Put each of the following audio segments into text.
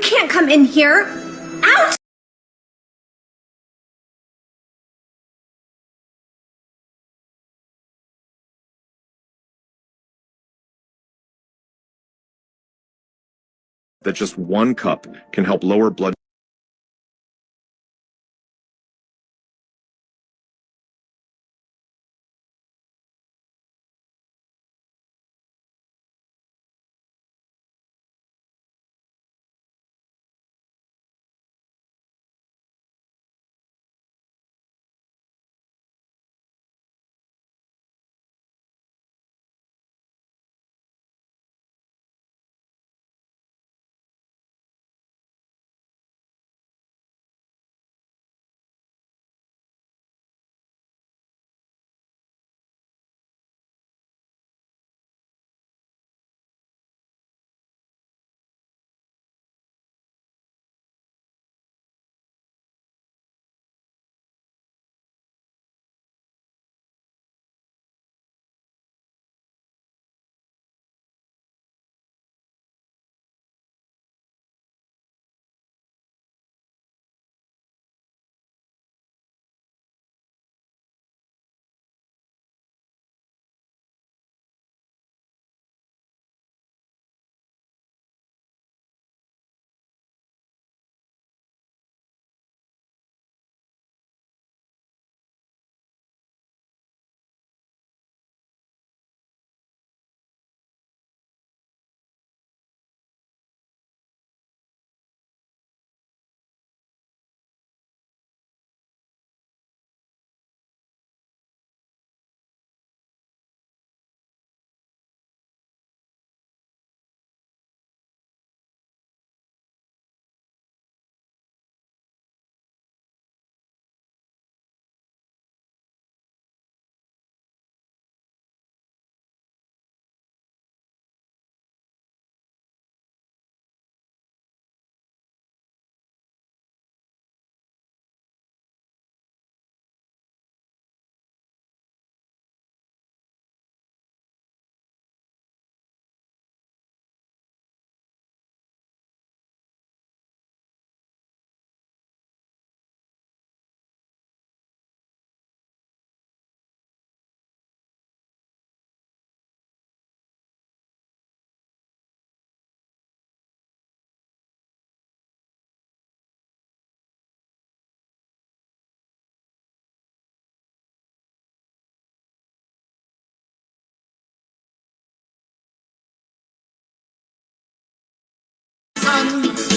Can't come in here. Out! That just one cup can help lower blood.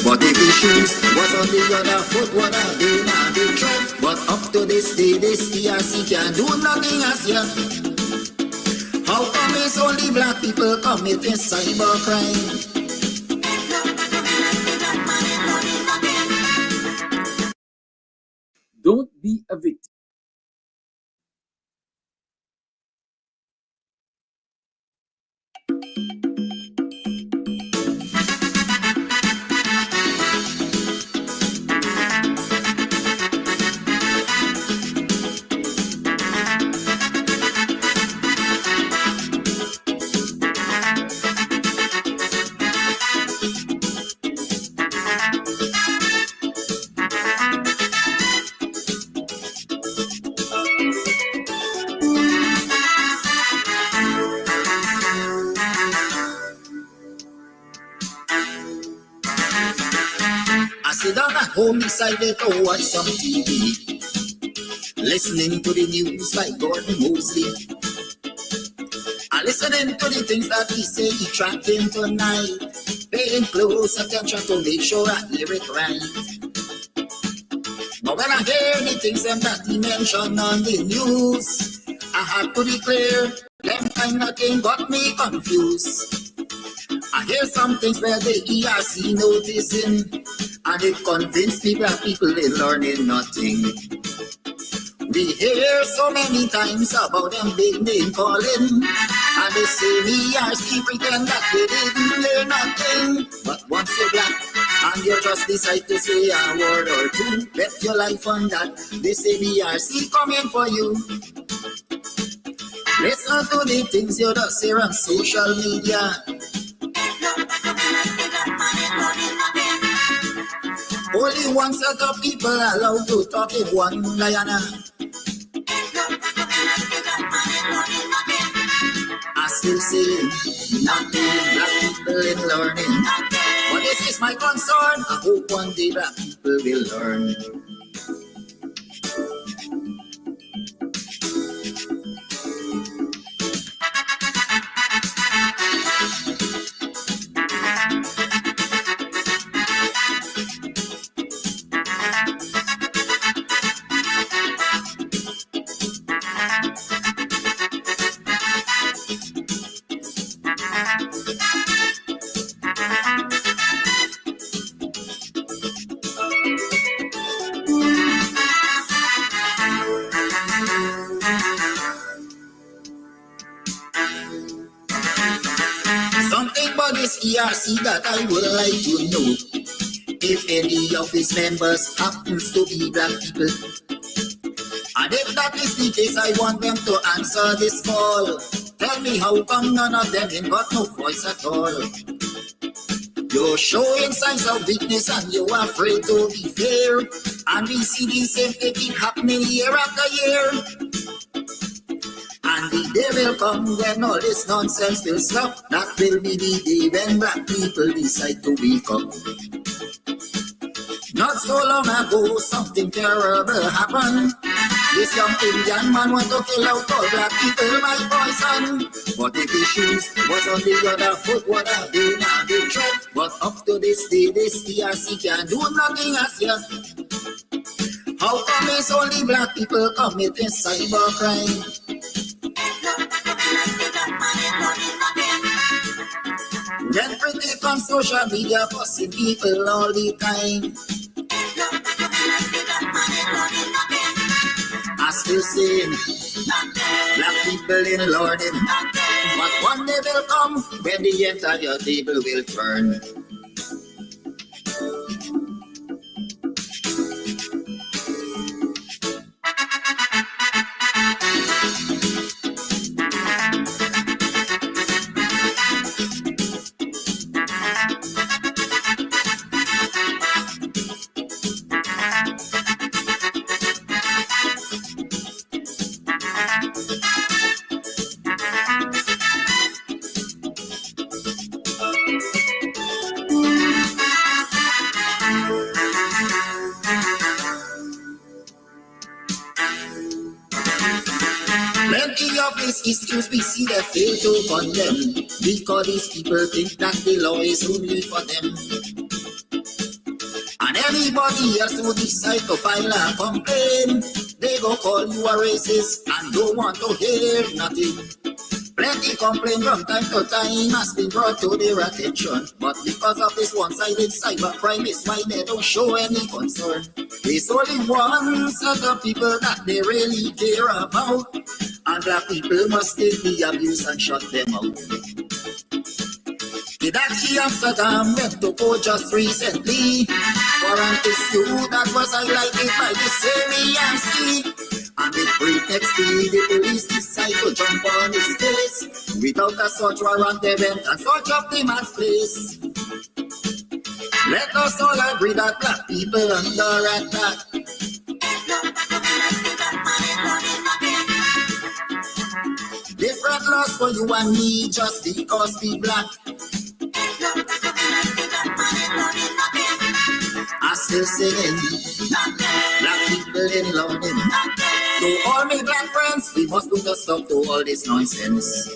But if the shoes was on the other foot, what are they now? They tread. But up to this day, this TRC can't do nothing as yet. How come it's only black people committing cybercrime? Don't be a victim. Sit down at home, decided to watch some TV, listening to the news by Gordon Mosley. Listening to the things that he say he trapped in tonight, paying close attention to make sure I hear it right. But when I hear the things that he mentioned on the news, I had to be clear, them kind of thing got me confused. I hear some things where the ERC noticing, and it convinced me that people they learning nothing. We hear so many times about them big name calling, and they say the ERC pretend that they didn't learn nothing. But once you're black and you just decide to say a word or two, bet your life on that. They say the ERC coming for you. Listen to the things you just hear on social media. Only one set of people allowed to talk in one Guyana. I still say nothing, black people in learning. But this is my concern. I hope one day black people will learn. Something about this ERC that I would like to know. If any of its members happens to be black people, and if that is the case, I want them to answer this call. Tell me how come none of them ain't got no voice at all. You're showing signs of weakness and you're afraid to be fair. And we see the same thing keep happening year after year. And the day will come when all this nonsense will stop. That will be the day when black people decide to wake up. Not so long ago, something terrible happened. This young Indian man want to kill out all black people by poison. But if his shoes was on the other foot, would have been a big threat. But up to this day, this ERC can do nothing as yet. How come it's only black people committing cybercrime? When pretty on social media fussing people all the time. I still saying black people in learning. But one day will come when the entire table will turn. Plenty of these issues we see that fail to condemn, because these people think that the law is only for them. And anybody else who decide to file a complaint, they go call you a racist and don't want to hear nothing. Plenty complaint from time to time has been brought to their attention, but because of this one-sided cybercrime is why they don't show any concern. There's only one set of people that they really care about, and black people must take the abuse and shut them out. The Dachi Amsterdam went to court just recently for an issue that was highlighted by the same ERC. And with pretext, the police decide to jump on his case. Without a search warrant, they went and search up the man's place. Let us all agree that black people under attack. Different laws for you and me just because we black. I still singing black people in London. To all my black friends, we must put a stop to all this nonsense.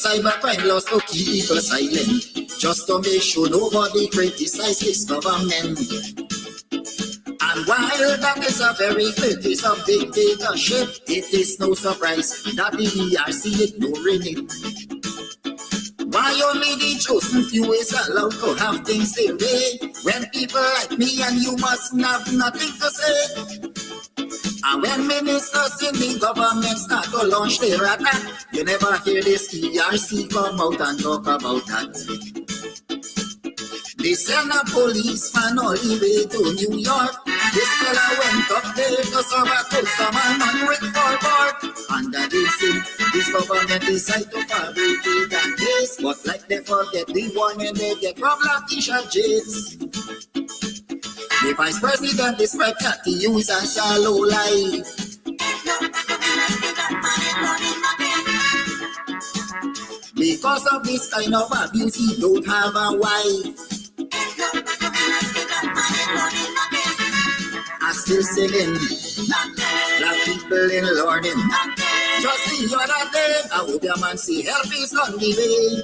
Cybercrime laws to keep people silent, just to make sure nobody criticize this government. And And while that is a very clear case of dictatorship, it is no surprise that the ERC ignoring it. Why only the chosen few is allowed to have things their way, when people like me and you must have nothing to say? And when ministers in the government start to launch their attack, you never hear this ERC come out and talk about that. They send a policeman all the way to New York. This fella went up there to serve a customer man with forward. Under this sin, this government decide to fabricate a case, but like they forget the warning they get from Latisha James. The vice president described that he use a shallow life. Because of this kind of abuse, he don't have a wife. I still singing, black people in learning. Just the other day, I hope your man see help is on the way.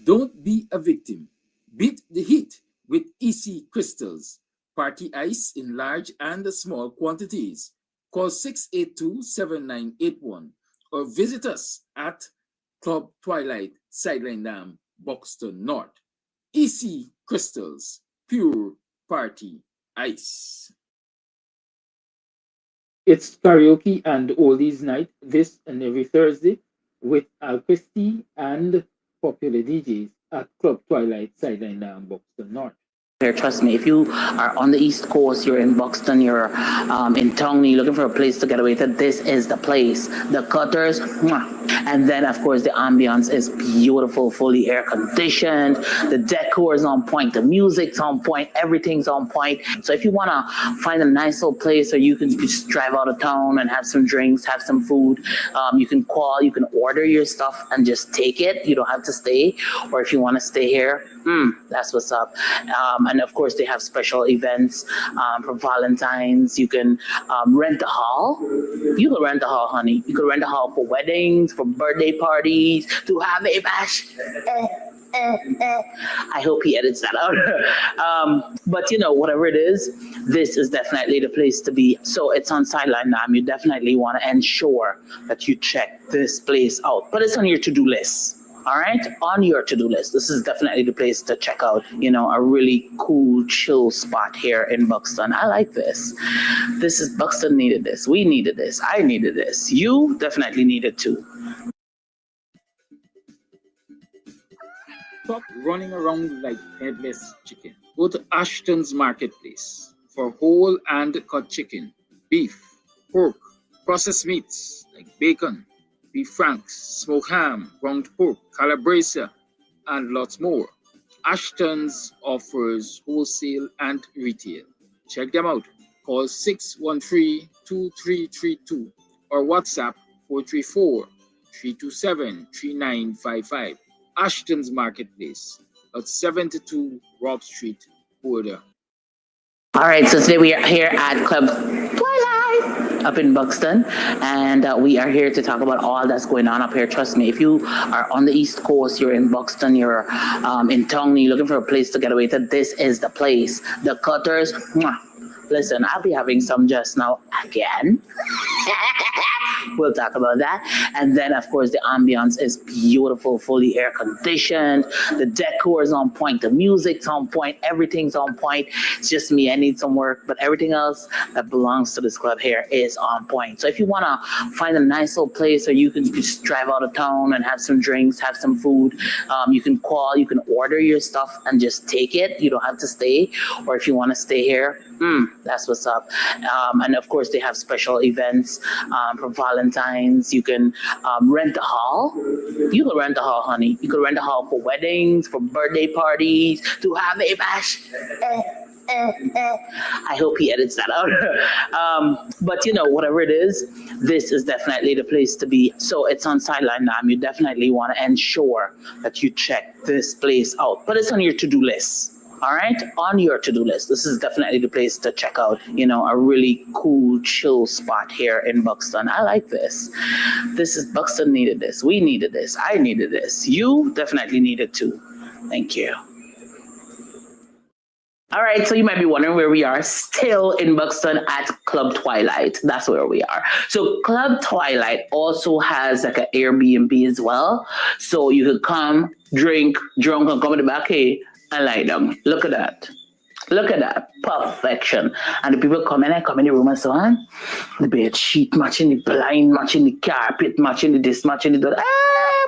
Don't be a victim. Beat the heat with EC crystals. Party ice in large and small quantities. Call 682-7981 or visit us at Club Twilight, Sideline Dam, Buxton North. EC crystals, pure party ice. It's karaoke and oldies night this and every Thursday with Al Christie and popular DJs at Club Twilight, Sideline Dam, Buxton North. Here, trust me, if you are on the East Coast, you're in Buxton, you're in Tongue, you're looking for a place to get away to, this is the place. The Cutters, mwah. And then of course the ambience is beautiful, fully air conditioned, the decor is on point, the music's on point, everything's on point. So if you want to find a nice little place where you can just drive out of town and have some drinks, have some food, you can call, you can order your stuff and just take it. You don't have to stay. Or if you want to stay here, that's what's up. And of course they have special events for Valentine's. You can rent a hall. You can rent a hall, honey. You can rent a hall for weddings, for birthday parties, to have a bash. I hope he edits that out. But you know, whatever it is, this is definitely the place to be. So it's on Sideline Dam. You definitely want to ensure that you check this place out. But it's on your to-do list. All right, on your to-do list. This is definitely the place to check out, you know, a really cool, chill spot here in Buxton. I like this. This is Buxton needed this. We needed this. I needed this. You definitely needed too. Stop running around like headless chicken. Go to Ashton's marketplace for whole and cut chicken, beef, pork, processed meats like bacon, beef franks, smoked ham, ground pork, calabresa, and lots more. Ashton's offers wholesale and retail. Check them out. Call 613-2332 or WhatsApp 434-327-3955. Ashton's Marketplace at 72 Rob Street, Border. All right, so today we are here at Club Twilight up in Buxton, and we are here to talk about all that's going on up here. Trust me, if you are on the East Coast, you're in Buxton, you're in Tongue, you're looking for a place to get away to, this is the place. The Cutters, mwah. Listen, I'll be having some just now again. We'll talk about that. And then, of course, the ambience is beautiful, fully air conditioned. The decor is on point. The music's on point. Everything's on point. It's just me. I need some work, but everything else that belongs to this club here is on point. So if you want to find a nice little place where you can just drive out of town and have some drinks, have some food, you can call, you can order your stuff and just take it. You don't have to stay. Or if you want to stay here, that's what's up. And of course, they have special events for Valentine's. You can rent a hall. You can rent a hall, honey. You can rent a hall for weddings, for birthday parties, to have a bash. I hope he edits that out. But you know, whatever it is, this is definitely the place to be. So it's on Sideline Dam. You definitely want to ensure that you check this place out. But it's on your to-do list. All right, on your to-do list. This is definitely the place to check out, you know, a really cool, chill spot here in Buxton. I like this. Buxton needed this. We needed this. I needed this. You definitely needed too. Thank you. All right, so you might be wondering where we are, still in Buxton at Club Twilight. That's where we are. So Club Twilight also has like an Airbnb as well. So you could come, drink, drunk, and come in the back here and lie down. Look at that. Look at that. Perfection. And the people come in the room and so on. The bed sheet matching the blind, matching the carpet, matching the this, matching the that.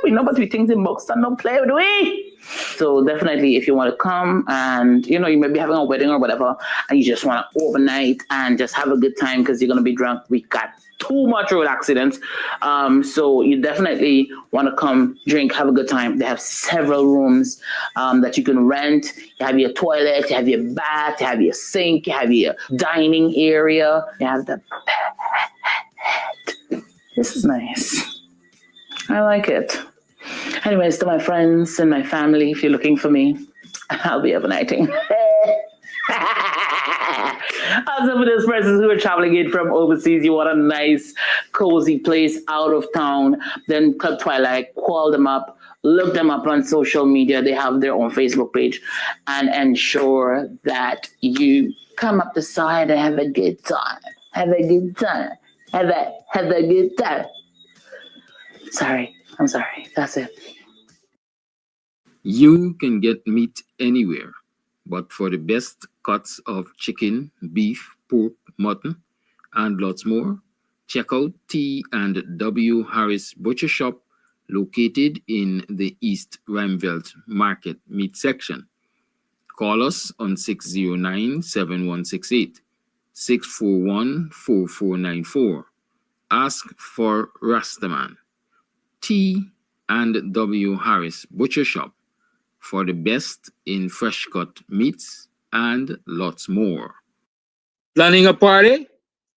We know but we things in Buxton don't play with we. So definitely if you want to come and you know you may be having a wedding or whatever and you just want to overnight and just have a good time because you're gonna be drunk. We got too much road accidents. So you definitely want to come, drink, have a good time. They have several rooms that you can rent. You have your toilet, you have your bath, you have your sink, you have your dining area, you have the bed. This is nice. I like it. Anyways, to my friends and my family, if you're looking for me, I'll be overnighting. Also for those persons who are traveling in from overseas, you want a nice, cozy place out of town, then Club Twilight, call them up, look them up on social media. They have their own Facebook page, and ensure that you come up the side and have a good time. Have a good time. Have a good time. I'm sorry. That's it. You can get meat anywhere, but for the best cuts of chicken, beef, pork, mutton, and lots more, check out T&W Harris Butcher Shop, located in the East Rheinveld Market Meat Section. Call us on 609-7168, 641-4494. Ask for Rastaman. T&W Harris Butcher Shop, for the best in fresh cut meats and lots more. Planning a party?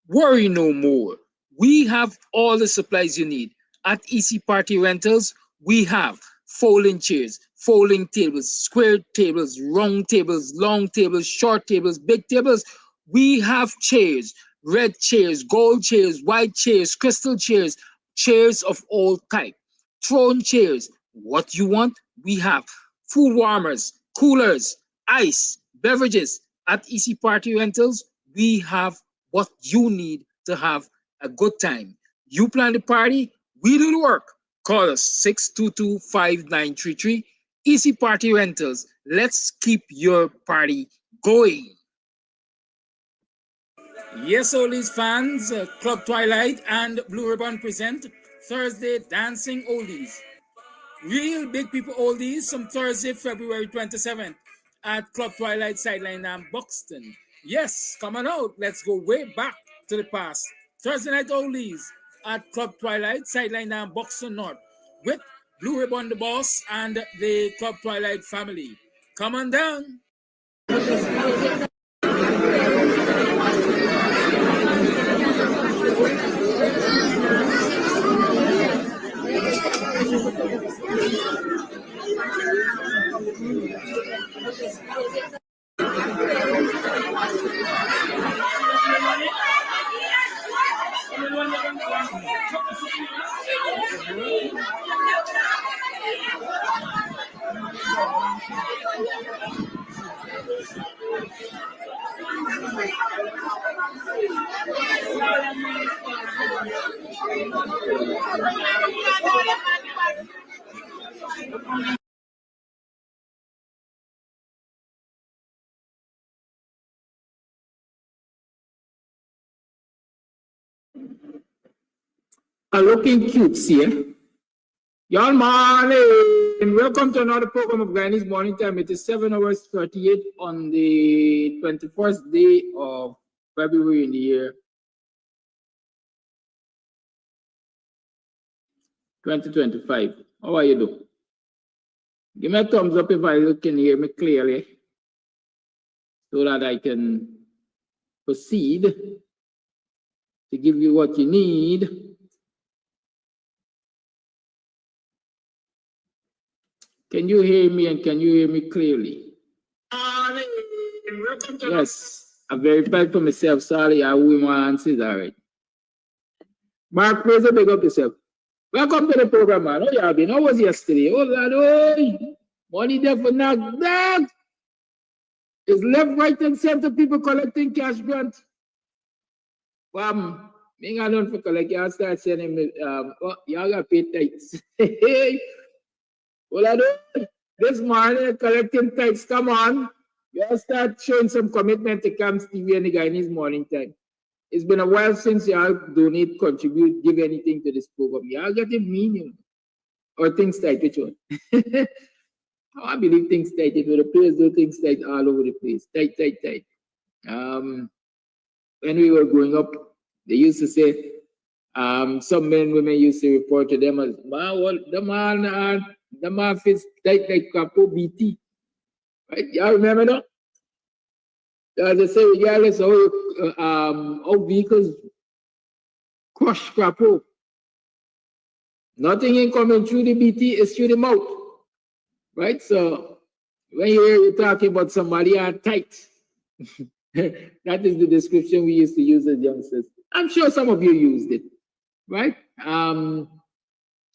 Worry no more. We have all the supplies you need. At EC Party Rentals, we have folding chairs, folding tables, square tables, round tables, long tables, short tables, big tables. We have chairs, red chairs, gold chairs, white chairs, crystal chairs, chairs of all type, throne chairs. What you want, we have. Food warmers, coolers, ice, beverages. At EC Party Rentals, we have what you need to have a good time. You plan the party, we do the work. Call us 622-5933. EC Party Rentals. Let's keep your party going. Yes, Oldies fans, Club Twilight and Blue Ribbon present Thursday Dancing Oldies. Real big people oldies, some Thursday, February 27th at Club Twilight Sideline Dam, Buxton. Yes, come on out. Let's go way back to the past. Thursday night oldies at Club Twilight Sideline Dam, Buxton North with Blue Ribbon the Boss and the Club Twilight family. Come on down. Are looking cute, see? Y'all morning. Welcome to another program of Guyanese Morning Time. It is 7 hours 38 on the 21st day of February in the year 2025. How are you doing? Give me a thumbs up if you can hear me clearly so that I can proceed to give you what you need. Can you hear me and can you hear me clearly? Yes, I verified for myself. Sorry, I will my answers. All right. Mark Fraser, big up yourself. Welcome to the program, man. Oh, yeah, been. How was yesterday? Oh, Lord, oh, money there for knock down. It's left, right, and center people collecting cash grant. Me I don't for collect. Y'all start sending me. Y'all got paid tithes. Well, this morning collecting tithes. Come on, y'all start showing some commitment to Camps TV and the Guyanese Morning Time. It's been a while since y'all donate, contribute, give anything to this program. Y'all got a meaning or things tight. Which one? I believe things tight. It the players do things tight all over the place. Tight. When we were growing up, they used to say, some men and women used to report to them as, the man feels tight like Capo BT. Right? Y'all remember that? As I say, regardless of how vehicles crush Capo, nothing in coming through the BT is through the mouth. Right? So when you hear you talking about somebody are tight, that is the description we used to use as youngsters. I'm sure some of you used it, right?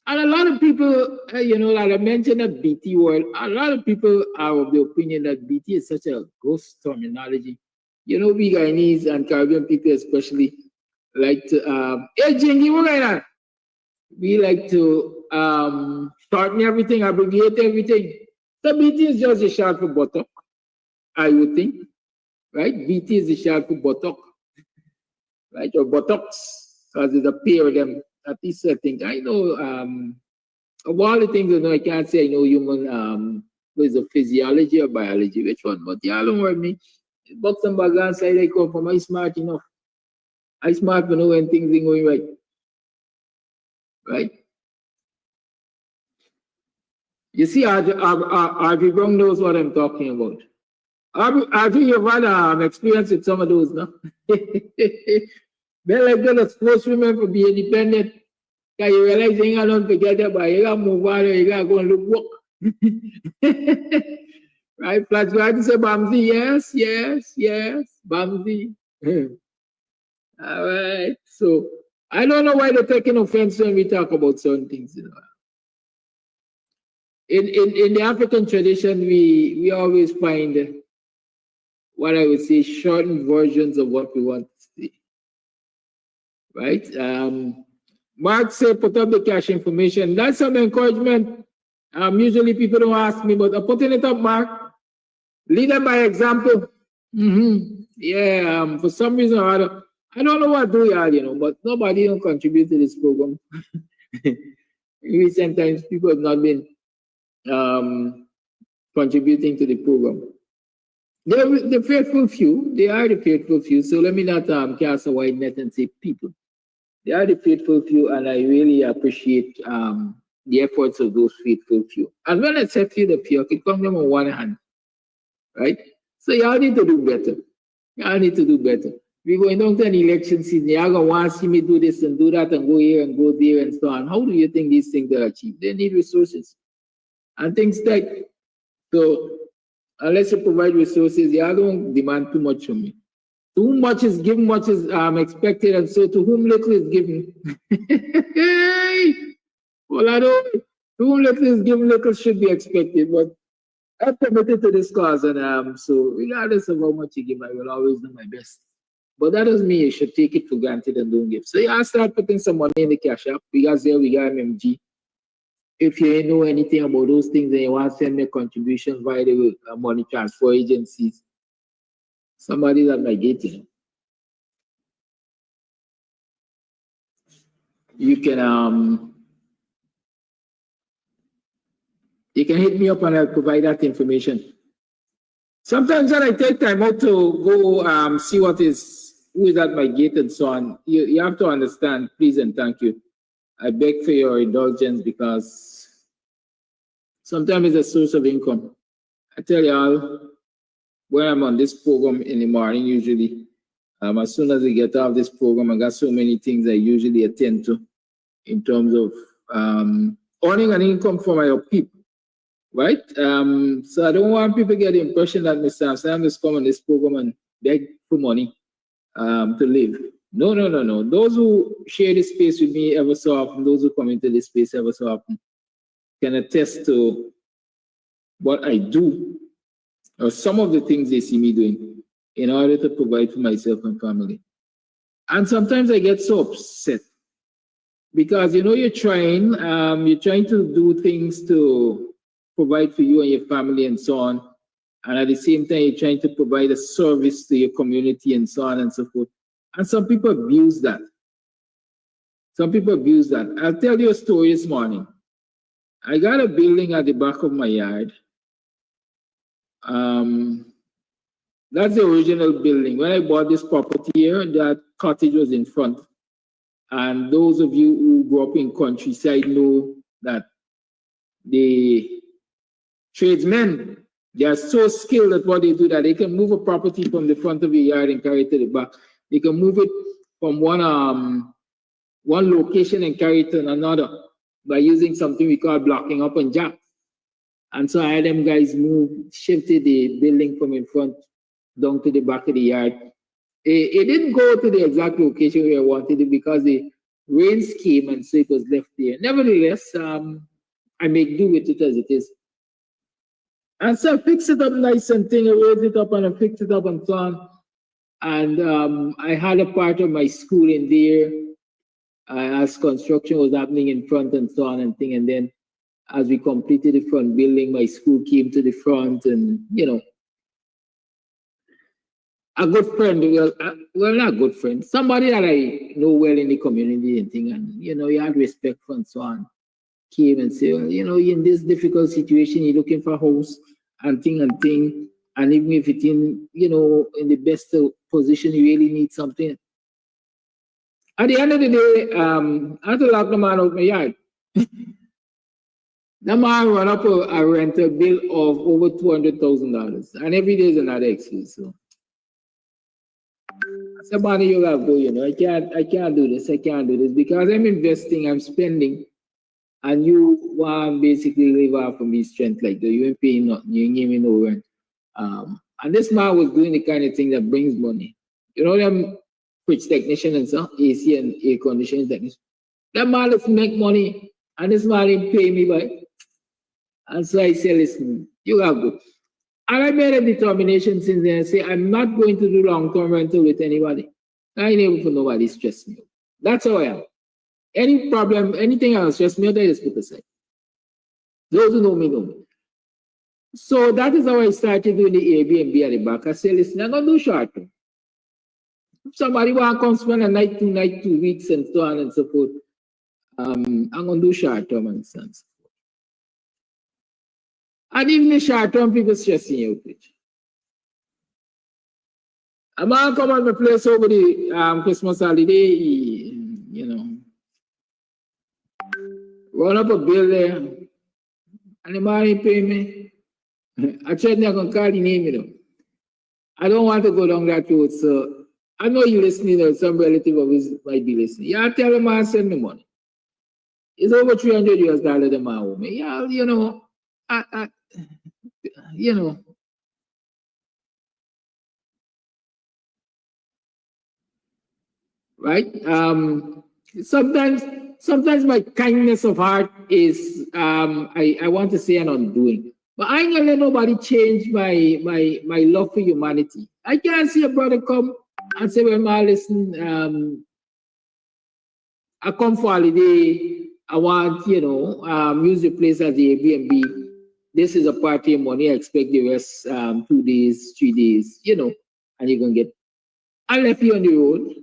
And a lot of people, like I mentioned that BT word, a lot of people are of the opinion that BT is such a ghost terminology. We Guyanese and Caribbean people especially like to, hey Jingy, what going on? We like to shorten everything, abbreviate everything. So BT is just a short for buttock, I would think, right? BT is a short for buttock, right? Or buttocks, because there's a pair of them. At least I think I know of all the things I can't say I know human was a physiology or biology, which one, but yeah, don't worry me. Box and background side I come from, I smart enough. I smart to know when things ain't going right. Right? You see, Audrey Brown knows what I'm talking about. Audrey, you've had experience with some of those, no? They're like those force women for be independent. Because you realize you ain't got nothing together, but you got to move on, you got to go and look work. Right? Flash guy to say, Bamsi, yes, Bamsi. All right. So, I don't know why they're taking offense when we talk about certain things. In the African tradition, we always find what I would say shortened versions of what we want to see. Right? Mark said, put up the cash information. That's some encouragement. Usually people don't ask me, but I'm putting it up, Mark. Lead them by example. Yeah, for some reason or other, I don't know what to do, y'all, but nobody don't contribute to this program. In recent times, people have not been contributing to the program. They're the faithful few. They are the faithful few. So let me not cast a wide net and say people. They are the faithful few, and I really appreciate the efforts of those faithful few. And when I say few, the few, it comes from one hand, right? So y'all need to do better. Y'all need to do better. We're going down to an election season. Y'all gonna want to see me do this and do that and go here and go there and so on. How do you think these things are achieved? They need resources and things like so. Unless you provide resources, y'all don't demand too much from me. Too much is given, much is expected, and so to whom little is given. Well, I don't. To whom little is given, little should be expected. But I'm committed to this cause, and so regardless of how much you give, I will always do my best. But that doesn't mean you should take it for granted and don't give. So yeah, I start putting some money in the cash app because there we got MMG. if you know anything about those things and you want to send me contributions via the money transfer agencies, somebody's at my gate, you know. You can hit me up and I'll provide that information. Sometimes when I take time out to go see who is at my gate and so on, you have to understand, please and thank you. I beg for your indulgence because sometimes it's a source of income. I tell y'all, when I'm on this program in the morning, usually, as soon as I get off this program, I got so many things I usually attend to in terms of earning an income for my people, right? So I don't want people to get the impression that Mr. Sam just come on this program and beg for money to live. No. Those who share this space with me ever so often, those who come into this space ever so often, can attest to what I do, or some of the things they see me doing in order to provide for myself and family. And sometimes I get so upset because, you know, you're trying to do things to provide for you and your family and so on. And at the same time, you're trying to provide a service to your community and so on and so forth. And some people abuse that. I'll tell you a story this morning. I got a building at the back of my yard. That's the original building. When I bought this property here, that cottage was in front. And those of you who grew up in countryside know that the tradesmen, they are so skilled at what they do that they can move a property from the front of your yard and carry it to the back. They can move it from one location and carry it to another by using something we call blocking up and jack. And so I had them guys shifted the building from in front down to the back of the yard. It didn't go to the exact location where I wanted it because the rains came and so it was left there. Nevertheless, I make do with it as it is. And so I fixed it up nice and thing, I raised it up and I fixed it up and so on. And I had a part of my school in there as construction was happening in front and so on and thing. And then as we completed the front building, my school came to the front and, you know, a good friend, well, not a good friend, somebody that I know well in the community and thing, and, you know, he had respect for and so on, came and said, well, you know, in this difficult situation, you're looking for a house and thing, and even if it's in, you know, in the best position, you really need something. At the end of the day, I had to lock the man out my yard. The man run up a rental bill of over $200,000, and every day is another excuse. So I said, "Bonnie, you gotta go. You know, I can't do this. I can't do this because I'm investing, I'm spending, and you want basically live off of me strength like that. You ain't paying nothing. You ain't giving no rent." And this man was doing the kind of thing that brings money. You know them fridge technician and so AC and air conditioning technician. That man doesn't make money, and this man didn't pay me back. And so I said, listen, you gotta go. And I made a determination since then. I say, I'm not going to do long-term rental with anybody. I ain't able for nobody stress me out. That's how I am. Any problem, anything else stress me out, I just put aside. Those who know me know me. So that is how I started doing the Airbnb at the back. I say, listen, I'm gonna do short term. If somebody want to come spend a night, 2 weeks, and so on and so forth, I'm gonna do short term and so on. And even the short term people stressing you out. A man come on my place over the Christmas holiday, you know, run up a bill there, and the man ain't pay me. I tried not gonna call the name, you know. I don't want to go down that road, so I know you're listening or some relative of his might be listening. Yeah, tell the man send me money. It's over $300 the man owe me. Yeah, you know, you know. Right? Sometimes my kindness of heart is I want to say an undoing. But I ain't gonna let nobody change my love for humanity. I can't see a brother come and say, well, man, listen, I come for holiday I want, use the place as the Airbnb. This is a party money. I expect the rest 2 days, 3 days, and you're going to get. I left you on the road.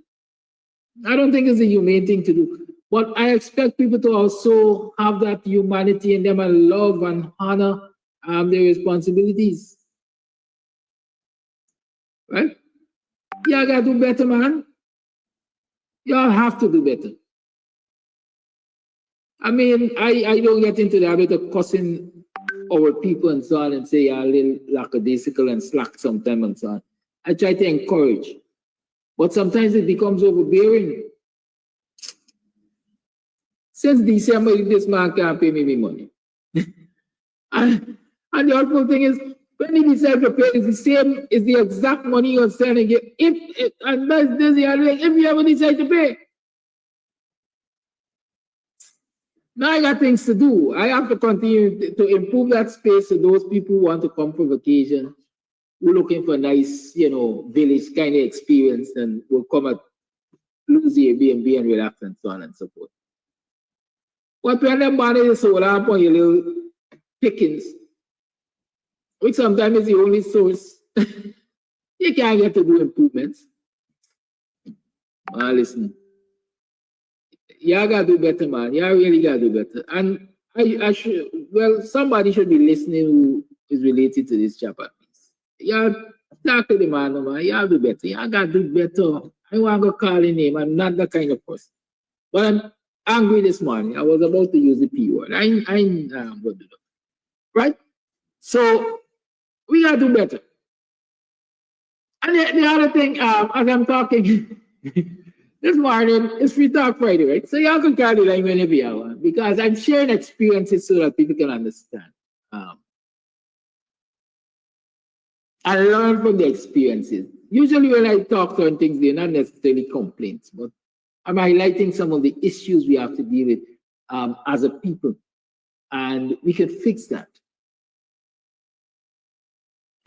I don't think it's a humane thing to do. But I expect people to also have that humanity in them and love and honor their responsibilities. Right? Y'all gotta do better, man. Y'all have to do better. I mean, I don't get into the habit of cussing our people and so on and say you're a little lackadaisical and slack sometimes and so on. I try to encourage. But sometimes it becomes overbearing. Since December, this man can't pay me money. and the awful thing is, when he decides to pay, it's the same, it's the exact money you're sending it. If you ever decide to pay. Now I got things to do. I have to continue to improve that space to those people who want to come for vacation, who are looking for a nice, village kind of experience, and will come at lose the Airbnb and relax and so on and so forth. But when them money is sold up on your little pickings, which sometimes is the only source, you can't get to do improvements. Listen, y'all gotta do better, man. Y'all really gotta do better. And I should, somebody should be listening who is related to this chapter. Y'all talk to the man. Y'all do better. Y'all gotta do better. I want to call his name. I'm not that kind of person. But I'm angry this morning. I was about to use the P word. I'm going to do that. Right? So we got to do better. And the other thing, as I'm talking this morning, it's Free Talk Friday, right? So y'all can carry the line whenever you want, because I'm sharing experiences so that people can understand. I learn from the experiences. Usually when I talk on things, they're not necessarily complaints, but I'm highlighting some of the issues we have to deal with as a people. And we can fix that.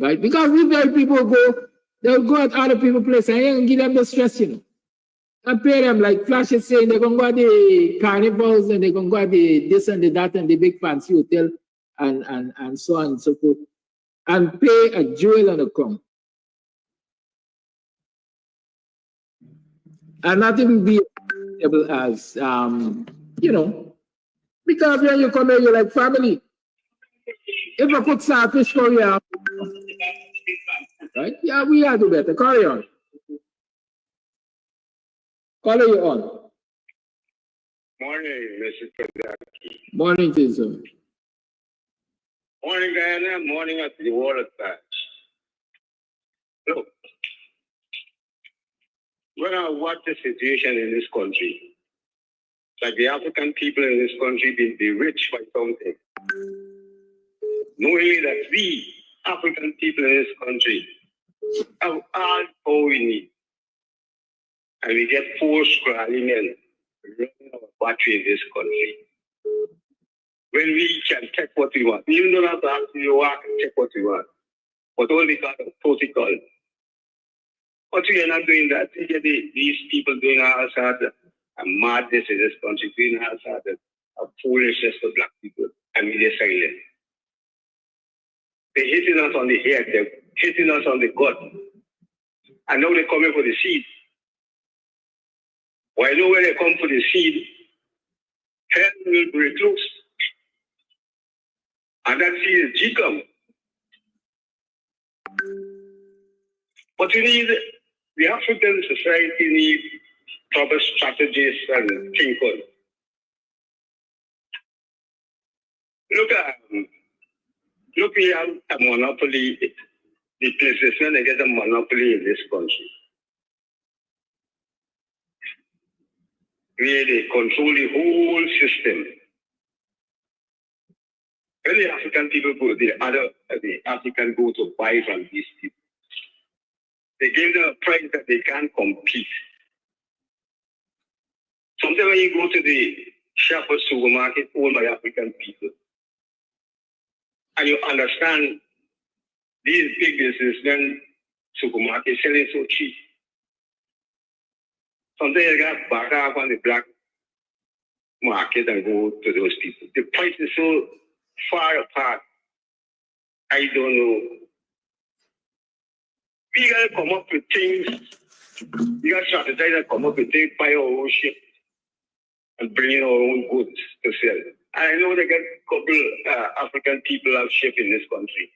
Right? Because we let people go, they'll go at other people's place and ain't give them the stress, I pay them like Flash is saying they're going to go at the carnivals and they're going to go at the this and the that and the big fancy hotel and so on and so forth. And pay a jewel and a crown. And not even be able as, because when you come here, you're like family. If I put starfish for you, right? Yeah, we have to do better. Carry on. Caller, you on. Morning, Mrs. President. Morning, Jason. Morning, Guyana. Morning at the water patch. Look, when I watch the situation in this country, like the African people in this country being bewitched by something, knowing that we African people in this country have all power we need, and we get forced crawling in, running our battery in this country. When we can take what we want, we even don't have to actually walk and take what we want, but only because of protocol. But we are not doing that. We get these people doing all sorts of madness in this country, doing all sorts of foolishness for black people, and we are silent. They're hitting us on the head, they're hitting us on the gut. And now they're coming for the seed. Well, I know when they come for the seed, hell will break loose. And that seed is GCOM. But we need, the African society needs proper strategies and thinkers. Look, we have a monopoly. The businessmen, they get a monopoly in this country. Where they control the whole system. When the African people go, the African go to buy from these people, they give them a price that they can't compete. Sometimes when you go to the shop or supermarket owned by African people, and you understand these big businessmen supermarkets selling so cheap. Sometimes you got back off on the black market and go to those people. The price is so far apart. I don't know. We gotta come up with things. We gotta strategize and come up with things, buy our own shit and bring in our own goods to sell. And I know they get a couple African people have ship in this country.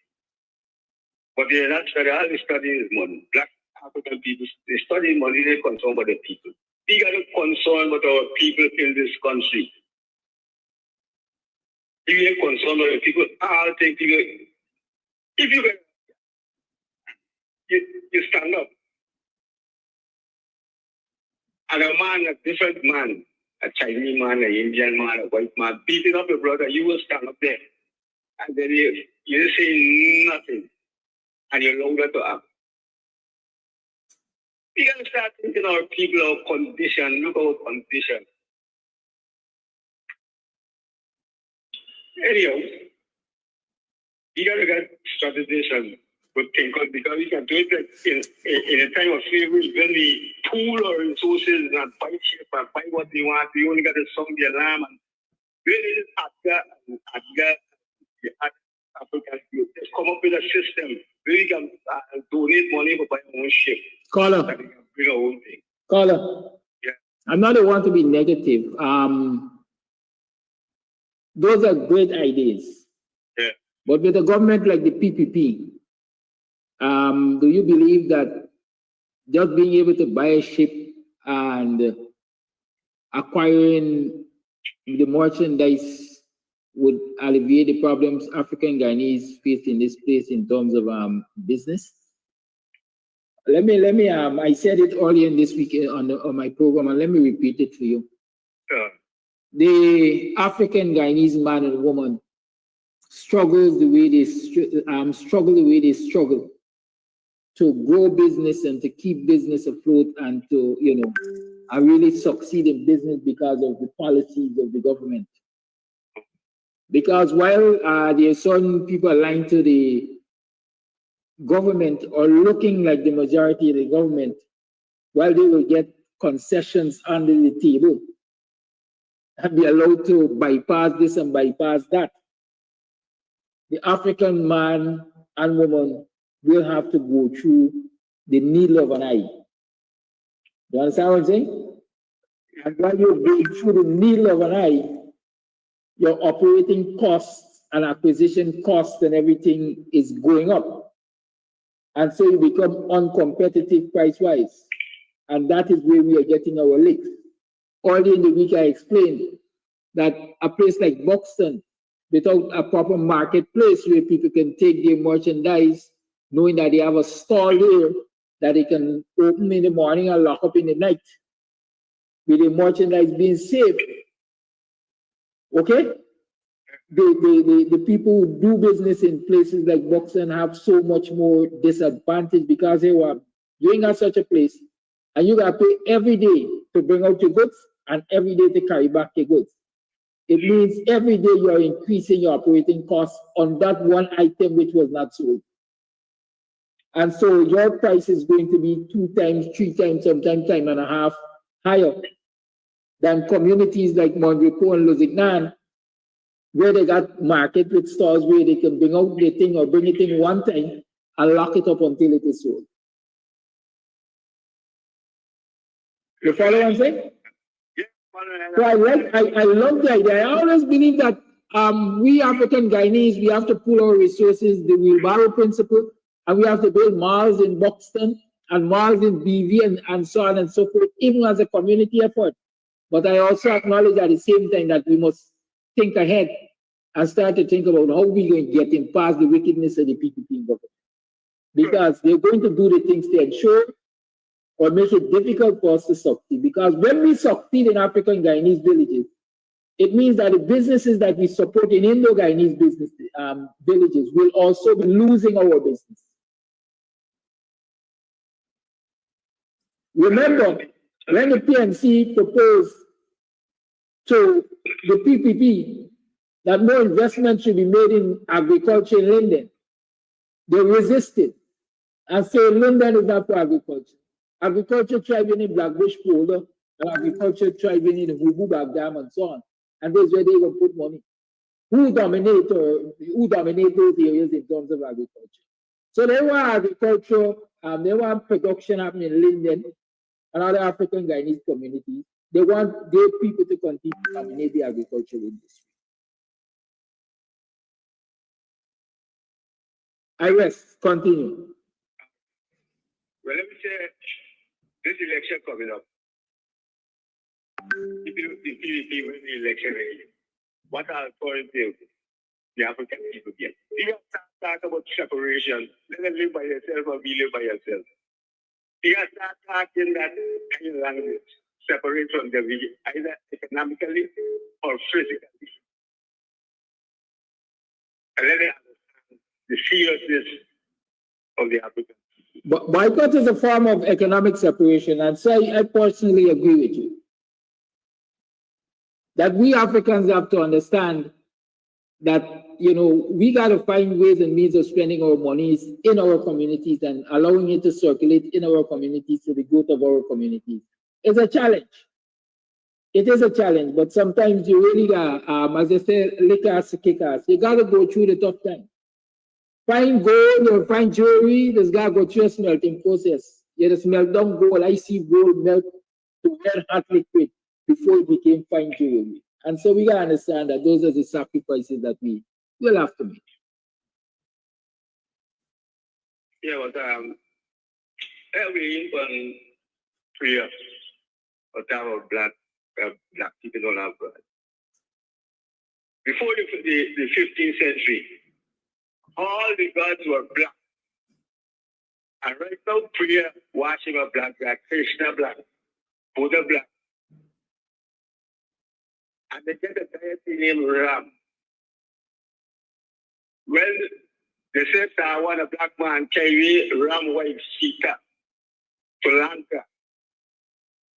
But they're not studying. All they study is money. Black African people, they study money, they're concerned about the people. We got to concern about our people in this country. If you're concerned about the people, I'll take people. If you stand up. And a man, a different man, a Chinese man, an Indian man, a white man, beating up your brother, you will stand up there. And then you say nothing. And you're longer to act. We got to start thinking our people, our condition. Look at our condition. Anyhow, we got to get strategies and good thinkers because we can do it in a time of slavery when we pool our resources and buy ship and buy what we want. We only got to sound the alarm and really Adga, African youth. Just come up with a system where we can donate money for buying our own ship. Caller. So we can bring our own thing. Caller. Yeah. I'm not the one to be negative. Those are great ideas. Yeah. But with a government like the PPP, do you believe that just being able to buy a ship and acquiring the merchandise would alleviate the problems African Guyanese face in this place in terms of business? Let me I said it earlier in this week on my program, and let me repeat it for you. Sure. The African Guyanese man and woman struggles the way they struggle to grow business and to keep business afloat and to really succeed in business because of the policies of the government. Because while there are certain people aligned to the government or looking like the majority of the government, while they will get concessions under the table and be allowed to bypass this and bypass that, the African man and woman will have to go through the needle of an eye. You understand what I'm saying? And while you're going through the needle of an eye, your operating costs and acquisition costs and everything is going up. And so you become uncompetitive price-wise. And that is where we are getting our licks. Earlier in the week, I explained that a place like Buxton, without a proper marketplace where people can take their merchandise, knowing that they have a store there that they can open in the morning and lock up in the night, with the merchandise being safe. Okay? The people who do business in places like Buxton have so much more disadvantage because you ain't got such a place and you got to pay every day to bring out your goods and every day to carry back your goods. It means every day you are increasing your operating costs on that one item which was not sold. And so your price is going to be 2 times, 3 times, sometimes time and a half higher than communities like Monrepo and Lusignan, where they got market with stores where they can bring out the thing or bring it in one time and lock it up until it is sold. You follow what I'm saying? So I love the idea. I always believe that we African Guyanese, we have to pool our resources, the wheelbarrow principle, and we have to build malls in Buxton and malls in BV and so on and so forth, even as a community effort. But I also acknowledge at the same time that we must think ahead and start to think about how we're going to get in past the wickedness of the PPP government. Because they're going to do the things to ensure or make it difficult for us to succeed. Because when we succeed in African Guyanese villages, it means that the businesses that we support in Indo-Guyanese business villages will also be losing our business. Remember, when the PNC proposed to the PPP that more investment should be made in agriculture in Linden, they resisted and said Linden is not for agriculture. Agriculture thriving in Blackbush Polder and agriculture thriving in Hubu Bagdam and so on. And that's where they will put money. Who dominate those areas in terms of agriculture? So they want agriculture, they want production happening in Linden and other African Guyanese communities. They want their people to continue to dominate the agricultural industry. I rest. Continue. Well, let me say, this election coming up, if the PVP win the election, what are the African people get? You have to talk about separation. Let them live by yourself or be live by yourself. You have to start talking that kind of language, separate from them, either economically or physically. And let them understand the seriousness of the African. But boycott is a form of economic separation, and so I personally agree with you. That we Africans have to understand that, you know, we got to find ways and means of spending our monies in our communities and allowing it to circulate in our communities to the growth of our communities. It's a challenge. It is a challenge, but sometimes you really got, as they say, lick ass to kick ass. You got to go through the tough time. Find gold or find jewelry, there's got to go through a smelting process. You just melt down gold. I see gold melt to red hot liquid before it became fine jewelry. And so we got to understand that those are the sacrifices that we will have to make. Yeah, but every one prayer, but our black people don't have blood. Before the 15th century, all the gods were black. And right now, prayer, washing a black, Krishna black, Buddha black. And they get a deity named Ram. Well, they said I want a black man carry Ram wife Sita to Lanka.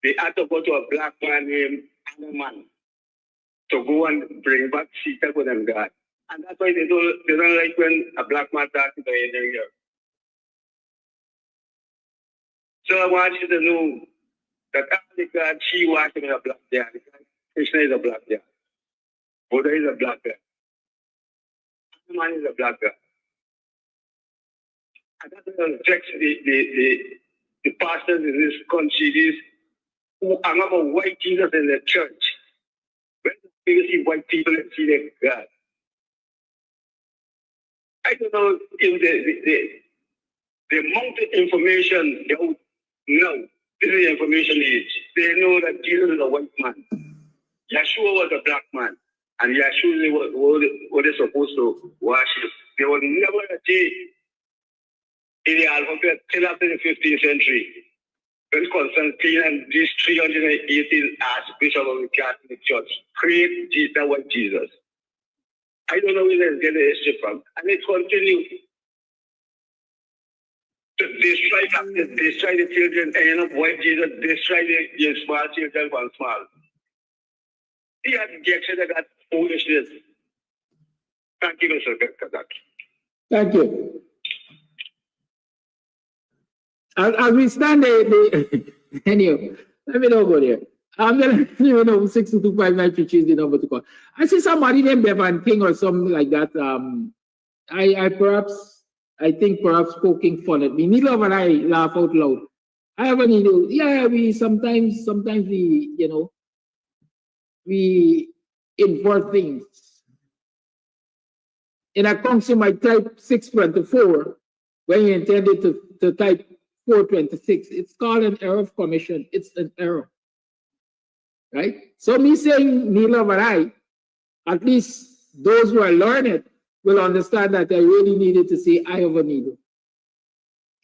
They had to go to a black man named Hanuman to go and bring back Sita to them God. And that's why they don't like when a black man talks to the Indian. So I want you to know that the God she walking in a black guy. Krishna is a black guy. Buddha is a black guy. Hanuman is a black guy. And that reflects the pastors in this country, these who hang up a white Jesus in the church. When you see white people and see their God. I don't know if the amount of information they would know. This is the information age. They know that Jesus is a white man. Yeshua was a black man. And Yeshua what they're supposed to worship. They were never achieved in the alphabet till after the 15th century. When Constantine and these 318 archbishops of the Catholic Church create Jesus, white Jesus. I don't know where they get the history from. And it continues to destroy the children, and you know, white Jesus, destroy the small children from small. He had injection of that foolishness. Thank you, Mr. Kazak. Thank you. As we stand there, anyway, let me not go there. I'm gonna, 62259 is the number to call. I see somebody named Bevan King or something like that. I think perhaps poking fun at me. Neither and I laugh out loud. I have a needle. Yeah, we sometimes we, you know, we invert things. In a country might type 624 when you intended to type 426. It's called an error of commission. It's an error. Right? So me saying Neela Varai, at least those who are learned will understand that I really needed to say I have a needle.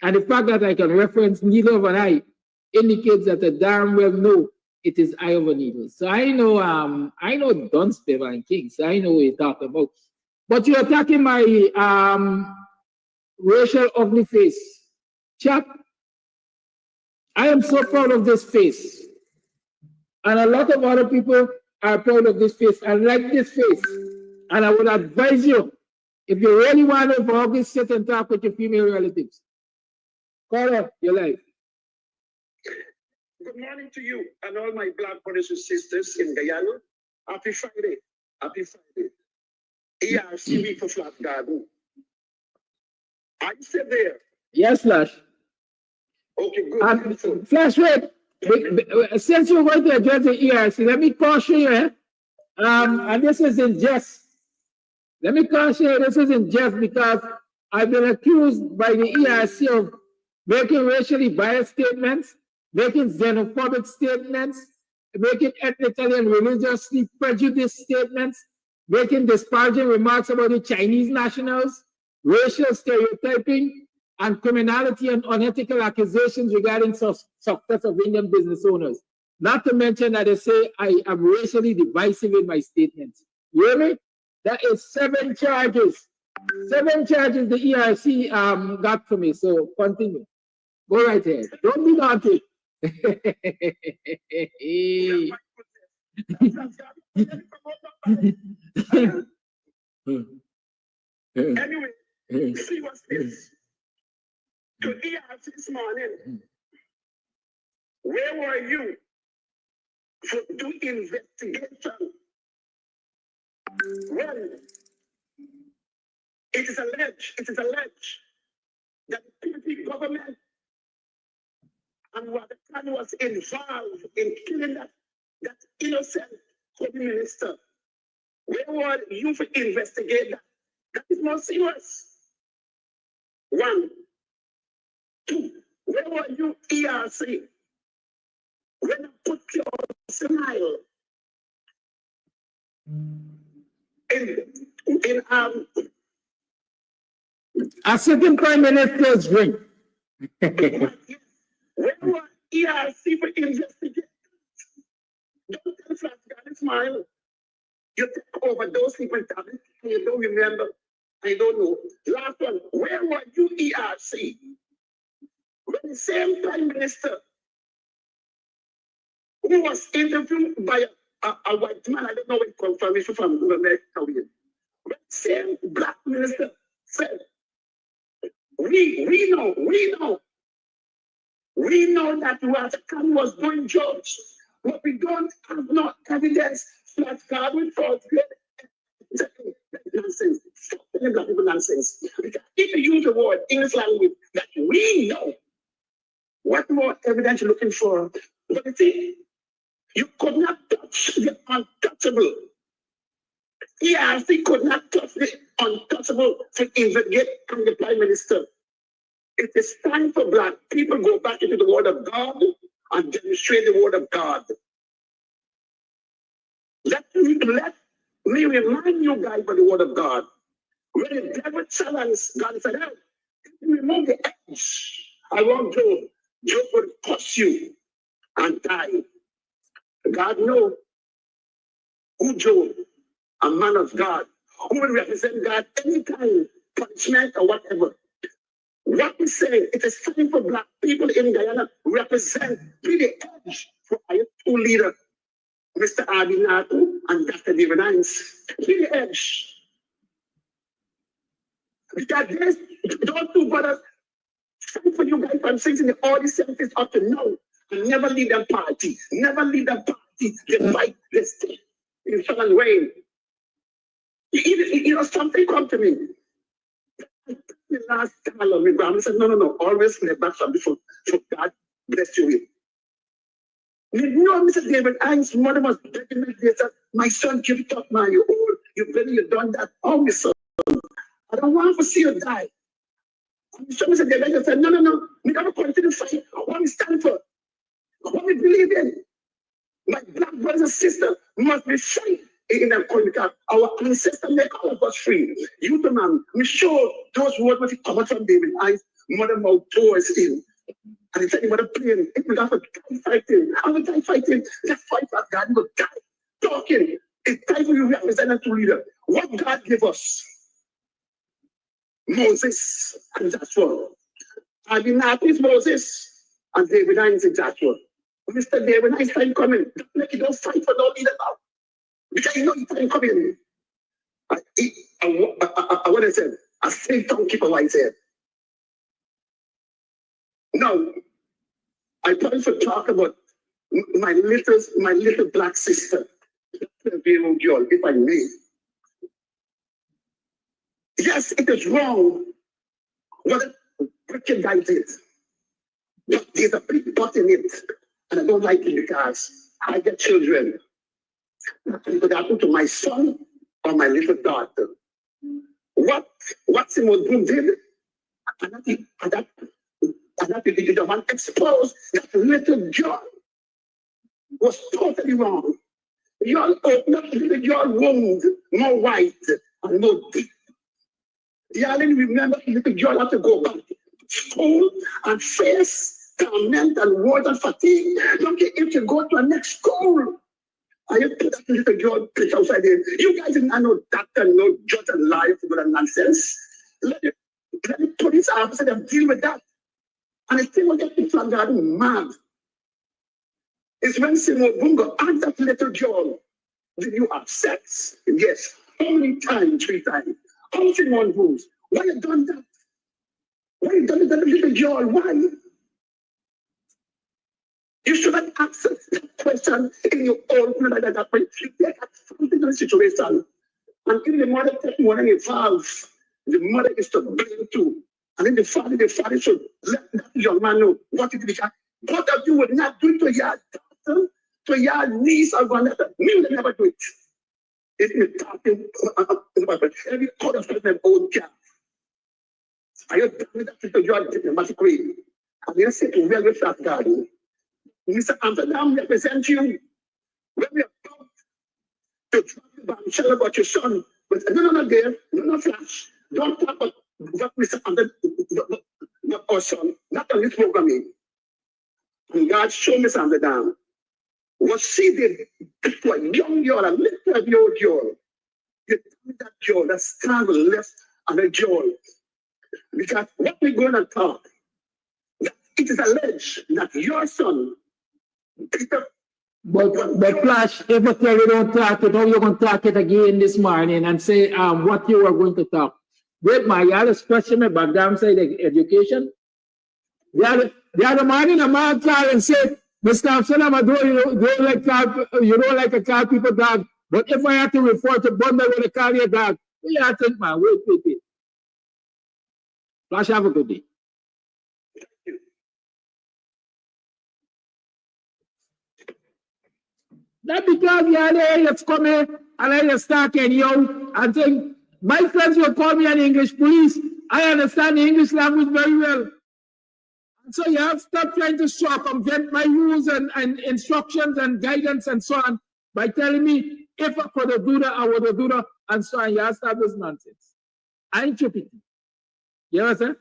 And the fact that I can reference Neela Varai indicates that I damn well know it is I have a needle. So I know Dunce Bevan King, so I know what you're talking about. But you're attacking my racial ugly face. Chap, I am so proud of this face. And a lot of other people are proud of this face and like this face. And I would advise you, if you really want to ugly, sit and talk with your female relatives. Call up your life. Good morning to you and all my black brothers and sisters in Guyana Happy Friday. Happy Friday. ERC week for Flat Garden. Are you still there? Yes, Flash. Okay, good. Flash, wait. Since you're going to address the ERC, let me caution you, and this is in jest. Let me caution you, this is in jest because I've been accused by the ERC of making racially biased statements, making xenophobic statements, making ethnically and religiously prejudiced statements, making disparaging remarks about the Chinese nationals, racial stereotyping, and criminality and unethical accusations regarding success of Indian business owners. Not to mention that they say I am racially divisive in my statements. You hear me? That is 7 charges. 7 charges the ERC got for me. So continue. Go right ahead. Don't be daunted. Anyway, see what's this. To ERC this morning, where were you for do investigation? Well, it is alleged that the PDP government and Wadakan was involved in killing that innocent Kobe minister. Where were you for investigate that? That is more serious. 1. 2. Where were you, ERC? When I put your smile in a certain prime minister's drink. Where were ERC for investigation? Don't tell Flat Garden Smile. You take over those people tablets and you don't remember. I don't know. Last one, where were you, ERC? When the same prime minister who was interviewed by a white man, I don't know what confirmation from America. When the same black minister said, we know that Washington was doing jobs, but we don't have no evidence that God will forget nonsense. Stop telling black people nonsense. Because if you use the word English language that we know, what more evidence you're looking for? But you see, you could not touch the untouchable. ERC could not touch the untouchable to investigate the Prime Minister. It is time for black people to go back into the Word of God and demonstrate the Word of God. Let me remind you guys about the Word of God. When the devil challenged God, said, hey, remove the edge around Job. Job will curse you and die. God knows who Job, a man of God, who will represent God anytime, punishment or whatever. What we say, it is time for black people in Guyana represent, be the edge for our two leaders, Mr. Abinatu and Dr. David Hines. Be the edge. Because there's, don't do brothers, time for you guys from since in the early 70s up to now, and never leave them party. Never leave them party. They fight, they stay in sun and rain. You know, something come to me. The last time of me, I said, no, always play back from before God bless you with. You know, Mr. David, I's mother was begging me, they said, my son, give it up, man, you're old, you've done that. Oh, my son, I don't want to see you die. And so Mr. David said, no, we gotta continue to fight. What we stand for, what we believe in. My black brothers and sisters must be free in that country because our ancestors make all of us free. You the man, we sure those words must come out from David. I mother mouth towards him. And he said, mother praying, if we have to die fighting, how we die fighting? Let's fight for God, we will die talking. It's time for you to represent a true leader. What God gave us? Moses and Joshua. Abinatu is Moses and David Hines is Joshua. Mr. David Hines time coming. Don't make you don't fight for no leader now. Because you know it's time coming. I what I said, I say don't keep a wise head. Now, I plan to talk about my little black sister. if I may. Yes, it is wrong what a wicked guy did. But there's a big but in it. And I don't like it because I get children. It could happen to my son or my little daughter. What Simon Boom did, and that the man exposed that little girl was totally wrong. Y'all open up your wound more wide and more deep. Y'all didn't remember the little girl had to go back to school and face torment and words and fatigue. Don't you if you go to a next school? And you put that little girl pitch outside there. You guys didn't know doctor, no judge and liar for that nonsense. Let the police officer them deal with that. And the thing will get people from God mad. It's when Simon Bungo asked that little girl, did you have sex? Yes. How many times? 3 times. How Simon Bungo? Why you done that? Why you done that little girl? Why? You should have asked that question in your own that way. You take something to the situation. And if the mother takes more than involves, the mother is to blame too. And then the father should let that young man know what it is. Both of you would not do it to your daughter, to your niece or whatever. Me would never do it. It's me talking every other person have own care. Are you done with that little girl diplomatic way? And you say to well with that garden. Mr. Amsterdam represent you. When we are about to drop the bombshell about your son, but no, there, no flash. Don't talk about what Mr. Amsterdam, our son, not on this programming. And God showed Mr. Amsterdam what she did to a young girl, a little 12-year-old girl. You tell me that girl, that stand left on a girl. Because what we're going to talk, it is alleged that your son, But Flash, if you tell you don't talk it, how you going to talk it again this morning and say what you are going to talk? Wait, my other question about damn side education. The other morning, a man called and said, Mr. Amsterdam, you don't like to call people dog, but if I have to report to Bundle when I call you a dog, you have to think, man, wait. Flash, have a good day. That because the other aliens come in and I just start getting you and think, my friends will call me an English police. I understand the English language very well. And so you have to stop trying to circumvent my rules and instructions and guidance and so on by telling me if I could have do that, I would have do that, and so on. You have to stop this nonsense. I ain't stupid. You understand?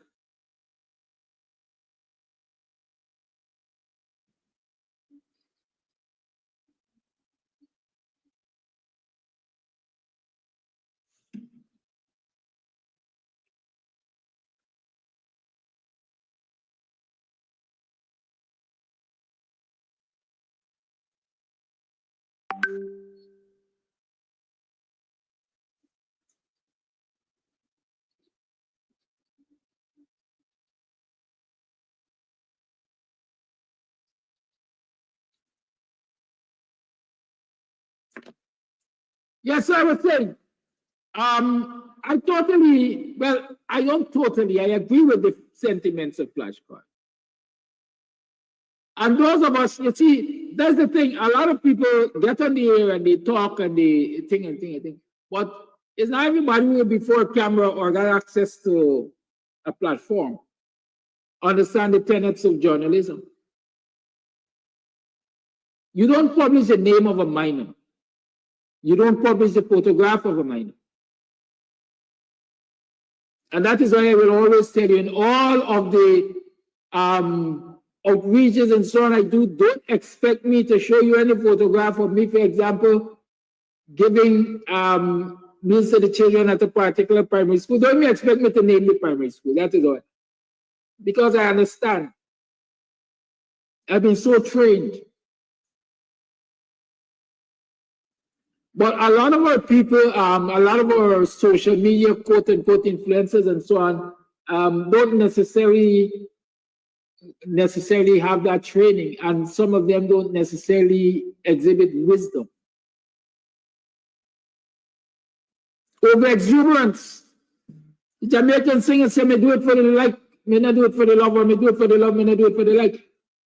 Yes, I was saying, I agree with the sentiments of flashcard. And those of us, you see, that's the thing. A lot of people get on the air and they talk and they think. But it's not everybody who will be before a camera or got access to a platform understand the tenets of journalism. You don't publish the name of a minor. You don't publish the photograph of a minor. And that is why I will always tell you in all of the outreaches and so on I do, don't expect me to show you any photograph of me, for example, giving meals to the children at a particular primary school. Don't even expect me to name the primary school. That is all. Because I understand. I've been so trained. But a lot of our people, a lot of our social media, quote unquote, influencers and so on, don't necessarily have that training, and some of them don't necessarily exhibit wisdom. over exuberance. The Jamaican singer say, me do it for the like, me not do it for the love, or me do it for the love, me not do it for the like.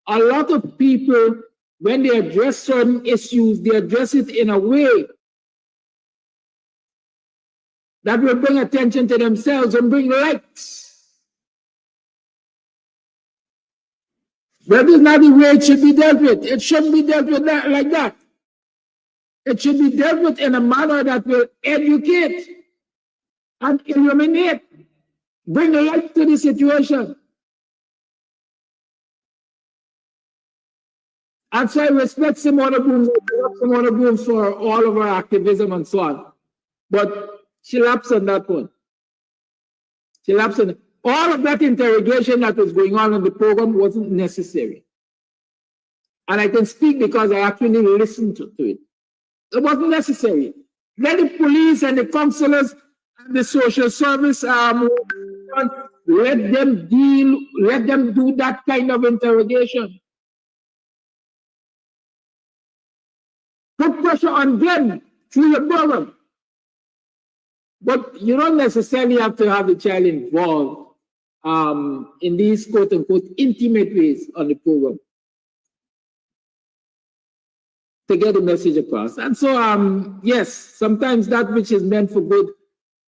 A lot of people, when they address certain issues, they address it in a way that will bring attention to themselves and bring likes. That is not the way it should be dealt with. It shouldn't be dealt with like that. It should be dealt with in a manner that will educate and illuminate, bring light to the situation. And so I respect Simona Booms for all of her activism and so on. But she lapsed on that one. She lapsed on it. All of that interrogation that was going on in the program wasn't necessary. And I can speak because I actually listened to it. It wasn't necessary. Let the police and the counselors and the social service, let them do that kind of interrogation. Put pressure on them through the program. But you don't necessarily have to have the child involved in these quote-unquote intimate ways on the program to get the message across. And so, yes, sometimes that which is meant for good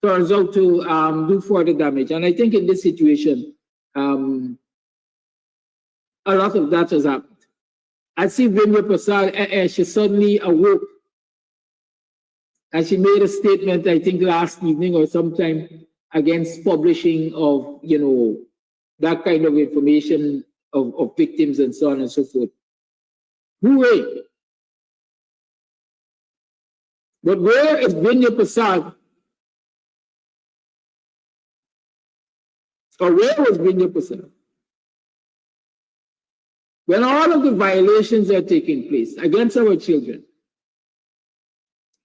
turns out to do further damage. And I think in this situation, a lot of that has happened. I see Vinya Prasad, she suddenly awoke. And she made a statement, I think last evening or sometime, against publishing of, you know, that kind of information of victims and so on and so forth. Hooray! But where is Vinya Prasad? Or where was Vinya Prasad when all of the violations are taking place against our children,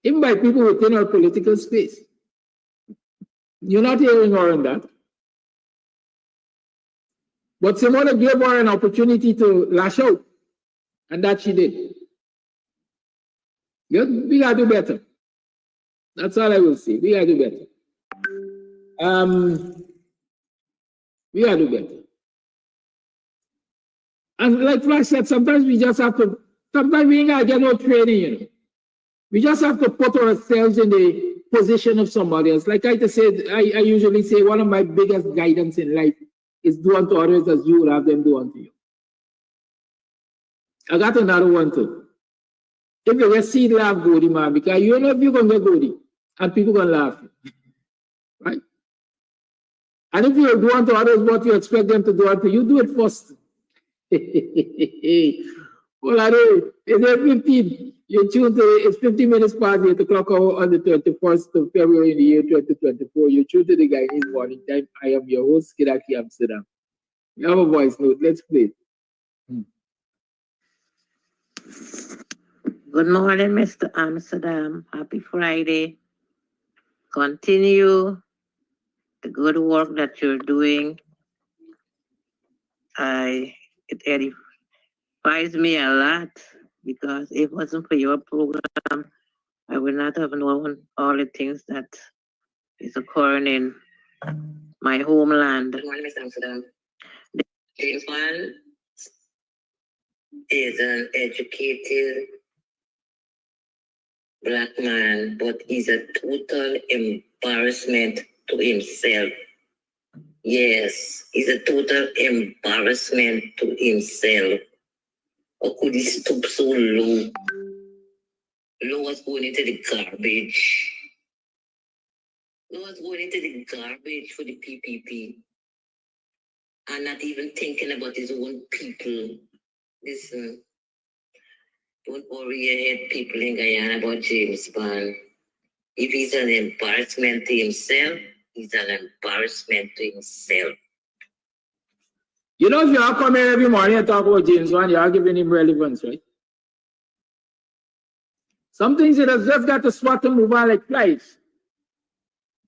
even by people within our political space? You're not hearing her on that. But Simona gave her an opportunity to lash out, and that she did. We gotta do better. That's all I will say. We gotta do better. We gotta do better. And like Flash said, sometimes we just have to, sometimes we ain't gotta get no training, you know. We just have to put ourselves in the position of somebody else. Like I usually say, one of my biggest guidance in life is do unto others as you will have them do unto you. I got another one too. If you get seed laugh goody, man, because you know if you're gonna get goody and people gonna laugh, right? And if you do unto others what you expect them to do unto you, do it first. Well, I know it's 15. You tune to it's 50 minutes past 8 o'clock on the 21st of February in the year 2024. You tune to the Guyanese Morning Time. I am your host, Kidaki Amsterdam. You have a voice note. Let's play. Good morning, Mr. Amsterdam. Happy Friday. Continue the good work that you're doing. It edifies me a lot because if it wasn't for your program, I would not have known all the things that is occurring in my homeland. Good morning, Mr. Amsterdam. James Bond is an educated Black man, but he's a total embarrassment to himself. Yes, he's a total embarrassment to himself. How could he stoop so low? Low as going into the garbage. Low as going into the garbage for the PPP. And not even thinking about his own people. Listen. Don't worry your head, people in Guyana, about James Bond. If he's an embarrassment to himself, he's an embarrassment to himself. You know, if you all come here every morning and talk about James Bond, you are giving him relevance, right? Some things you just got to swat and move on like flies.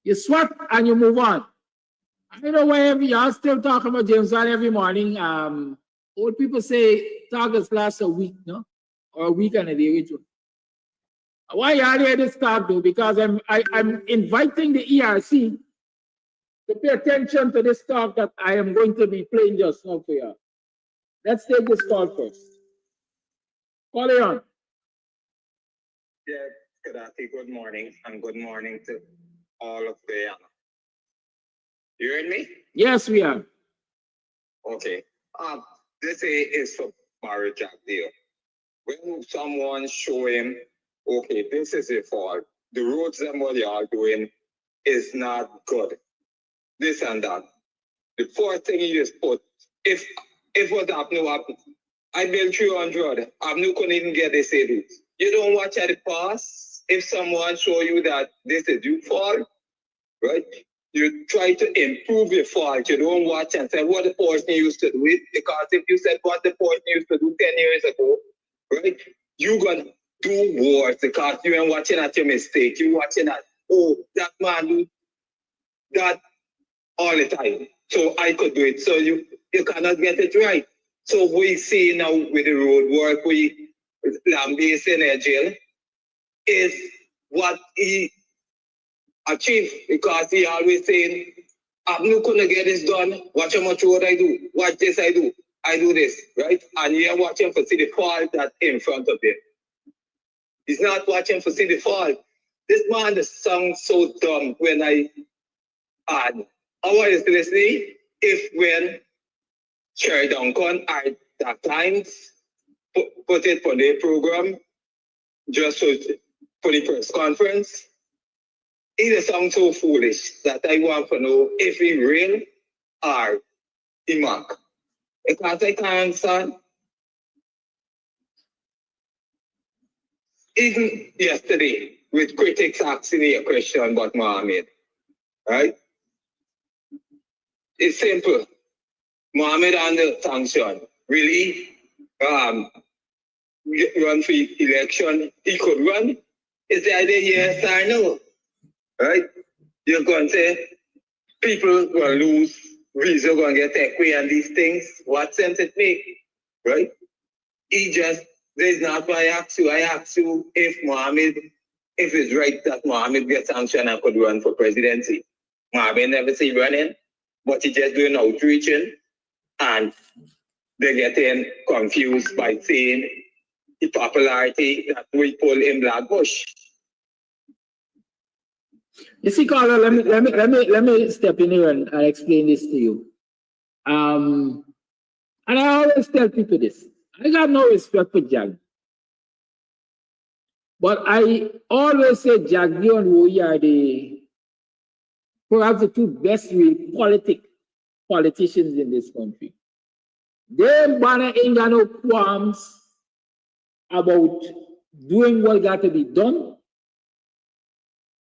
You swat and you move on. I don't know why you all still talking about James Bond every morning. Old people say targets last a week, no? Or a week and a day, which one? Why are they this talk though? Because I'm inviting the ERC to pay attention to this talk that I am going to be playing just now for you. Let's take this call first. Call it on. Yeah, good morning, and good morning to all of Guyana. You heard me? Yes, we are. Okay. This is for Barry Jack deal. When someone show him, okay, this is your fault. The roads and what you are doing is not good. This and that. The first thing you just put, if what happened, I built 300. I'm not going to even get this savings. You don't watch at the past. If someone show you that this is your fault, right? You try to improve your fault. You don't watch and say what the person used to do it. Because if you said what the person used to do 10 years ago, right? You're going to do worse because you ain't watching at your mistake. You're watching at, oh, that man do that all the time. So I could do it. So you cannot get it right. So we see now with the road work, we Lambase in jail is what he achieved because he always saying, I'm not going to get this done. Watch how much road I do. Watch this I do. I do this, right? And you're watching for see the fault that's in front of him. He's not watching for see the fault. This man sounds so dumb when I add. I was listening if when Sherry Duncan at that times put it for their program just for the press conference. It sounds so foolish that I want to know if he real or he mock. Because I can't understand. Even yesterday, with critics asking me a question about Mohammed, right? It's simple. Mohammed under sanction. Really? Run for election. He could run. Is the idea yes or no? Right? You're going to say people will lose, visa going to get taken away and these things. What sense it make? Right? There's not why I ask you if it's right that Mohammed gets sanctioned and could run for presidency. Mohammed never see running, but he just doing outreaching and they're getting confused by seeing the popularity that we pull in Blackbush. You see, Carla, let me step in here and explain this to you. And I always tell people this. I got no respect for Jag. But I always say Jagdi and Woyi are perhaps the two best politicians in this country. They banner ain't got no qualms about doing what got to be done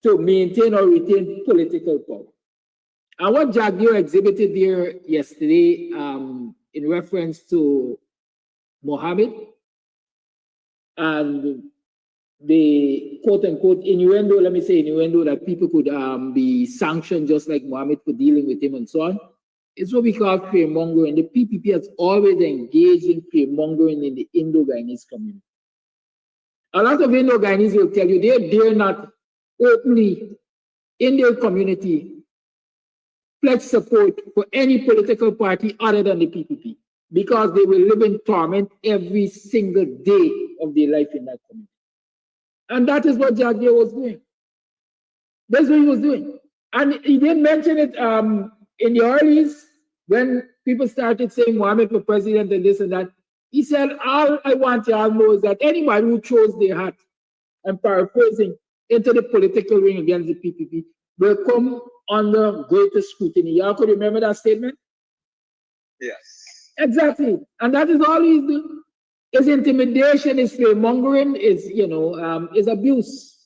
to maintain or retain political power. And what Jagdi exhibited there yesterday in reference to Mohammed and the quote-unquote innuendo, let me say innuendo, that people could be sanctioned just like Mohammed for dealing with him and so on. It's what we call fear-mongering. The PPP has always engaged in fear-mongering in the Indo-Guyanese community. A lot of Indo-Guyanese will tell you they dare not openly in their community pledge support for any political party other than the PPP because they will live in torment every single day of their life in that community. And that is what Jagdi was doing. That's what he was doing. And he didn't mention it in the earlies when people started saying Mohammed for president and this and that. He said, all I want y'all know is that anybody who throws their hat, I'm paraphrasing, into the political ring against the PPP will come under greater scrutiny. Y'all could remember that statement? Yes. Exactly. And that is all he's doing. His intimidation, his fear-mongering, is abuse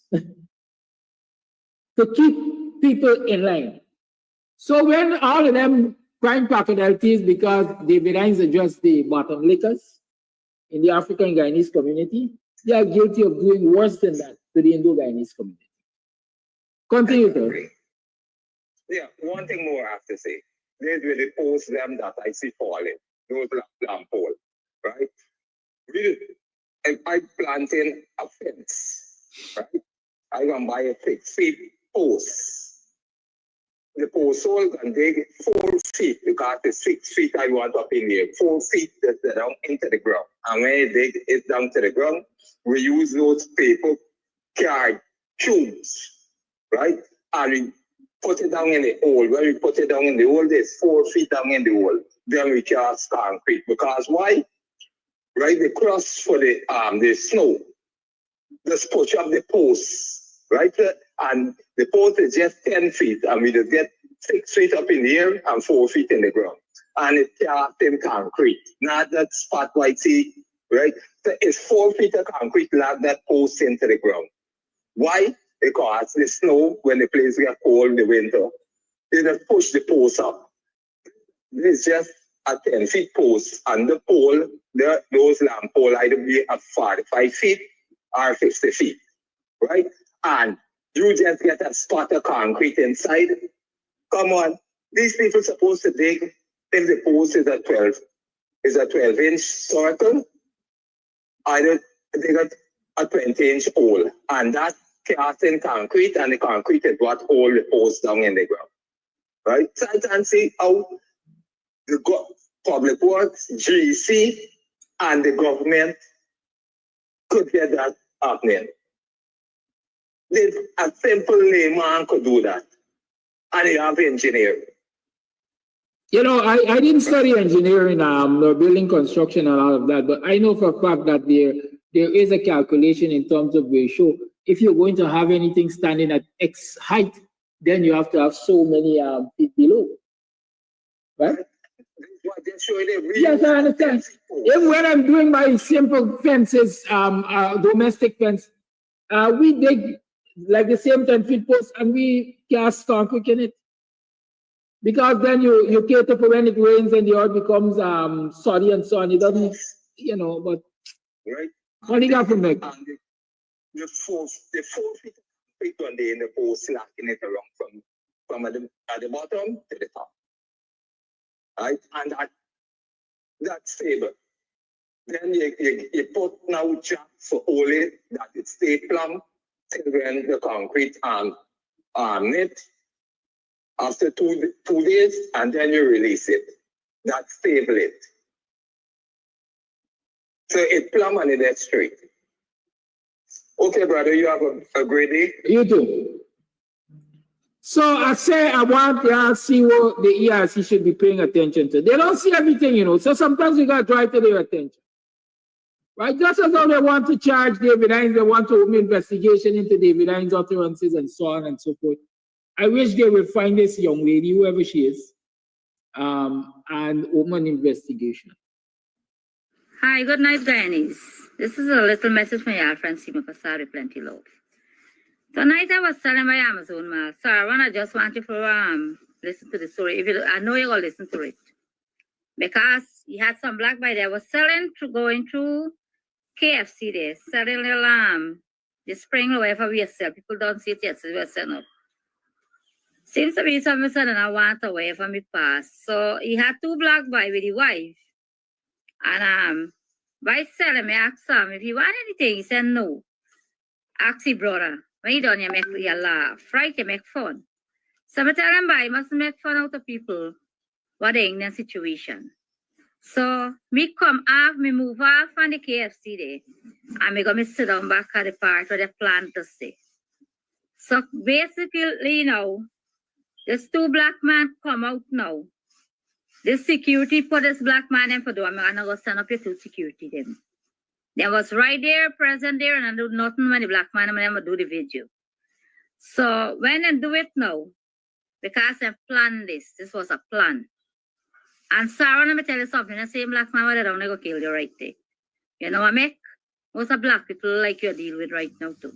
to keep people in line. So when all of them crime crocodiles because David Hines are just the bottom lickers in the African Guyanese community, they are guilty of doing worse than that to the Indo-Guyanese community. Continue, sir. Yeah, one thing more I have to say. There's really post them that I see falling. Those lamp pole, right? Really, if I planting a fence right? I can buy a 6 feet post. The post hole can dig 4 feet because the 6 feet I want up in there, 4 feet down into the ground. And when you dig it down to the ground, we use those paper card tubes, right? And we put it down in the hole. When we put it down in the hole, there's 4 feet down in the hole. Then we cast concrete. Because why? Right? The crust for the snow. Just push up the posts, right? And the post is just 10 feet. And we just get 6 feet up in the air and 4 feet in the ground. And it's cast in concrete. Not that spot white see, right? So it's 4 feet of concrete like that post into the ground. Why? Because the snow, when the place gets cold in the winter, they just push the post up. It's just a 10 feet post, and the pole, those lamp pole either be at 45 feet or 50 feet, right? And you just get a spot of concrete inside. Come on, these people supposed to dig if the post is a 12-inch circle, either they got a 20-inch hole, and that cast in concrete, and the concrete is what hold the post down in the ground, right? So I can see how the public works, GEC, and the government could get that happening. A simple layman could do that, and you have engineering. You know, I didn't study engineering, nor building construction and all of that, but I know for a fact that there is a calculation in terms of ratio. If you're going to have anything standing at X height, then you have to have so many feet below, right? Yes, I understand. Even when I'm doing my simple fences, domestic fence, we dig like the same 10 feet post and we cast concrete in it. Because then you cater for when it rains and the earth becomes soggy and so on. It doesn't, you know, but right. What do you got from there? The 4 feet one day in the post slacking it around from at the bottom to the top. Right? And that's stable. Then you put now jacks for hold it that it stay plumb till when the concrete knit after two days, and then you release it. That's stable it. So it plumb and it's straight. Okay, brother, you have a great day. You too. So I say I want to see what the ERC should be paying attention to. They don't see everything, you know. So sometimes you got to try to their attention. Right? Just as though they want to charge David Hines, they want to open investigation into David Hines' utterances and so on and so forth. I wish they would find this young lady, whoever she is, and open an investigation. Hi, good night, Guyanese. This is a little message from your friend Sima Kasari, plenty love. Tonight I was telling my Amazon mail, Sarah, I just want you to listen to the story. If you, I know you're going to listen to it. Because he had some black boy there was selling, going through KFC there, selling the spring or whatever we sell. People don't see it yet, so we're selling up. Seems to be something sudden I want away from me past. So he had 2 black boys with his wife. And by selling me asked him if he want anything, he said no. Ask his brother. When you done, you laugh, right? You make fun. So I tell him, boy, you must make fun out of people what they in their situation. So me come off, me move off on the KFC day, and me go me sit down back at the part where they plan to stay. So basically, you know, this 2 black men come out now. This security put this black man in for do. I'm gonna go stand up your 2 security them. They was right there, present there, and I do nothing when the black man and them do the video. So when they do it now, because they planned this was a plan. And Sarah, let me tell you something, the same black man where they go kill you right there. You know what I mean? Most of black people like you deal with right now too.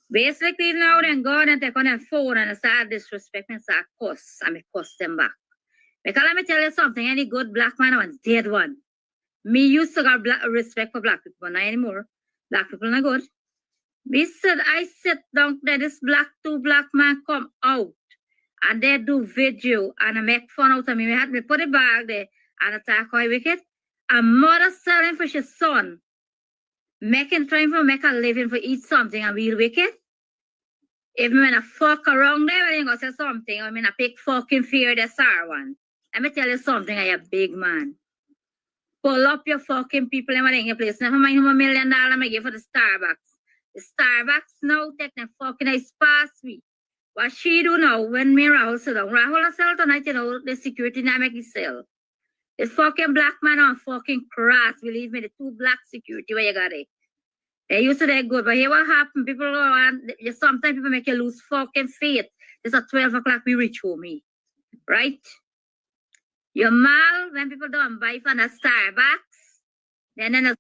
Basically now they go and take on their phone and start disrespecting and start cuss, and me cuss them back. Because let me tell you something, any good black man was dead one. Me used to have respect for black people, but not anymore. Black people not good. Me said, I sit down there, this 2 black man come out, and they do video, and I make fun out of me. Me had me put it back there, and attack how wicked. A mother selling for her son. trying to make a living for eat something and we'll wicked. If me a fuck around there, when you go say something, I mean a big fucking fear the star one. Let me tell you something, I a big man. Pull up your fucking people in your place. Never mind $1 million I give for the Starbucks. The Starbucks now take them fucking nice past me. What she do now when me Rahul sit down? Rahul sell tonight, you know, the security now make it sell. The fucking black man on fucking cross, believe me, the 2 black security where you got it. They used to they good, but here what happened, people go on, sometimes people make you lose fucking faith. It's at 12 o'clock we reach home, me. Right? You're mal when people don't buy from the Starbucks. Then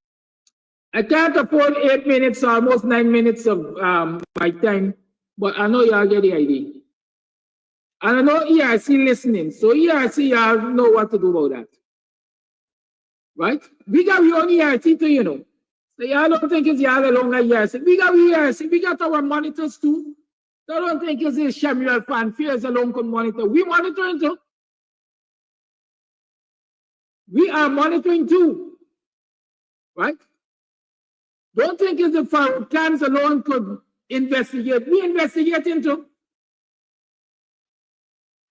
I can't afford 8 minutes, almost 9 minutes of my time, but I know y'all get the idea. And I know ERC listening, so ERC y'all know what to do about that. Right? We got our own ERC too, you know. So y'all don't think it's y'all alone like ERC. We got ERC, we got our monitors too. So I don't think it's this Samuel Fanfairs alone can monitor. We monitoring too. We are monitoring too. Right? Don't think it's the Faroukans alone could investigate. We investigate into.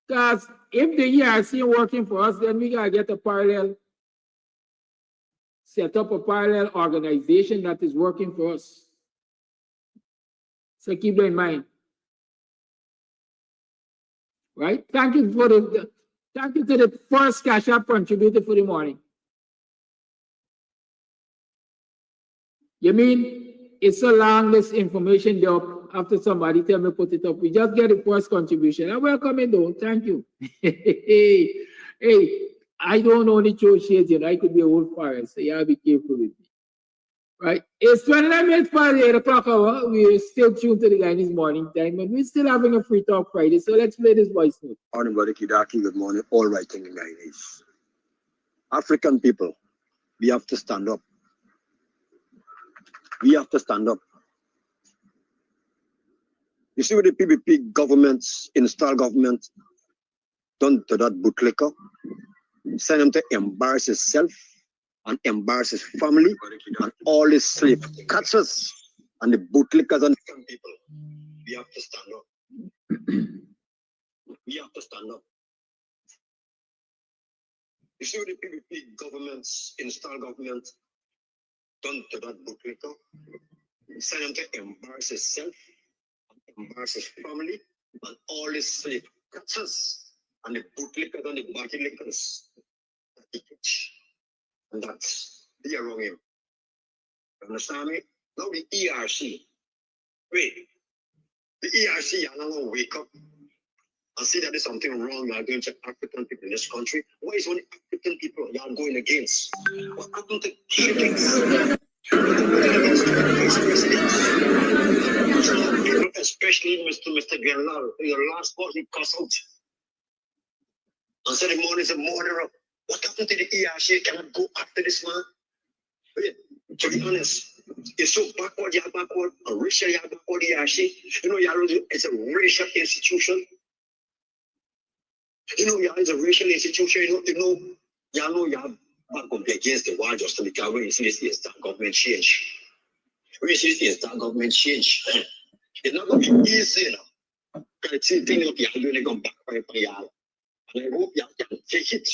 Because if the ERC working for us, then we gotta get a parallel, set up a parallel organization that is working for us. So keep that in mind. Right? Thank you for thank you to the first Cash App contributor for the morning. You mean it's so long this information there after somebody tell me put it up. We just get the first contribution. I welcome it though. Thank you. Hey, I don't only throw shades, you know. I could be a old forest, so you gotta be careful with me. Right? It's 29 minutes past the 8 o'clock hour. We're still tuned to the Guyanese morning time, and we're still having a free talk Friday. So let's play this voice note. Morning, Brother Kidaki. Good morning. All writing in Guyanese. African people, we have to stand up. We have to stand up. You see what the PPP governments, install government, done to that bootlicker, send him to embarrass himself and embarrass his family and all his slave catchers and the bootlickers and people. We have to stand up. We have to stand up. You see what the PPP governments, install government, done to that bootlicker, send him to embarrass himself, embarrass his family, and all his slave catchers and the bootlickers and the body lickers that he catch. And that's be around him. You understand me? Now the ERC. Wait. The ERC, y'all don't wake up and see that there's something wrong y'all doing to African people in this country. Why is only African people y'all going against? What happened to killings? Especially Mr. General, your last part he cussed out. And said the man is a murderer. What happened to the ERC? You cannot go after this man. Wait, to be honest, it's so backward, you're backward, and racial, you're backward, ERC. You know, it's a racial institution. You know, it's a racial institution. Y'all know you're back up against the war just because when you see this is that government change. When you see this is that government change, it's not going to be easy now. Because the thing up, you're doing it going backfire for y'all. And I hope y'all can take it.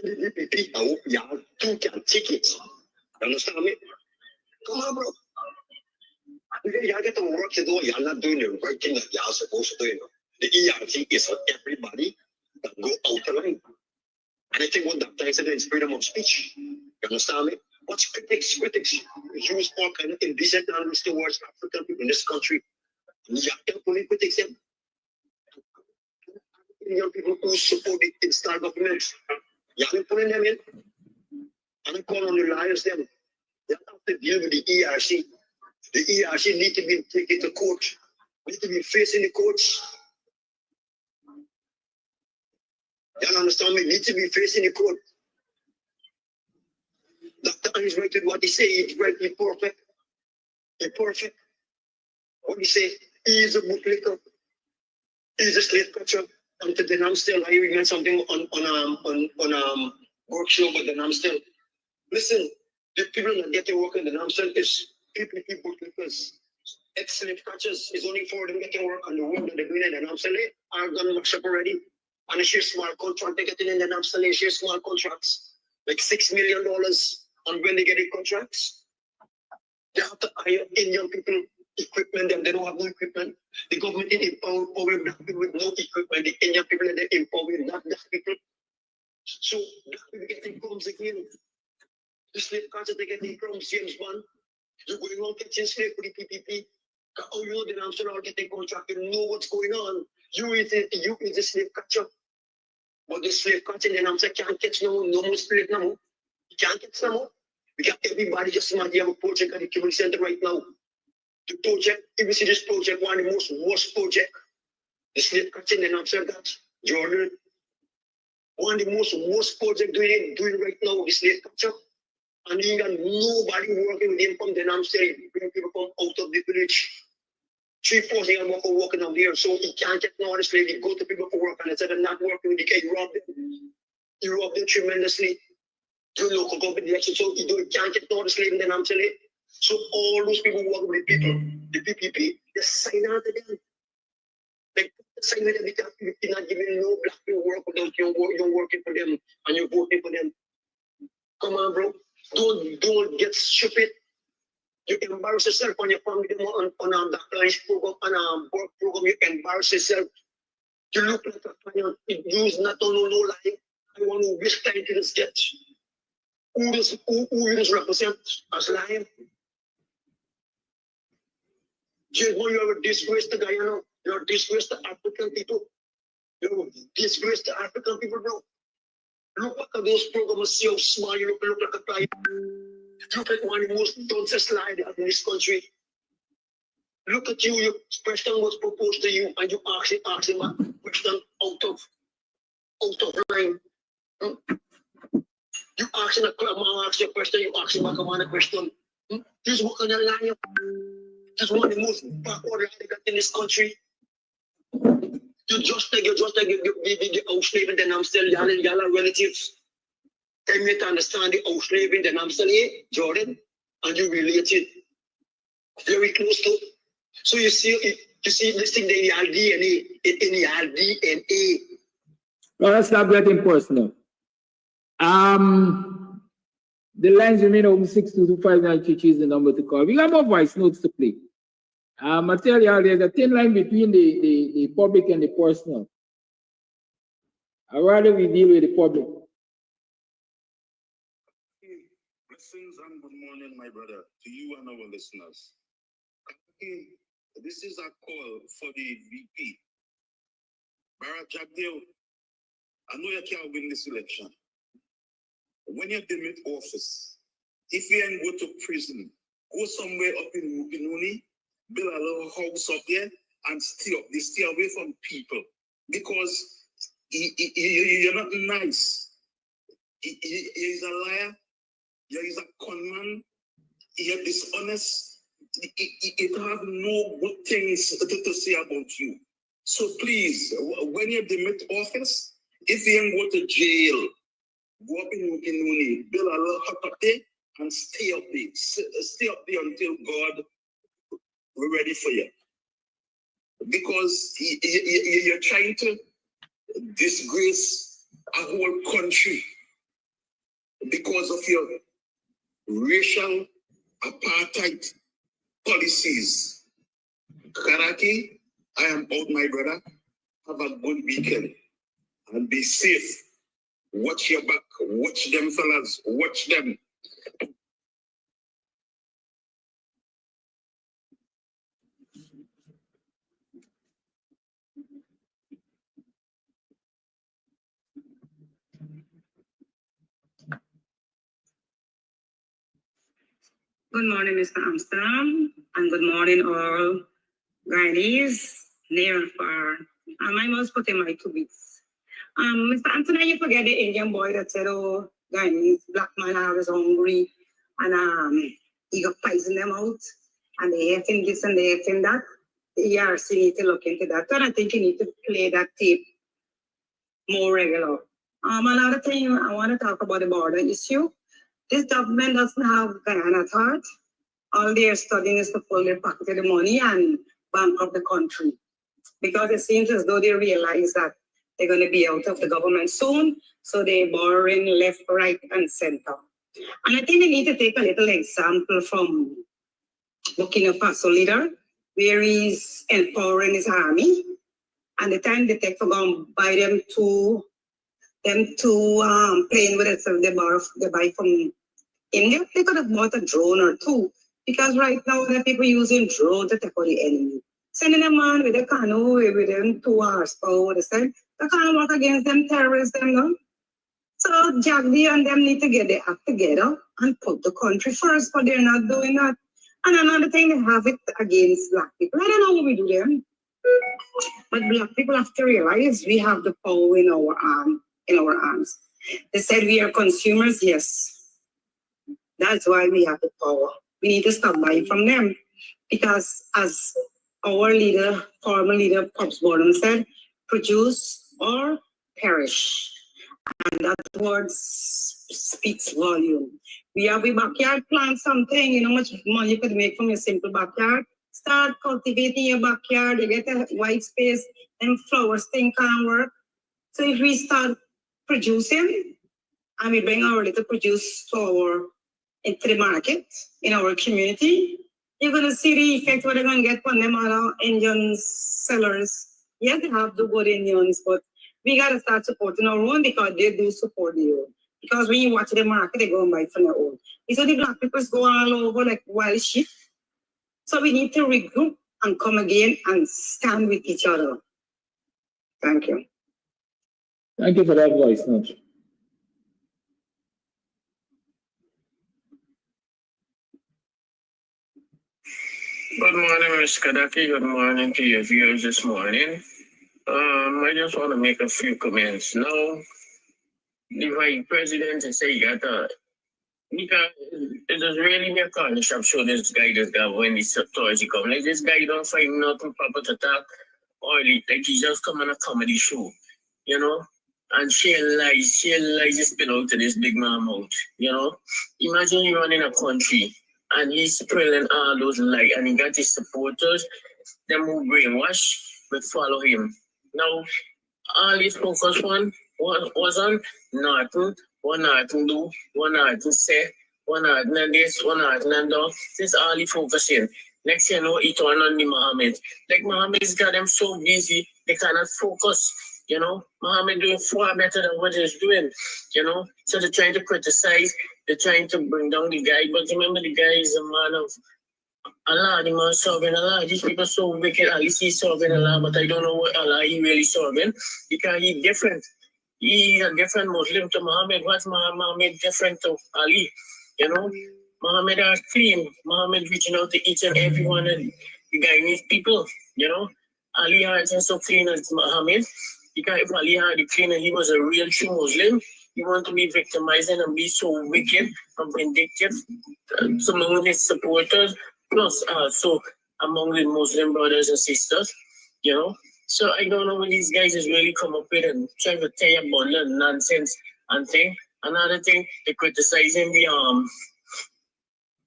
And the DPP, I hope y'all too can take it. You understand me? Come on, bro. Y'all get to work to do, y'all not doing the right thing that y'all supposed to do. You know? The ERT is for everybody that go out the line. And I think what that time said is freedom of speech. You understand me? But critics use all kind of indecent language towards African people in this country. And you can't put critics in. Young people who support the install government. You haven't putting them in. And I call on the liars them. They have to deal with the ERC. The ERC need to be taken to court. Need to be facing the courts. You understand me? Need to be facing the court. Dr. is right with what he say. He's right. He's perfect. He's perfect. What he say? He is a bootlicker. He is a slave catcher. And to then I'm still hearing something on workshop, but then I'm still listen. The people that get to work in the Namsel is PPP bootlickers. Ex-slave catchers is only for them getting work on the work that they're doing in the Namsel are done much up already. And they share small contract they're getting in the Namsel, they share small contracts, like $6 million on when they get the contracts. They have to hire Indian people, equipment them, they don't have no equipment. The government is empowering black people with no equipment. The Indian people that they empower not black people. So black people getting crumbs again. The slave catchers they getting crumbs, James Bond. You're going on catching slave for the PPP. Oh, you know the Namsel all getting contract, you know what's going on. You is a slave catcher. But the slave catcher in the Namsel can't catch no more slave no more. You can't catch no more. We got everybody just imagine you have a project at the community center right now. The project, if you see this project, one of the most worst project, the slave catching in the Namsel got, Jordan. One of the most worst project doing right now, the slave catcher. And you got nobody working with him from the Namsel, bring people from out of the village. 3-4 years working out here, so he can't get no other slave. He go to people for work, and instead of not working with the guy, he robbed them tremendously. The local government election, so he can't get no other slave in the Namsel. So all those people working with the people, the PPP, they sign out to them. They sign with them because you're not giving no black people work without you're working for them and you're voting for them. Come on, bro. Don't get stupid. You embarrass yourself on your family on that lunch program, on work program, you embarrass yourself. You look like a client, you use not to know no lie. I want to wish client to the sketch. Who does represent as lying? James, you're a disgrace to Guyana. You're a disgrace to African people. You're a disgrace to African people, bro. Look at those programs, see how small you look like a client. You look like one of the most dumbest lies in this country. Look at you, your question was proposed to you, and you ask him a question out of line. You ask him a question, you ask him a question. This is what kind of lie. This is one of the most backward lies they got in this country. You just take the house slave in the Namsel, y'all are relatives. Tell me to understand the house slave in the Namsel, Jordan, and you relate it very close to. So you see this thing in your DNA, in your DNA. Well, let's stop getting personal. The lines remain open 6225933 is the number to call. We got more voice notes to play. I tell you, there's a thin line between the public and the personal. I'd rather we deal with the public. Blessings and good morning, my brother, to you and our listeners. This is a call for the VP. Barrett Jagdeo, I know you can't win this election. When you demit office, if you ain't go to prison, go somewhere up in Mupinuni, build a little house up there and stay away from people because you're not nice. He's a liar, he's a conman, you're dishonest, it have no good things to say about you. So please, when you demit office, if you ain't go to jail, go up in Mupinuni, build a little hut up there and stay up there. Stay up there until God we're ready for you. Because you're trying to disgrace a whole country because of your racial apartheid policies. Karaki, I am out, my brother. Have a good weekend and be safe. Watch your back. Watch them fellas. Watch them. Good morning, Mr. Amsterdam, and good morning, all Guyanese, near and far. I must put in my 2 weeks. Mr. Anthony, you forget the Indian boy that said, oh, Guyanese, black man, I was hungry, and he got poison them out, and they hate him this and they hate him that. The ERC need to look into that, and I think you need to play that tape more regular. Another thing, I want to talk about the border issue. This government doesn't have Guyana at heart. All they're studying is to pull their pocket of the money and bankrupt the country. Because it seems as though they realize that they're going to be out of the government soon, so they're borrowing left, right, and center. And I think they need to take a little example from Burkina Faso leader, where he's empowering his army, and the time they take to go and buy them two plane with it, so they buy from India. They could have bought a drone or two, because right now the people using drone to take out the enemy. Sending them on with a canoe with them 2 hours power, they said they can't work against them terrorists, them no. So Jagdi and them need to get their act together and put the country first, but they're not doing that. And another thing, they have it against black people. I don't know what we do them, but black people have to realize we have the power in our arms. They said we are consumers, yes. That's why we have the power. We need to stop buying from them, because as our leader, former leader, Pops Borden said, produce or perish. And that word speaks volume. We have a backyard, plant something, you know how much money you could make from your simple backyard. Start cultivating your backyard, you get a white space, and flowers thing can't work. So if we start producing, and we bring our little produce into the market, in our community, you're going to see the effect what they're going to get from them other Indian sellers. Yes, they have the good Indians, but we got to start supporting our own, because they do support you. Because when you watch the market, they go and buy from their own. So the black people go all over like wild sheep. So we need to regroup and come again and stand with each other. Thank you. Thank you for that voice note. Good morning, Ms. Kadaki. Good morning to your viewers this morning. I just want to make a few comments. Now, the vice president is saying that because it does really make a shop show this guy when the authority come. Like this guy don't find nothing proper to talk, or like he's just come on a comedy show, you know? And share lies is spin out to this big man mouth, you know? Imagine you running a country and he's spreading all those lies, and he got his supporters, them who brainwash, but follow him. Now, all his focus was on nothing, one nothing do, one nothing say, one nothing this, one nothing do. This is all he focusing. Next thing you know, he turn on the Muhammad. Like Muhammad's got them so busy, they cannot focus. You know, Muhammad doing far better than what he's doing, you know. So they're trying to criticize, they're trying to bring down the guy. But remember, the guy is a man of Allah, the man serving Allah. These people so wicked. At least he's serving Allah, but I don't know what Allah he really serving, because he's different. He's a different Muslim to Muhammad. What's Muhammad different to Ali? You know, Muhammad are clean. Muhammad reaching out to each and every one of the Guyanese people. You know, Ali isn't so clean as Muhammad. Because if Ali had the clean and he was a real true Muslim, he want to be victimizing and be so wicked and vindictive among his supporters, plus also among the Muslim brothers and sisters, you know. So I don't know what these guys is really come up with and trying to tie a bundle of nonsense and thing. Another thing, they're criticizing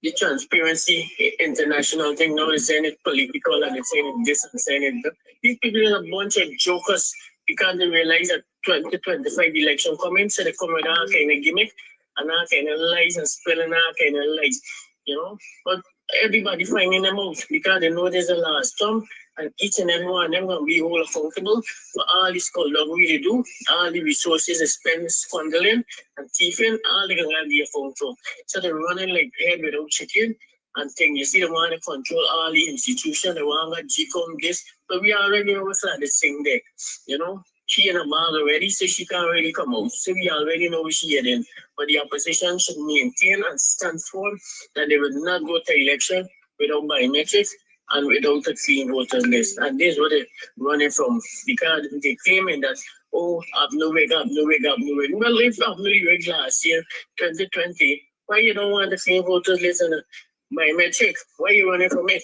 the Transparency International thing. Now they're saying it political and they're saying it this and saying it that. These people are a bunch of jokers, because they realize that 2025 election coming, so they come with all kind of gimmick and all kind of lies and spelling all kind of lies, you know. But everybody finding them out, because they know there's a last term, and each and every one of them going to be whole accountable for all this skullduggery they do, all the resources they spend squandering and thieving, all they're going to be accountable. So they're running like head without chicken and thing. You see, they want to control all the institutions, they want to GCOM this, but we already know what's like this thing there, you know. She in a bag already, so she can't really come out. So we already know what she heading. But the opposition should maintain and stand firm that they would not go to election without biometrics and without a clean voters list. And this is what they're running from, because they're claiming that, oh, I've no rig. Well, if I've no rig last year, 2020, why you don't want the clean voters list and biometric? Why you running from it?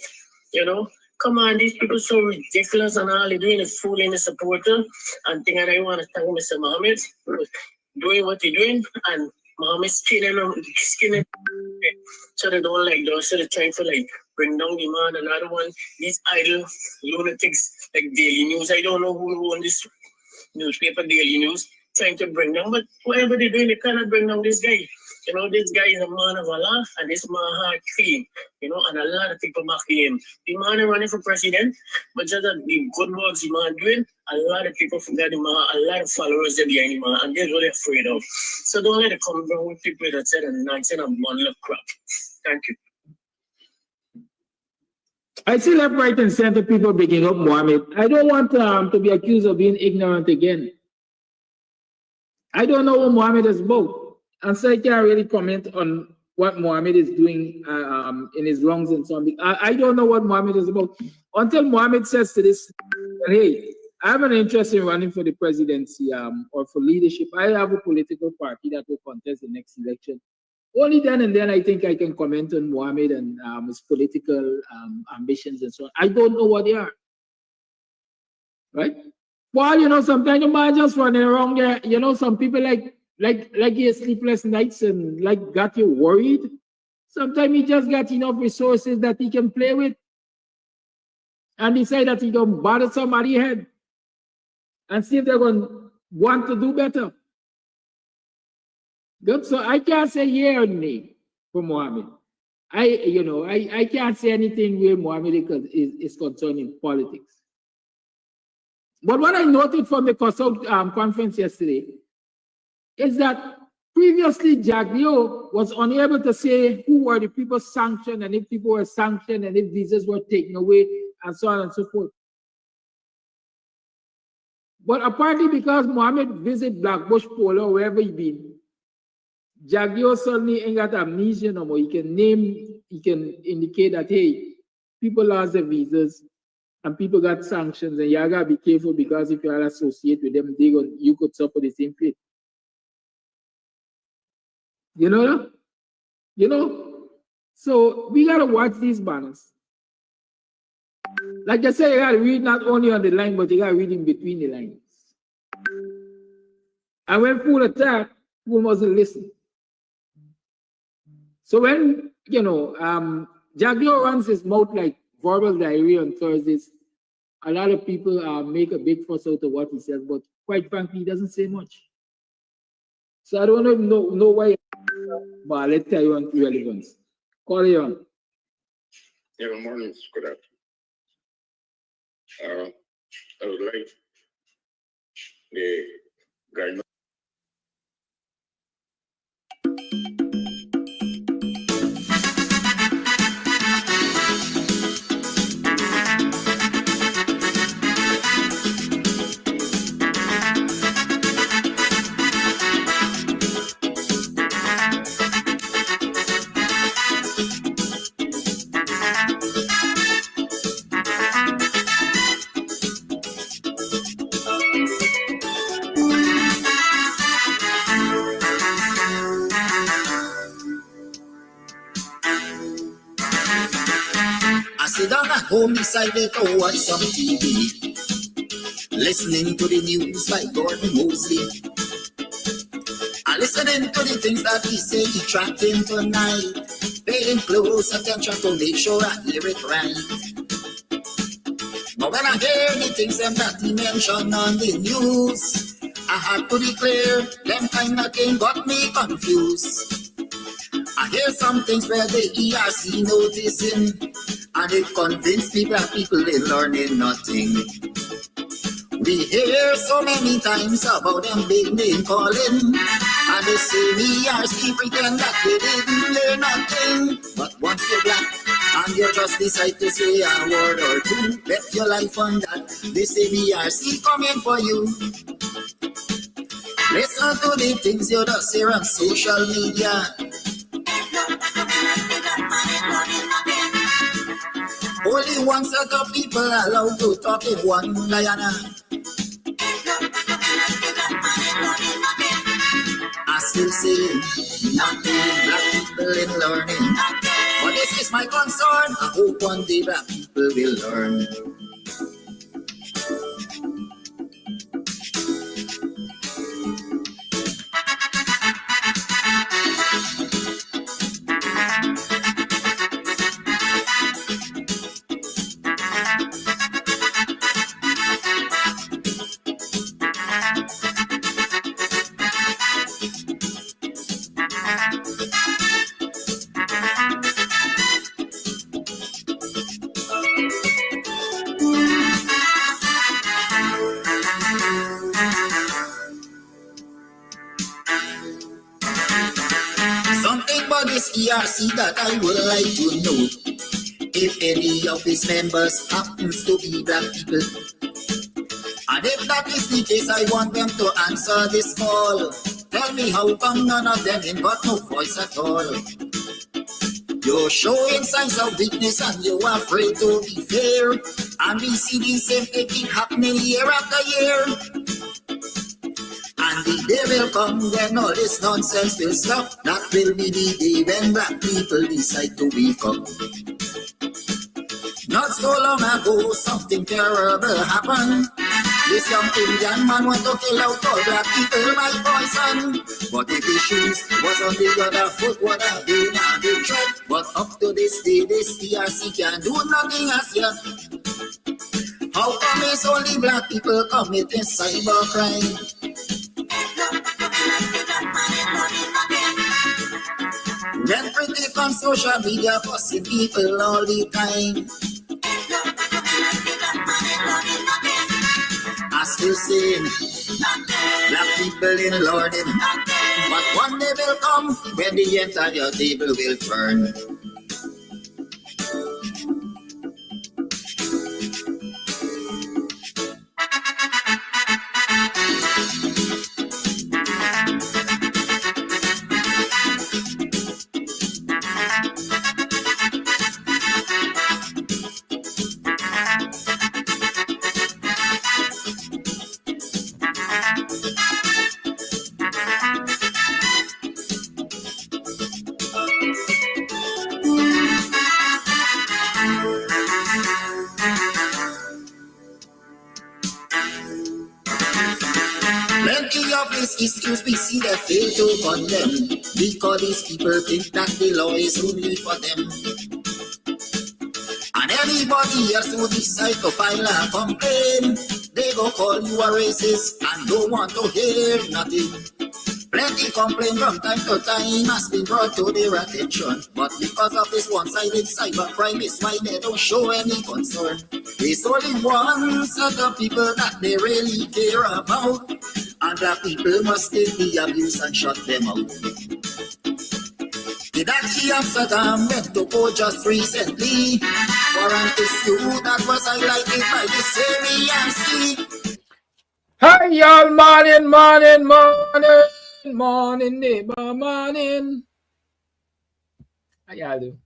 You know? Come on, these people so ridiculous, and all they're doing is fooling the supporter and thing. And I want to thank Mr. Mohammed for doing what he's doing and Mom is skinning. So they don't like those. So they're trying to like bring down the man. Another one, these idle lunatics like Daily News. I don't know who own this newspaper, Daily News, trying to bring down. But whatever they're doing, they cannot bring down this guy. You know, this guy is a man of Allah, and this man heart clean. You know, and a lot of people back him. The man is running for president, but just the good works the man doing, a lot of people forget the man, a lot of followers are behind the man, and they're really afraid of. So don't let it come down with people that said a nonsense and bundle of crap. Thank you. I see left, right, and center people picking up Mohammed. I don't want to be accused of being ignorant again. I don't know what Mohammed is about. And so I can't really comment on what Mohammed is doing in his wrongs and so on. I don't know what Mohammed is about. Until Mohammed says to this, hey, I have an interest in running for the presidency or for leadership. I have a political party that will contest the next election. Only then and then I think I can comment on Mohammed and his political ambitions and so on. I don't know what they are. Right? Well, you know, sometimes you might just running around there. You know, some people like you sleepless nights and like got you worried. Sometimes he just got enough resources that he can play with and decide that he can bother somebody's head and see if they're going to want to do better. Good. So I can't say yeah or nay for Mohammed. I can't say anything where Mohammed is concerned in politics. But what I noted from the COSOC conference yesterday is that previously Jagdeo was unable to say who were the people sanctioned and if people were sanctioned and if visas were taken away and so on and so forth. But apparently because Mohammed visited Blackbush Polo, wherever he been, Jagdeo suddenly ain't got amnesia no more. He can indicate that, hey, people lost their visas and people got sanctions and you gotta be careful because if you are associated with them, you could suffer the same fate. You know? So we gotta watch these banners. Like I said, you gotta read not only on the line, but you gotta read in between the lines. And when people attack, people mustn't listen. So when, Jagdeo runs his mouth like verbal diarrhea on Thursdays, a lot of people make a big fuss out of what he says, but quite frankly, he doesn't say much. So I don't know why. But let's tell you on relevance. Call you on. Yeah, good morning. Good afternoon. I would like the guy. Sit down at home, decided to watch some TV, listening to the news by Gordon Mosley, and listening to the things that he say he tracked in tonight, paying close attention to make sure I hear it right. But when I hear the things that he mentioned on the news, I had to declare them kind of thing got me confused. I hear some things where the ERC noticing, and it convinced me that people ain't learning nothing. We hear so many times about them big name calling, and they say ERC pretend that they didn't learn nothing. But once you're black and you just decide to say a word or two, bet your life on that. They say ERC coming for you. Listen to the things you just hear on social media. Only one set of people allowed to talk in one Guyana. I still say nothing, black people in learning. But this is my concern. I hope one day black people will learn. this ERC that I would like to know if any of his members happens to be black people. And if that is the case, I want them to answer this call. Tell me how come none of them ain't got no voice at all. You're showing signs of weakness and you're afraid to be fair. And we see the same thing keep happening year after year. And the day will come when all this nonsense will stop. That will be the day when black people decide to wake up. Not so long ago, something terrible happened. This young Indian man want to kill out all black people by poison. But if his shoes was on the other foot, would have been a big threat. But up to this day, this TRC can't do nothing as yet. How come it's only black people committing cybercrime? When pretty on social media, fussing people all the time. I still saying, black people in Lording. But one day will come when the entire table will turn. Excuse me, see they fail to condemn because these people think that the law is only for them. And anybody else who decide to file a complaint, they go call you a racist and don't want to hear nothing. Plenty complaint from time to time has been brought to their attention, but because of this one-sided cybercrime, is why they don't show any concern. There's only one set of people that they really care about, and the people must take the abuse and shut them out. Did that he Amsterdam went to court just recently for an issue that was highlighted by the same ERC. Hi y'all, morning, neighbor, morning. How y'all do?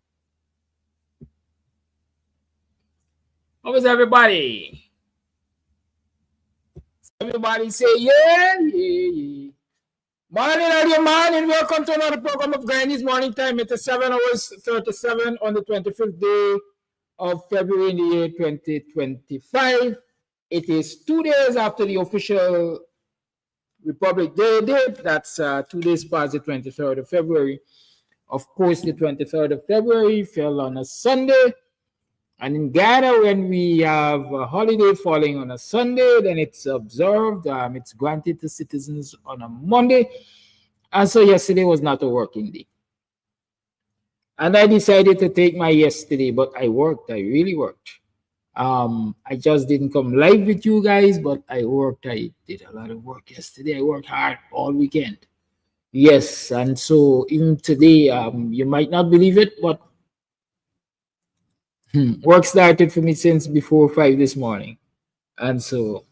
How is everybody? Everybody say yeah. Morning, welcome to another program of GUYANESE Morning Time. It's 7 hours 37 on the 25th day of February in the year 2025. It is 2 days after the official Republic Day date. That's 2 days past the 23rd of February. Of course, the 23rd of February fell on a Sunday. And in Ghana, when we have a holiday falling on a Sunday, then it's observed. It's granted to citizens on a Monday. And so yesterday was not a working day. And I decided to take my yesterday, but I worked. I really worked. I just didn't come live with you guys, but I worked. I did a lot of work yesterday. I worked hard all weekend. Yes, and so even today, you might not believe it, but work started for me since before 5 this morning. And so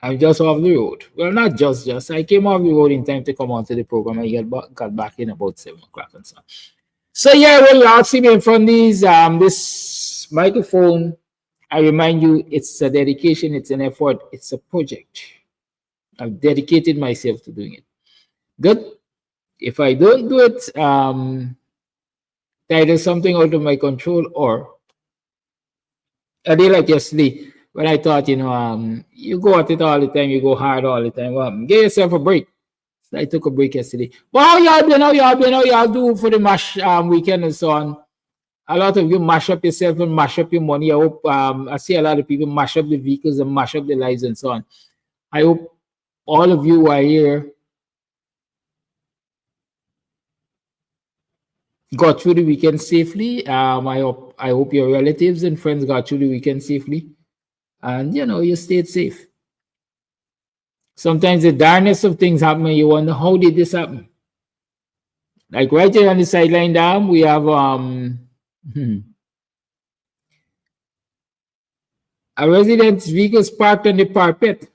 I'm just off the road. Well, not just. I came off the road in time to come onto the program. I got back in about 7 o'clock and so. So yeah, well, y'all see me in front of these, this microphone. I remind you, it's a dedication, it's an effort, it's a project. I've dedicated myself to doing it. Good. If I don't do it, either something out of my control, or a day like yesterday when I thought, you go at it all the time, you go hard all the time. Well, give yourself a break. So I took a break yesterday. But how y'all been? How y'all do for the mash weekend and so on? A lot of you mash up yourself and mash up your money. I hope I see a lot of people mash up the vehicles and mash up their lives and so on. I hope all of you who are here got through the weekend safely. I hope your relatives and friends got through the weekend safely, and you stayed safe. Sometimes the darnest of things happen and you wonder, how did this happen? Like right here on the sideline down, we have a resident's vehicles parked on the parapet.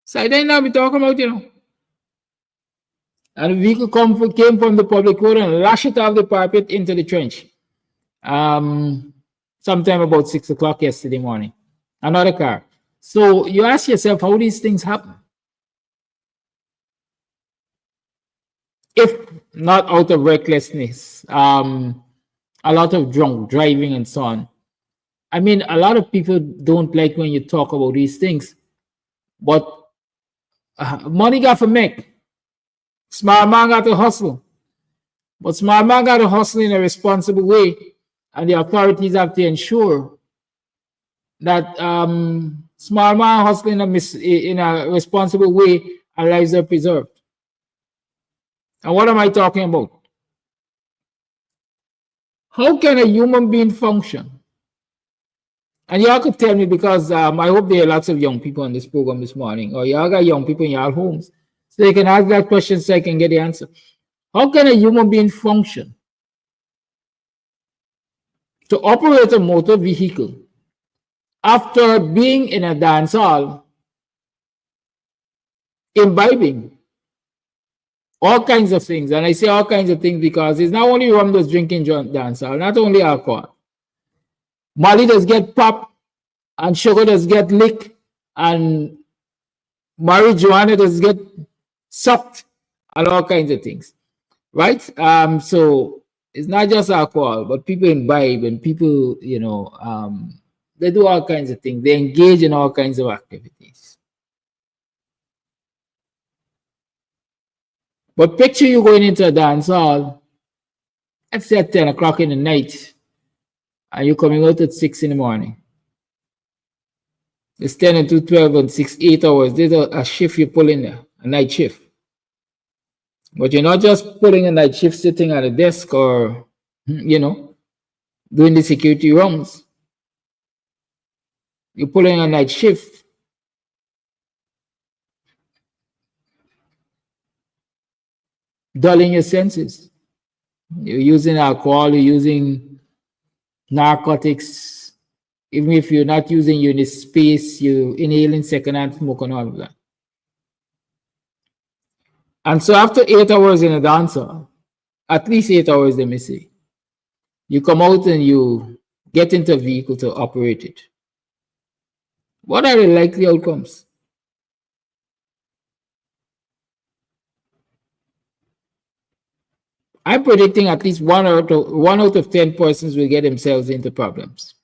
Sideline down, we talking about, you know. And the vehicle came from the public road and lashed it off the parapet into the trench. Sometime about 6 o'clock yesterday morning. Another car. So you ask yourself how these things happen. If not out of recklessness, a lot of drunk driving and so on. I mean, a lot of people don't like when you talk about these things, but money got to make. Smart man got to hustle. But smart man got to hustle in a responsible way, and the authorities have to ensure that smart man hustling in a responsible way and lives are preserved. And what am I talking about? How can a human being function? And y'all could tell me, because I hope there are lots of young people on this program this morning, or y'all got young people in y'all homes, so they can ask that question so I can get the answer. How can a human being function to operate a motor vehicle after being in a dance hall, imbibing all kinds of things? And I say all kinds of things because it's not only rum that's drinking dance hall, not only alcohol. Molly does get popped, and sugar does get licked, and marijuana does get sucked, and all kinds of things, right? So it's not just alcohol, but people imbibe, and people, you know, they do all kinds of things. They engage in all kinds of activities. But picture you going into a dance hall, let's say at 10 o'clock in the night, and you're coming out at 6 in the morning. It's 10 and 2, 12 and 6, 8 hours. There's a shift you pull in there, a night shift. But you're not just pulling a night shift sitting at a desk or, you know, doing the security rounds. You're pulling a night shift dulling your senses. You're using alcohol, you're using narcotics. Even if you're not using unit space, you're inhaling secondhand smoke and all of that. And so after 8 hours in a dancer, at least 8 hours, they may say, you come out and you get into a vehicle to operate it. What are the likely outcomes? I'm predicting at least one out of 10 persons will get themselves into problems.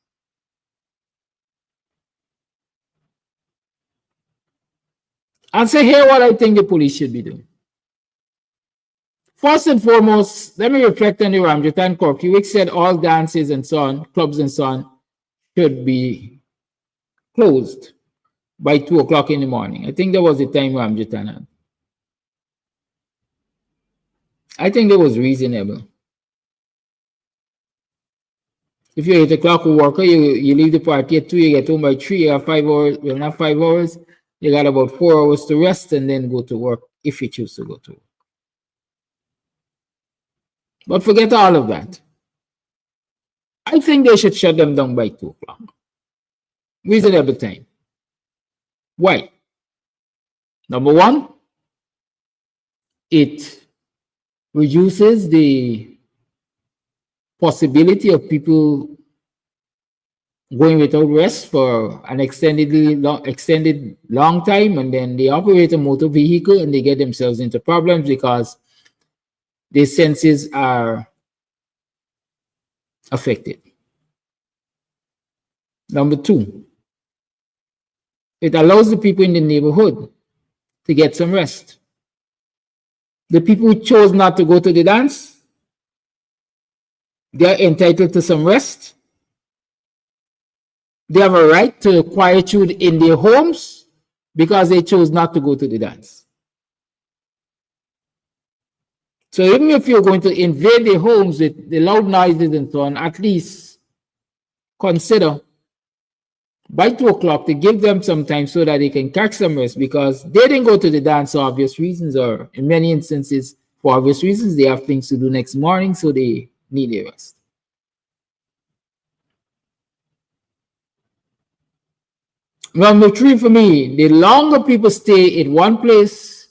And so here what I think the police should be doing. First and foremost, let me reflect on the Ramjatan curfew, which said all dances and so on, clubs and so on, should be closed by 2 o'clock in the morning. I think that was the time Ramjatan had. I think that was reasonable. If you're 8 o'clock worker, you leave the party at 2, you get home by 3, you have 5 hours, well, not 5 hours, you got about 4 hours to rest and then go to work if you choose to go to work. But forget all of that. I think they should shut them down by 2 o'clock. Reasonable time. Why? Number one, it reduces the possibility of people going without rest for an extended long time, and then they operate a motor vehicle and they get themselves into problems because their senses are affected. Number two, it allows the people in the neighborhood to get some rest. The people who chose not to go to the dance, they are entitled to some rest. They have a right to quietude in their homes because they chose not to go to the dance. So even if you're going to invade their homes with the loud noises and so on, at least consider by 2 o'clock to give them some time so that they can catch some rest, because they didn't go to the dance for obvious reasons, or in many instances For obvious reasons, they have things to do next morning, so they need a rest. Number 3 for me, the longer people stay in one place,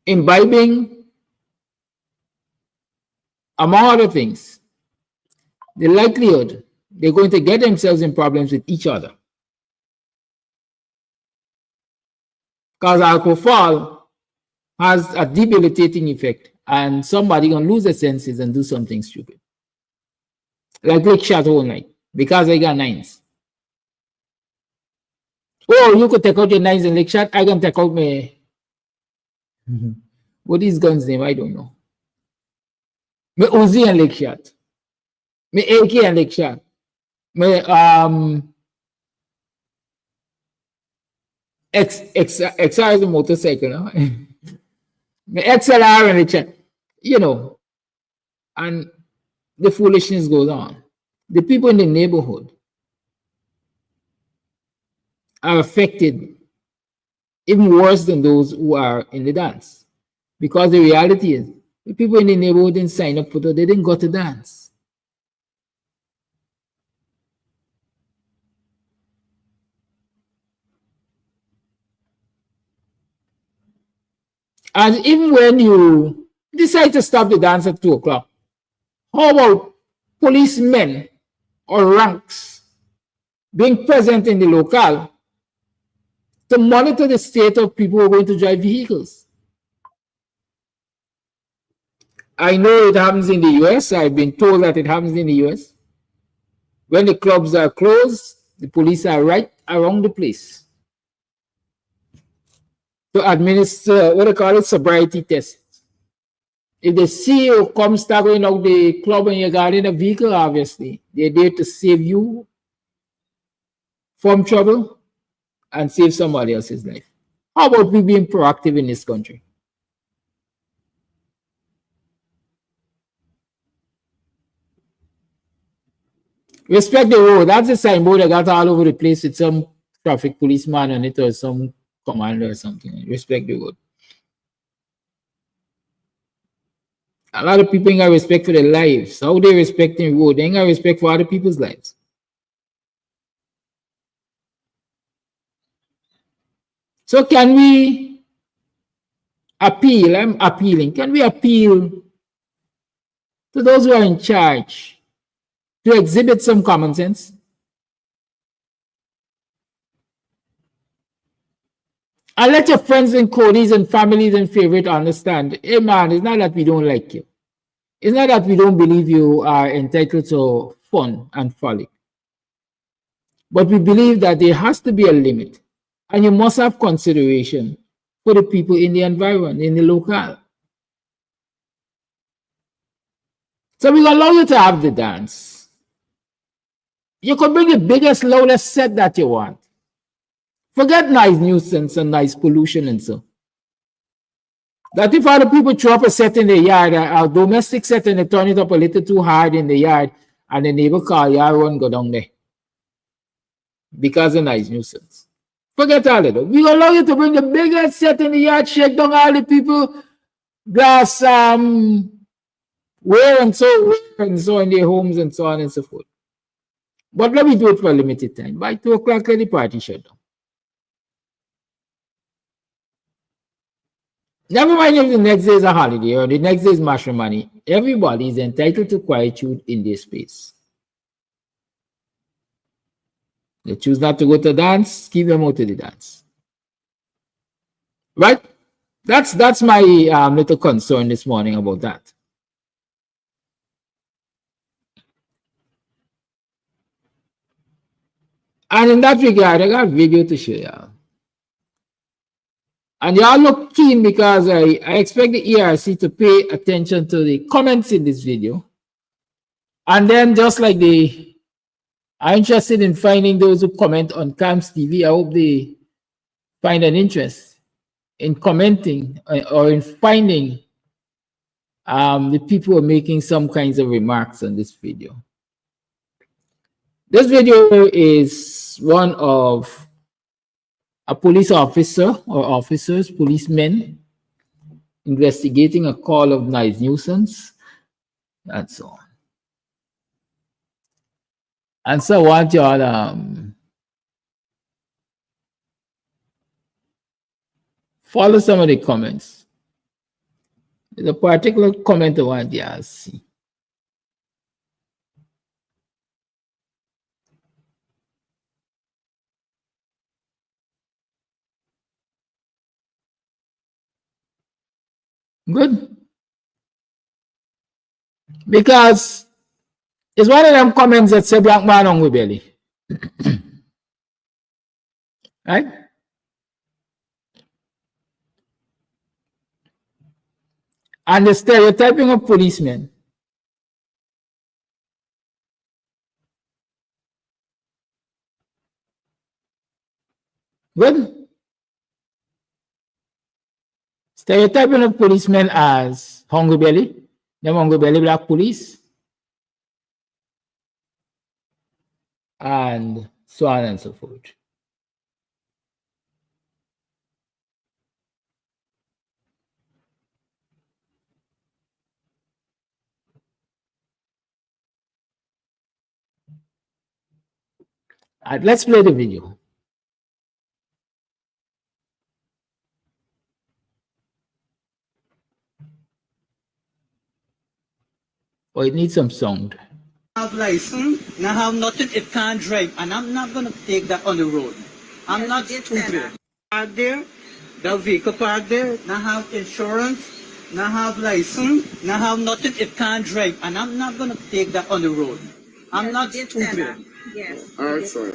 imbibing, among other things, the likelihood they're going to get themselves in problems with each other. Because alcohol has a debilitating effect, and somebody can lose their senses and do something stupid. Like take shot all night because I got 9s. Oh, you could take out your 9s and lick shot. I can take out my what is guns name? I don't know. My Uzi and lick shot. My AK and lick shot. My XR is a motorcycle, no? My XLR and lick shot. You know, and the foolishness goes on. The people in the neighborhood are affected even worse than those who are in the dance. Because the reality is, the people in the neighborhood didn't sign up for it, they didn't go to dance. And even when you decide to stop the dance at 2 o'clock, how about policemen or ranks being present in the locale to monitor the state of people who are going to drive vehicles? I know it happens in the US. I've been told that it happens in the US. When the clubs are closed, the police are right around the place to administer what they call it, sobriety tests. If they see you come staggering out the club and you're guarding a vehicle, obviously, they're there to save you from trouble and save somebody else's life. How about we being proactive in this country? Respect the road. That's a signboard I got all over the place with some traffic policeman on it or some commander or something. Respect the road. A lot of people ain't got respect for their lives. How they respect the road? They ain't got respect for other people's lives. So can we appeal? I'm appealing. Can we appeal to those who are in charge to exhibit some common sense? And let your friends and colleagues and families and favorites understand, hey man, it's not that we don't like you. It's not that we don't believe you are entitled to fun and folly. But we believe that there has to be a limit. And you must have consideration for the people in the environment, in the locale. So we allow you to have the dance. You could bring the biggest, loudest set that you want. Forget nice nuisance and nice pollution and so. That if other people throw up a set in the yard, a domestic set, and they turn it up a little too hard in the yard, and the neighbor call you, run go down there. Because of nice nuisance. Forget all of that. We allow you to bring the biggest set in the yard, shake down all the people, glass, wear and so in their homes and so on and so forth. But let me do it for a limited time. By 2 o'clock, let the party shut down. Never mind if the next day is a holiday or the next day is matrimony. Everybody is entitled to quietude in their space. They choose not to go to dance, keep them out to the dance. Right? That's my little concern this morning about that. And in that regard, I got a video to show y'all. And y'all look keen because I expect the ERC to pay attention to the comments in this video. And then just like they are interested in finding those who comment on CAMS TV, I hope they find an interest in commenting or in finding the people who are making some kinds of remarks on this video. This video is one of a police officer or officers, policemen, investigating a call of noise nuisance, and so on. And so I want y'all follow some of the comments. There's a particular comment I want y'all to see. Good. Because it's one of them comments that say black man hungry belly. Right? And the stereotyping of policemen. Good. Stereotyping of policemen as hungry belly, them hungry belly black police, and so on and so forth. All right, let's play the video. Oh, it needs some sound. Have license, now have nothing, it can't drive, and I'm not gonna take that on the road. I'm not stupid. Park there, the vehicle parked there, now have insurance, now have license, now have nothing, it can't drive, and I'm not gonna take that on the road. I'm not stupid. Yes. All right, sir.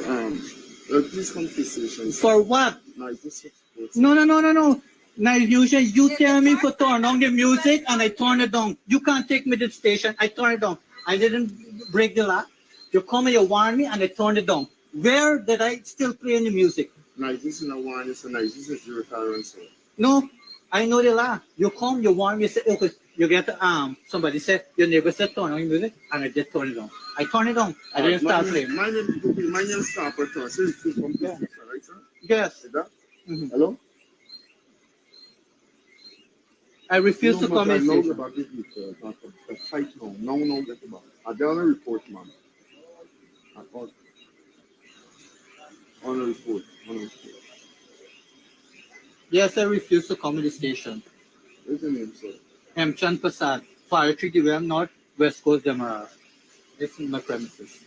This conversation. For what? No. Now usually you tell me to turn on the music and I turn it down. You can't take me to the station, I turn it down. I didn't break the law. You come and you warn me and I turn it down. Where did I still play the music? No, this is not warning, so no, this is your current. No, I know the law. You come, you warn me, you say, okay, you get somebody said, your neighbor said turn on your music, and I did turn it on. I turn it on. I didn't start playing. My name is start for turn. So it's from right, sir? Yes. Hello? I refuse to come in. No, about this fight now. No, get about. I done a report, man. On a report. Yes, I refuse to come to the station. What's your name, sir? Chand Prasad, Fire Tree DWM North, West Coast Demerara. This is my premises.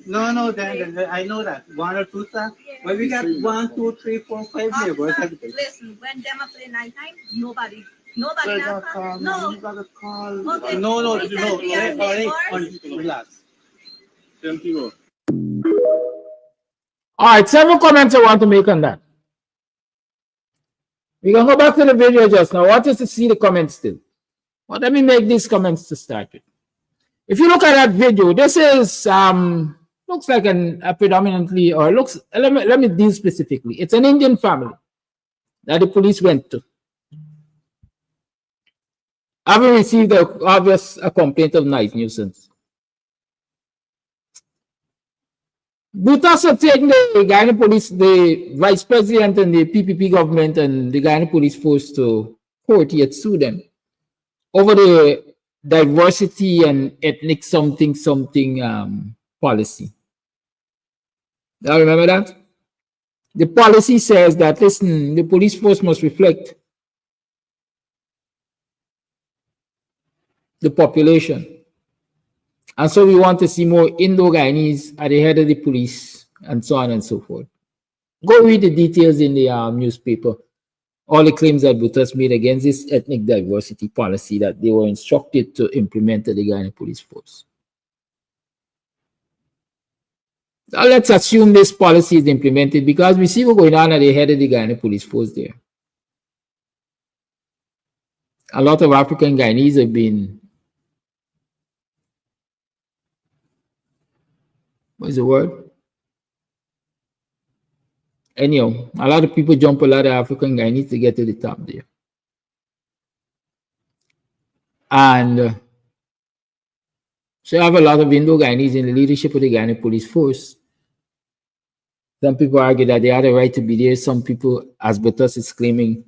No, then I know that. One or two, sir. But we got 1, 2, 3, 4, 5 neighbors. Listen, when them are playing nighttime, nobody No. Okay. No. Relax. All right, several comments I want to make on that. We can go back to the video just now. I want us to see the comments still. Well, let me make these comments to start with. If you look at that video, this is looks like a predominantly, or looks, let me deal specifically. It's an Indian family that the police went to, having received a complaint of noise nuisance. Butasa taking the Guyana police, the vice president and the PPP government and the Guyana police force to court, yet sue them over the diversity and ethnic something policy. Y'all remember that? The policy says that, listen, the police force must reflect the population. And so we want to see more Indo-Guyanese at the head of the police and so on and so forth. Go read the details in the newspaper. All the claims that Butas made against this ethnic diversity policy that they were instructed to implement at the Guyana police force. Now let's assume this policy is implemented because we see what's going on at the head of the Guyana police force there. A lot of African Guyanese have been, what is the word? Anyhow, a lot of people jump a lot of African Guyanese to get to the top there. And so you have a lot of Indo-Guyanese in the leadership of the Guyanese police force. Some people argue that they had a right to be there. Some people, as Batus is claiming,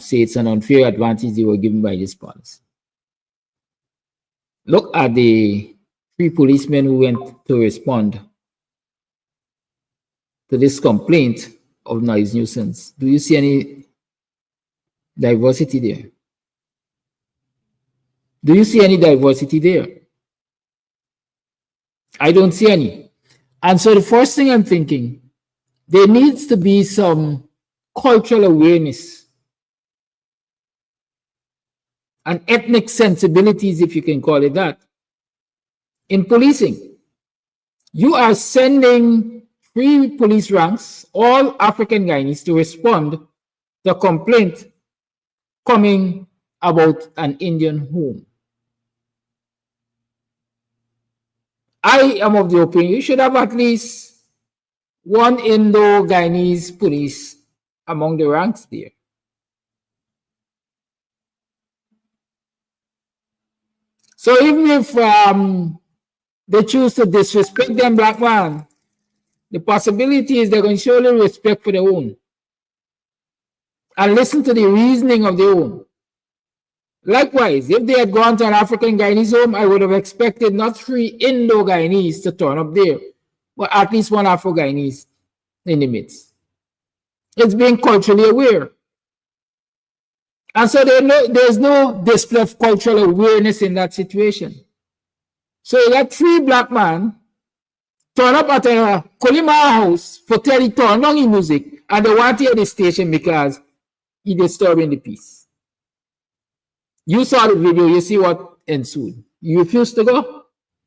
say it's an unfair advantage they were given by this policy. Look at the 3 policemen who went to respond to this complaint of noise nuisance. Do you see any diversity there? Do you see any diversity there? I don't see any. And so the first thing I'm thinking, there needs to be some cultural awareness and ethnic sensibilities, if you can call it that, in policing. You are sending 3 police ranks, all African Guyanese, to respond to a complaint coming about an Indian home. I am of the opinion you should have at least 1 Indo-Guyanese police among the ranks there. So even if they choose to disrespect them black man, the possibility is they're going to show a little respect for their own and listen to the reasoning of their own. Likewise, if they had gone to an African Guyanese home, I would have expected not 3 Indo-Guyanese to turn up there, but at least 1 Afro-Guyanese in the midst. It's being culturally aware. And so there's no display of cultural awareness in that situation. So you got 3 black men turn up at a Kolima house for turn down his music, and they want to hear the station because he's disturbing the peace. You saw the video, you see what ensued. You refuse to go.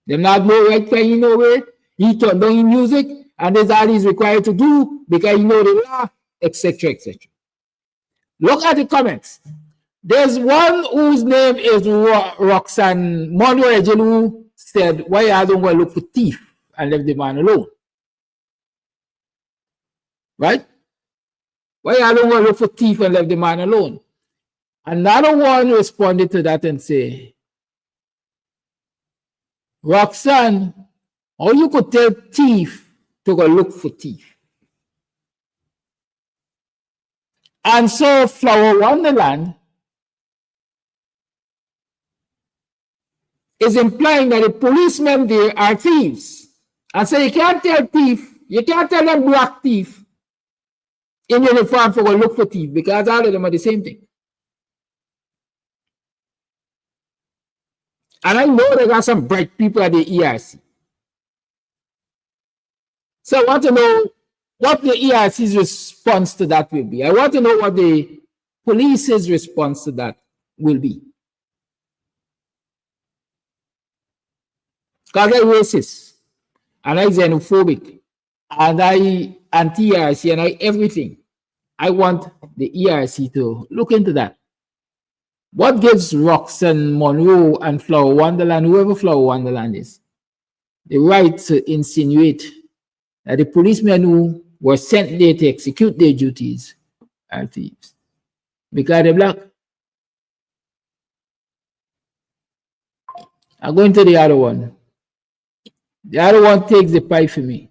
They're not no right for you nowhere. He turned down his music, and that's all he's required to do because you know the law, etc., etc. Look at the comments. There's one whose name is Roxanne Monroe who said, why I don't go look for thief and leave the man alone? Right? Why I don't go look for thief and leave the man alone? Another one responded to that and say, Roxanne, how you could tell thief to go look for thief? And so Flower Wonderland is implying that the policemen there are thieves. And so you can't tell thief, you can't tell them black thief in uniform for go look for thief because all of them are the same thing. And I know they got some bright people at the ERC. So I want to know what the ERC's response to that will be. I want to know what the police's response to that will be. Because I'm racist, and I'm xenophobic, and I anti-ERC, and I everything. I want the ERC to look into that. What gives Roxanne Monroe and Flower Wonderland, whoever Flower Wonderland is, the right to insinuate that the policemen who were sent there to execute their duties are thieves because they're black? I'm going to the other one. The other one takes the pie for me.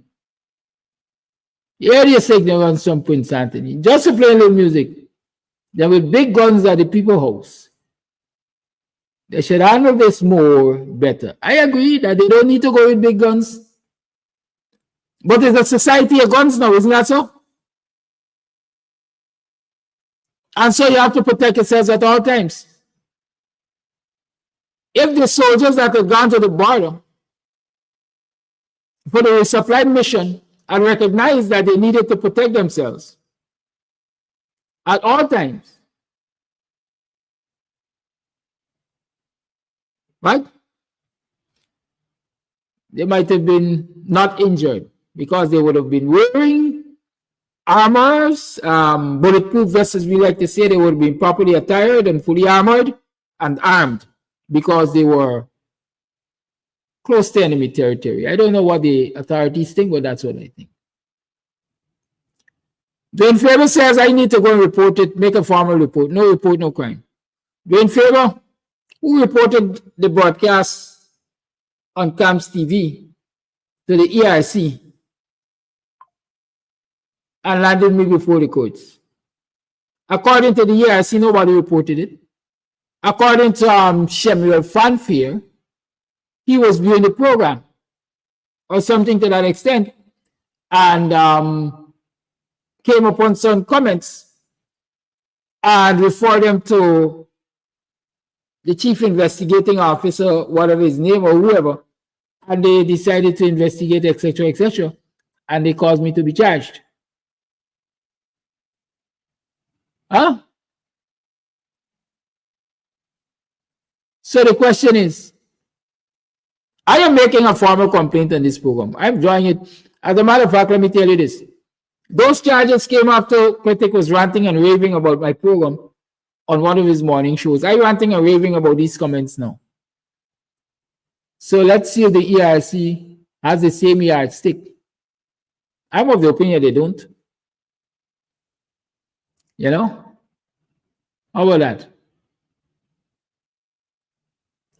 Here the signal on some Prince Anthony. Just to play a little music. There were big guns at the people house. They should handle this more better. I agree that they don't need to go with big guns. But it's a society of guns now, isn't that so? And so you have to protect yourselves at all times. If the soldiers that have gone to the border for the resupply mission and recognized that they needed to protect themselves at all times, right? They might have been not injured because they would have been wearing armors, bulletproof vests, as we like to say. They would have been properly attired and fully armored and armed because they were close to enemy territory. I don't know what the authorities think, but that's what I think. Dwayne Faber says I need to go and report it, make a formal report. No report, no crime. Dwayne Faber, who reported the broadcast on CAMS TV to the ERC and landed me before the courts. According to the ERC, nobody reported it. According to Shemuel Fanfare, he was viewing the program or something to that extent, and came upon some comments and referred them to the chief investigating officer, whatever his name or whoever, and they decided to investigate, etc., and they caused me to be charged. Huh? So the question is, I am making a formal complaint on this program. I'm drawing it. As a matter of fact, let me tell you this. Those charges came after Critic was ranting and raving about my program on one of his morning shows. I'm ranting and raving about these comments now. So let's see if the ERC has the same yardstick. I'm of the opinion they don't. You know? How about that?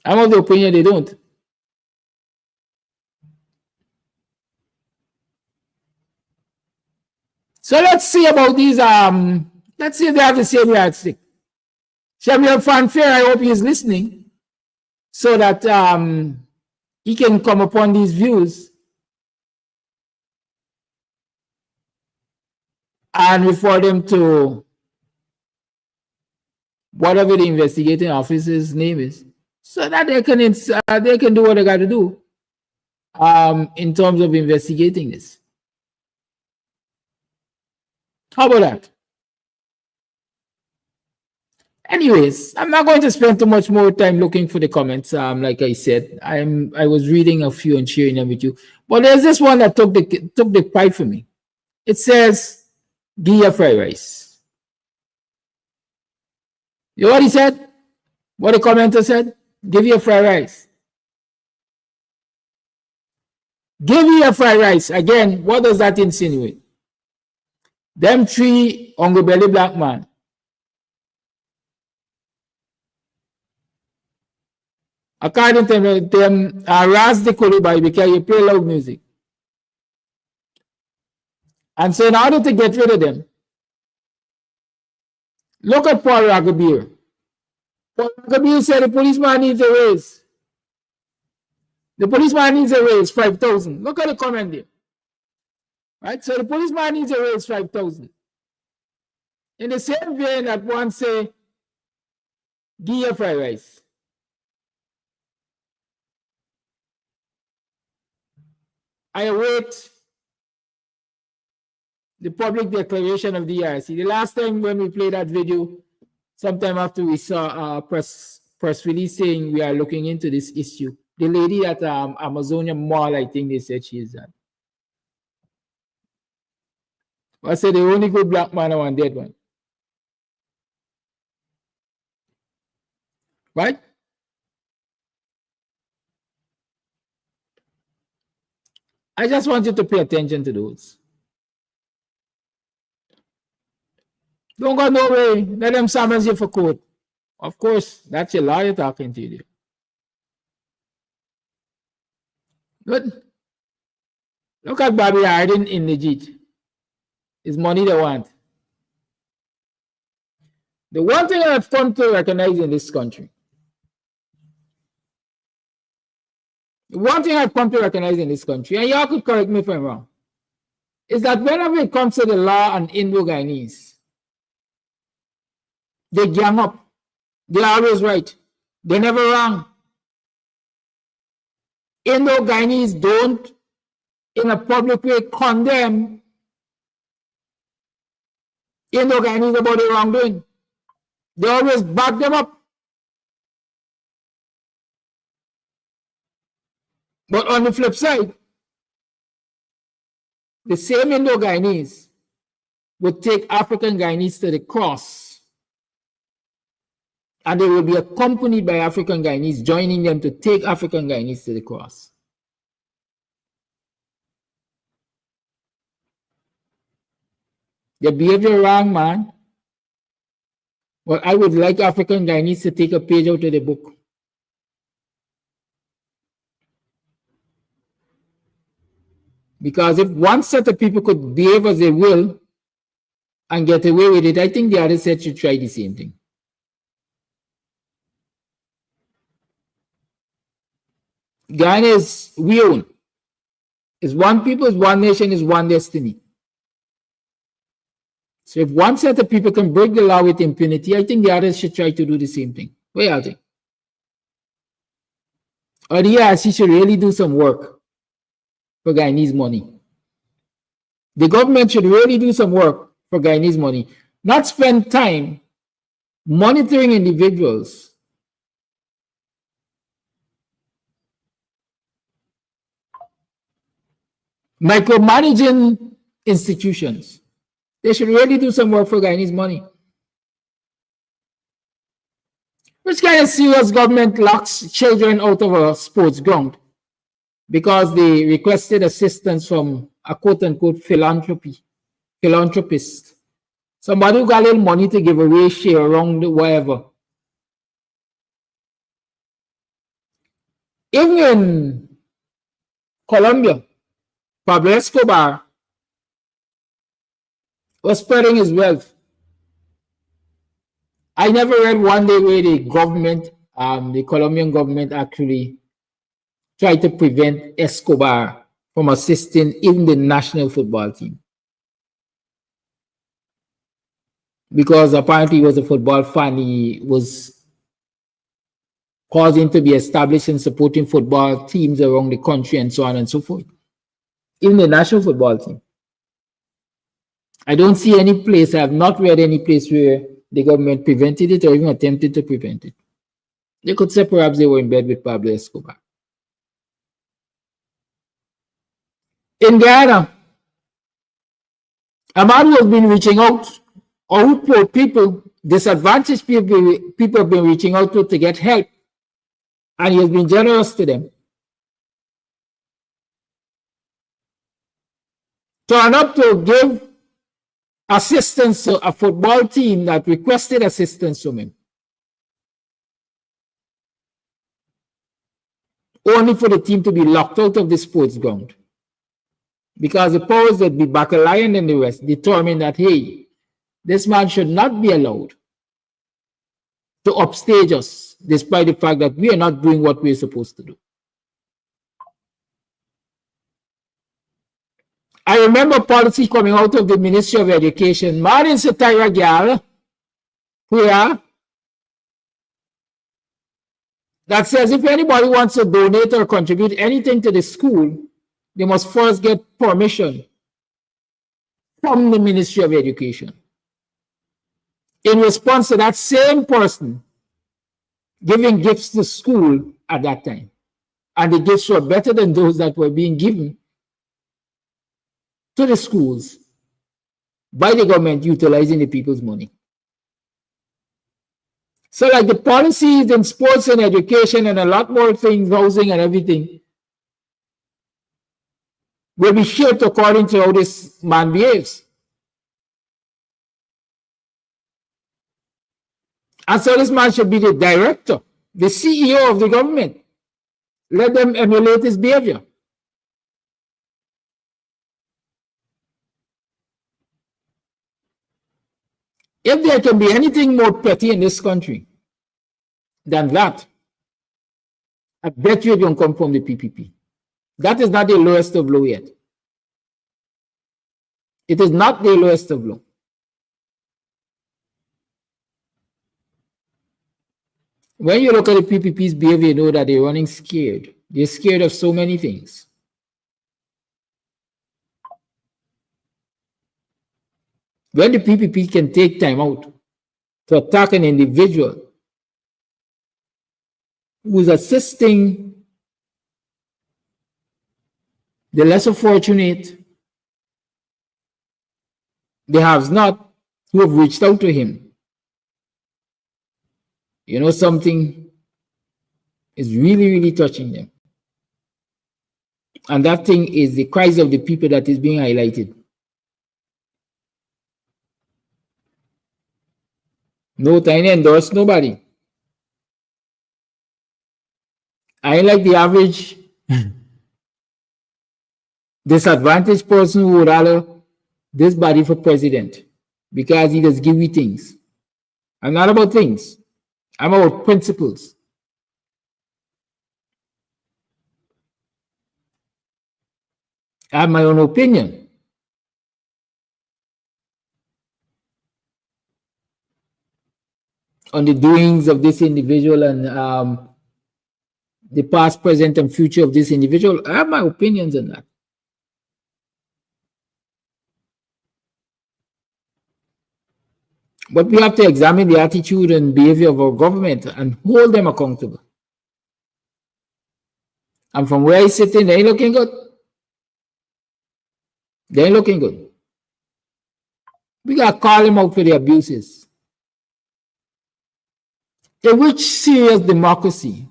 I'm of the opinion they don't. So let's see about these, let's see if they have the same yardstick. Samuel Fanfare, I hope he is listening so that he can come upon these views and refer them to whatever the investigating officer's name is, so that they can do what they got to do in terms of investigating this. How about that? Anyways, I'm not going to spend too much more time looking for the comments. Like I said, I was reading a few and sharing them with you. But there's this one that took the pipe for me. It says, Gia fried rice. You know what he said? What the commenter said? Give you a fried rice. Give you a fried rice. Again, what does that insinuate? Them three hungry belly black man according to them, harass the Kulubai because you play loud music. And so in order to get rid of them, look at Paul Ragabir. Paul Ragabir said the policeman needs a raise. The policeman needs a raise, 5,000. Look at the comment there. Right? So the policeman needs a raise, 5,000. In the same vein that one say, give you fried rice. I await the public declaration of the ERC. The last time when we played that video, sometime after we saw a press release saying we are looking into this issue. The lady at Amazonia Mall, I think they said she is that. I said the only good black man and one dead one. Right? I just want you to pay attention to those. Don't go no way. Let them summons you for court. Of course, that's your lawyer talking to you. Good. Look at Bobby Hardin in legit. It's money they want. The one thing I've come to recognize in this country, and y'all could correct me if I'm wrong, is that whenever it comes to the law on Indo-Guyanese, they gang up. They're always right. They're never wrong. Indo-Guyanese don't, in a public way, condemn Indo-Guyanese about their wrongdoing. They always back them up. But on the flip side, the same Indo-Guyanese would take African Guyanese to the cross, and they will be accompanied by African Guyanese, joining them to take African Guyanese to the cross. The behavior wrong, man. Well, I would like African Guyanese to take a page out of the book Because if one set of people could behave as they will and get away with it, I think the other set should try the same thing. Guyana is we own. It's one people, it's one nation, it's one destiny. So if one set of people can break the law with impunity, I think the others should try to do the same thing. What do you think? Or the ERC should really do some work for Guyanese money. The government should really do some work for Guyanese money, not spend time monitoring individuals micromanaging institutions. They should really do some work for Guyanese money. Which kind of serious government locks children out of a sports ground because they requested assistance from a quote-unquote philanthropist, somebody who got a little money to give away, share around, whatever. Even in Colombia, Pablo Escobar was spreading his wealth. I never read one day where the government, the Colombian government actually tried to prevent Escobar from assisting even the national football team. Because apparently he was a football fan, he was causing to be established and supporting football teams around the country and so on and so forth. Even the national football team. I don't see any place, I have not read any place where the government prevented it or even attempted to prevent it. They could say perhaps they were in bed with Pablo Escobar. In Guyana, a man who has been reaching out, or who poor people, disadvantaged people have been reaching out to get help, and he has been generous to them. Turn up to give assistance to a football team that requested assistance from him, only for the team to be locked out of the sports ground. Because the powers that be, Bacalayan and the rest, determined that, hey, this man should not be allowed to upstage us, despite the fact that we are not doing what we're supposed to do. I remember policy coming out of the Ministry of Education, Mrning Satira Gyal, that says if anybody wants to donate or contribute anything to the school, they must first get permission from the Ministry of Education. In response to that same person giving gifts to school at that time. And the gifts were better than those that were being given to the schools by the government utilizing the people's money. So like the policies in sports and education and a lot more things, housing and everything, will be shaped according to how this man behaves. And so this man should be the director, the CEO of the government. Let them emulate his behavior. If there can be anything more petty in this country than that, I bet you it won't come from the PPP. That is not the lowest of low yet. It is not the lowest of low. When you look at the PPP's behavior, you know that they're running scared. They're scared of so many things. When the PPP can take time out to attack an individual who's assisting the lesser fortunate, the haves not, who have reached out to him, you know, something is really, really touching them. And that thing is the cries of the people that is being highlighted. No, I endorse nobody. I ain't like the average disadvantaged person who would allow this body for president because he does give you things. I'm not about things. I'm about principles. I have my own opinion. On the doings of this individual and the past, present, and future of this individual. I have my opinions on that. But we have to examine the attitude and behavior of our government and hold them accountable. And from where he's sitting, they ain't looking good. They ain't looking good. We got to call him out for the abuses. In which serious democracy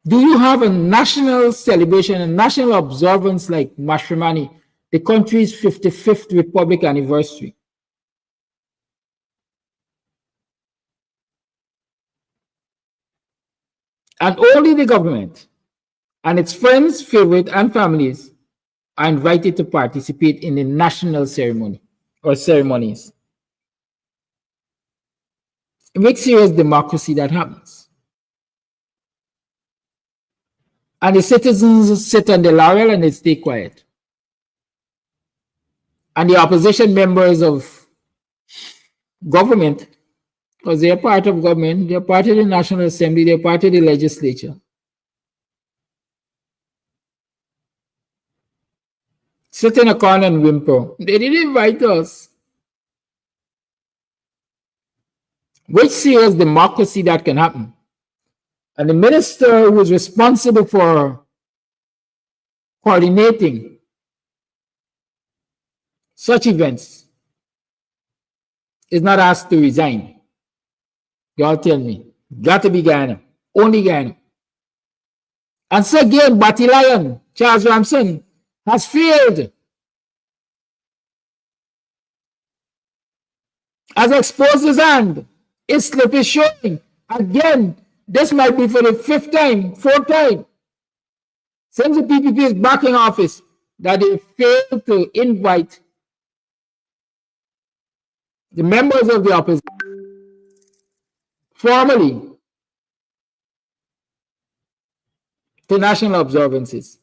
do you have a national celebration, a national observance like Mrning, the country's 55th Republic anniversary? And only the government and its friends, favorites, and families are invited to participate in the national ceremony or ceremonies. It makes serious democracy that happens. And the citizens sit on the laurel and they stay quiet. And the opposition members of government, because they are part of government, they are part of the National Assembly, they are part of the legislature, sit in a corner and whimper. They didn't invite us. Which serious democracy that can happen? And the minister who is responsible for coordinating such events is not asked to resign. Y'all tell me. Got to be Guyana. Only Guyana. And so again, Batty Lion, Charles Ramson, has failed. Has exposed his hand. His slip is showing. Again, this might be for the fourth time, since the PPP is back in office, that they failed to invite the members of the opposition formally to national observances.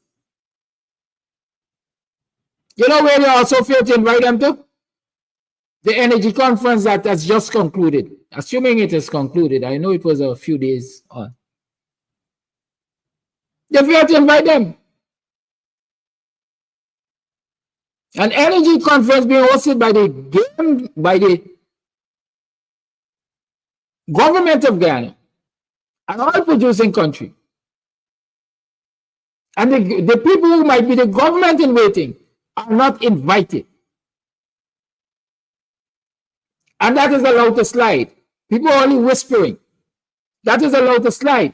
You know where they also failed to invite them to? The energy conference that has just concluded. Assuming it has concluded, I know it was a few days on. They failed to invite them. An energy conference being hosted by the government of Ghana, an oil producing country. And the people who might be the government in waiting are not invited. And that is allowed to slide. People are only whispering. That is allowed to slide.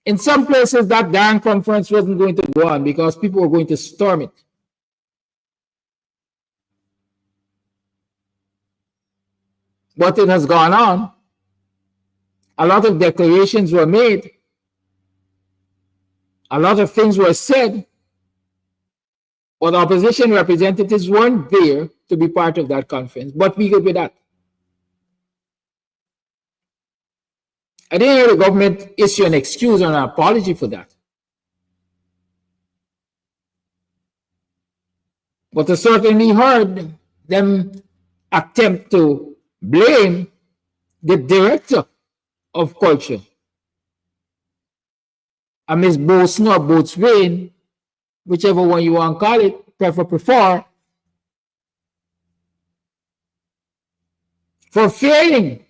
In some places, that damn conference wasn't going to go on because people were going to storm it. But it has gone on. A lot of declarations were made. A lot of things were said. But opposition representatives weren't there to be part of that conference. But we good with that. I didn't hear the government issue an excuse or an apology for that. But I certainly heard them attempt to blame the director of culture, Ms. Boson or Boatswain, whichever one you want to call it, prefer, for failing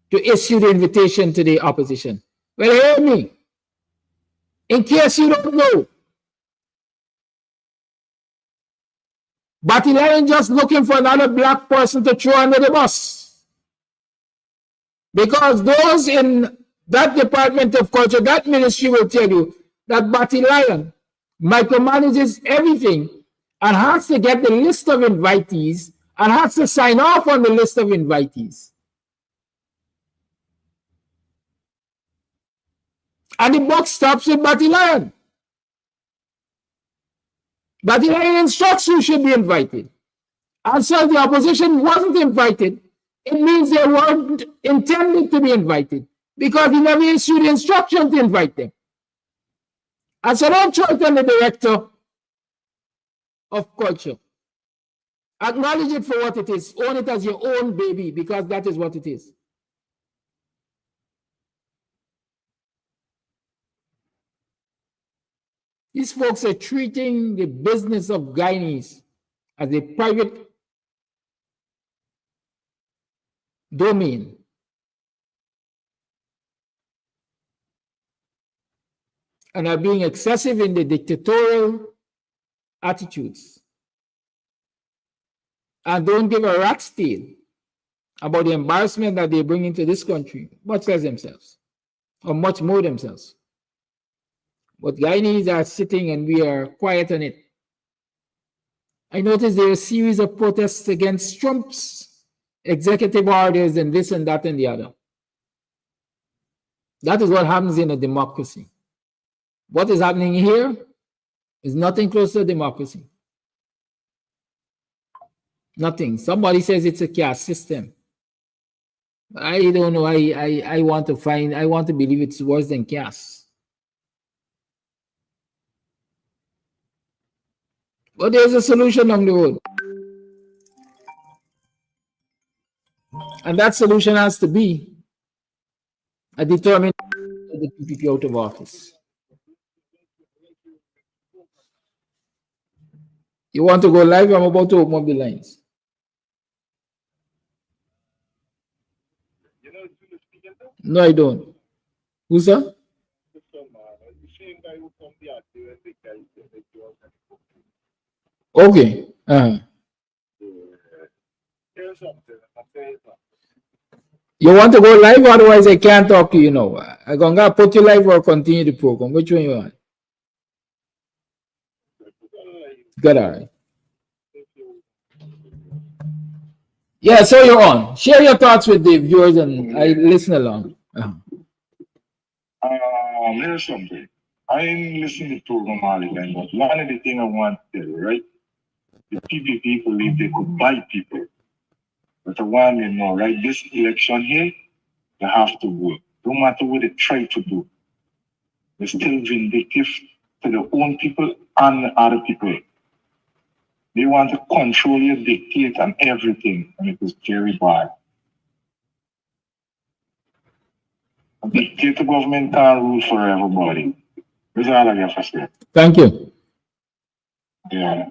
to issue the invitation to the opposition. Well, hear me. In case you don't know, Batty Lion just looking for another black person to throw under the bus. Because those in that Department of Culture, that ministry will tell you that Batty Lion micromanages everything and has to get the list of invitees and has to sign off on the list of invitees. And the buck stops with Buxtonian. Buxtonian instructs who should be invited. And so the opposition wasn't invited. It means they weren't intended to be invited because he never issued instruction to invite them. And so don't throw it on the director of culture. Acknowledge it for what it is. Own it as your own baby because that is what it is. These folks are treating the business of Guyanese as a private domain. And are being excessive in the dictatorial attitudes. And don't give a rat's tail about the embarrassment that they bring into this country, much less themselves, or much more themselves. But Guyanese are sitting and we are quiet on it. I noticed there are a series of protests against Trump's executive orders and this and that and the other. That is what happens in a democracy. What is happening here is nothing close to democracy. Nothing. Somebody says it's a caste system. I don't know. I want to believe it's worse than caste. But there's a solution on the road. And that solution has to be a determined the PPP out of office. You want to go live? I'm about to open up the lines. No, I don't. Who's that? Okay. You want to go live? Otherwise, I can't talk to you now. I'm going to put you live or continue the program. Which one you want? Good, all right. Yeah, so you're on. Share your thoughts with the viewers and I listen along. Here's something. I'm listening to the program all the time, but one of the things I want to tell you, right? The PPP people believe they could buy people. But I want you to know, right? This election here, you have to work. No matter what they try to do, they're still vindictive to their own people and other people. They want to control you, dictate, and everything, and it is very bad. A dictator government can't rule for everybody. That's all I have to say. Thank you. Yeah.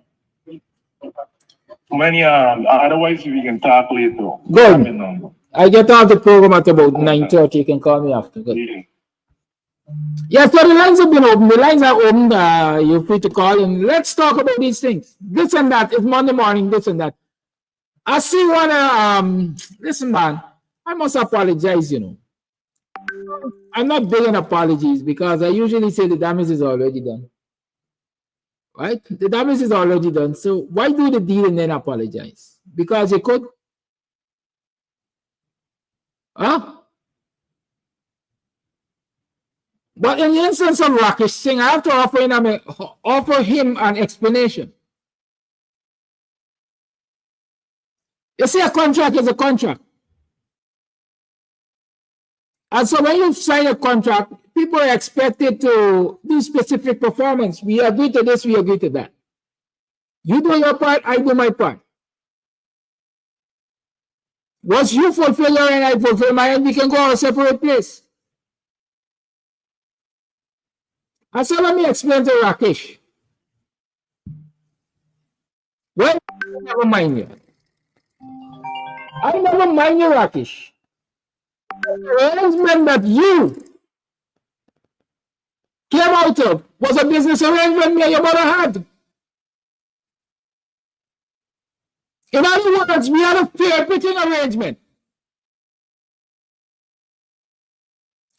Otherwise we can talk later. Good. I get out the program at about 9:30. You can call me after. Good. Yeah, so the lines have been open. The lines are open. You're free to call and let's talk about these things. This and that. It's Monday morning, this and that. I see one, listen, man, I must apologize, you know. I'm not big on apologies because I usually say the damage is already done. Right? The damage is already done. So why do the deed and then apologize? Because you could. Huh? But in the instance of Rakesh Singh, I have to offer him an explanation. You see, a contract is a contract. And so when you sign a contract, people are expected to do specific performance. We agree to this, we agree to that. You do your part, I do my part. Once you fulfill your end, I fulfill my end, we can go our separate place. And so let me explain to Rakesh. Well, I never mind you. I never mind you, Rakesh. The arrangement that you came out of was a business arrangement me and your mother had. In other words, we had a fair pitching arrangement.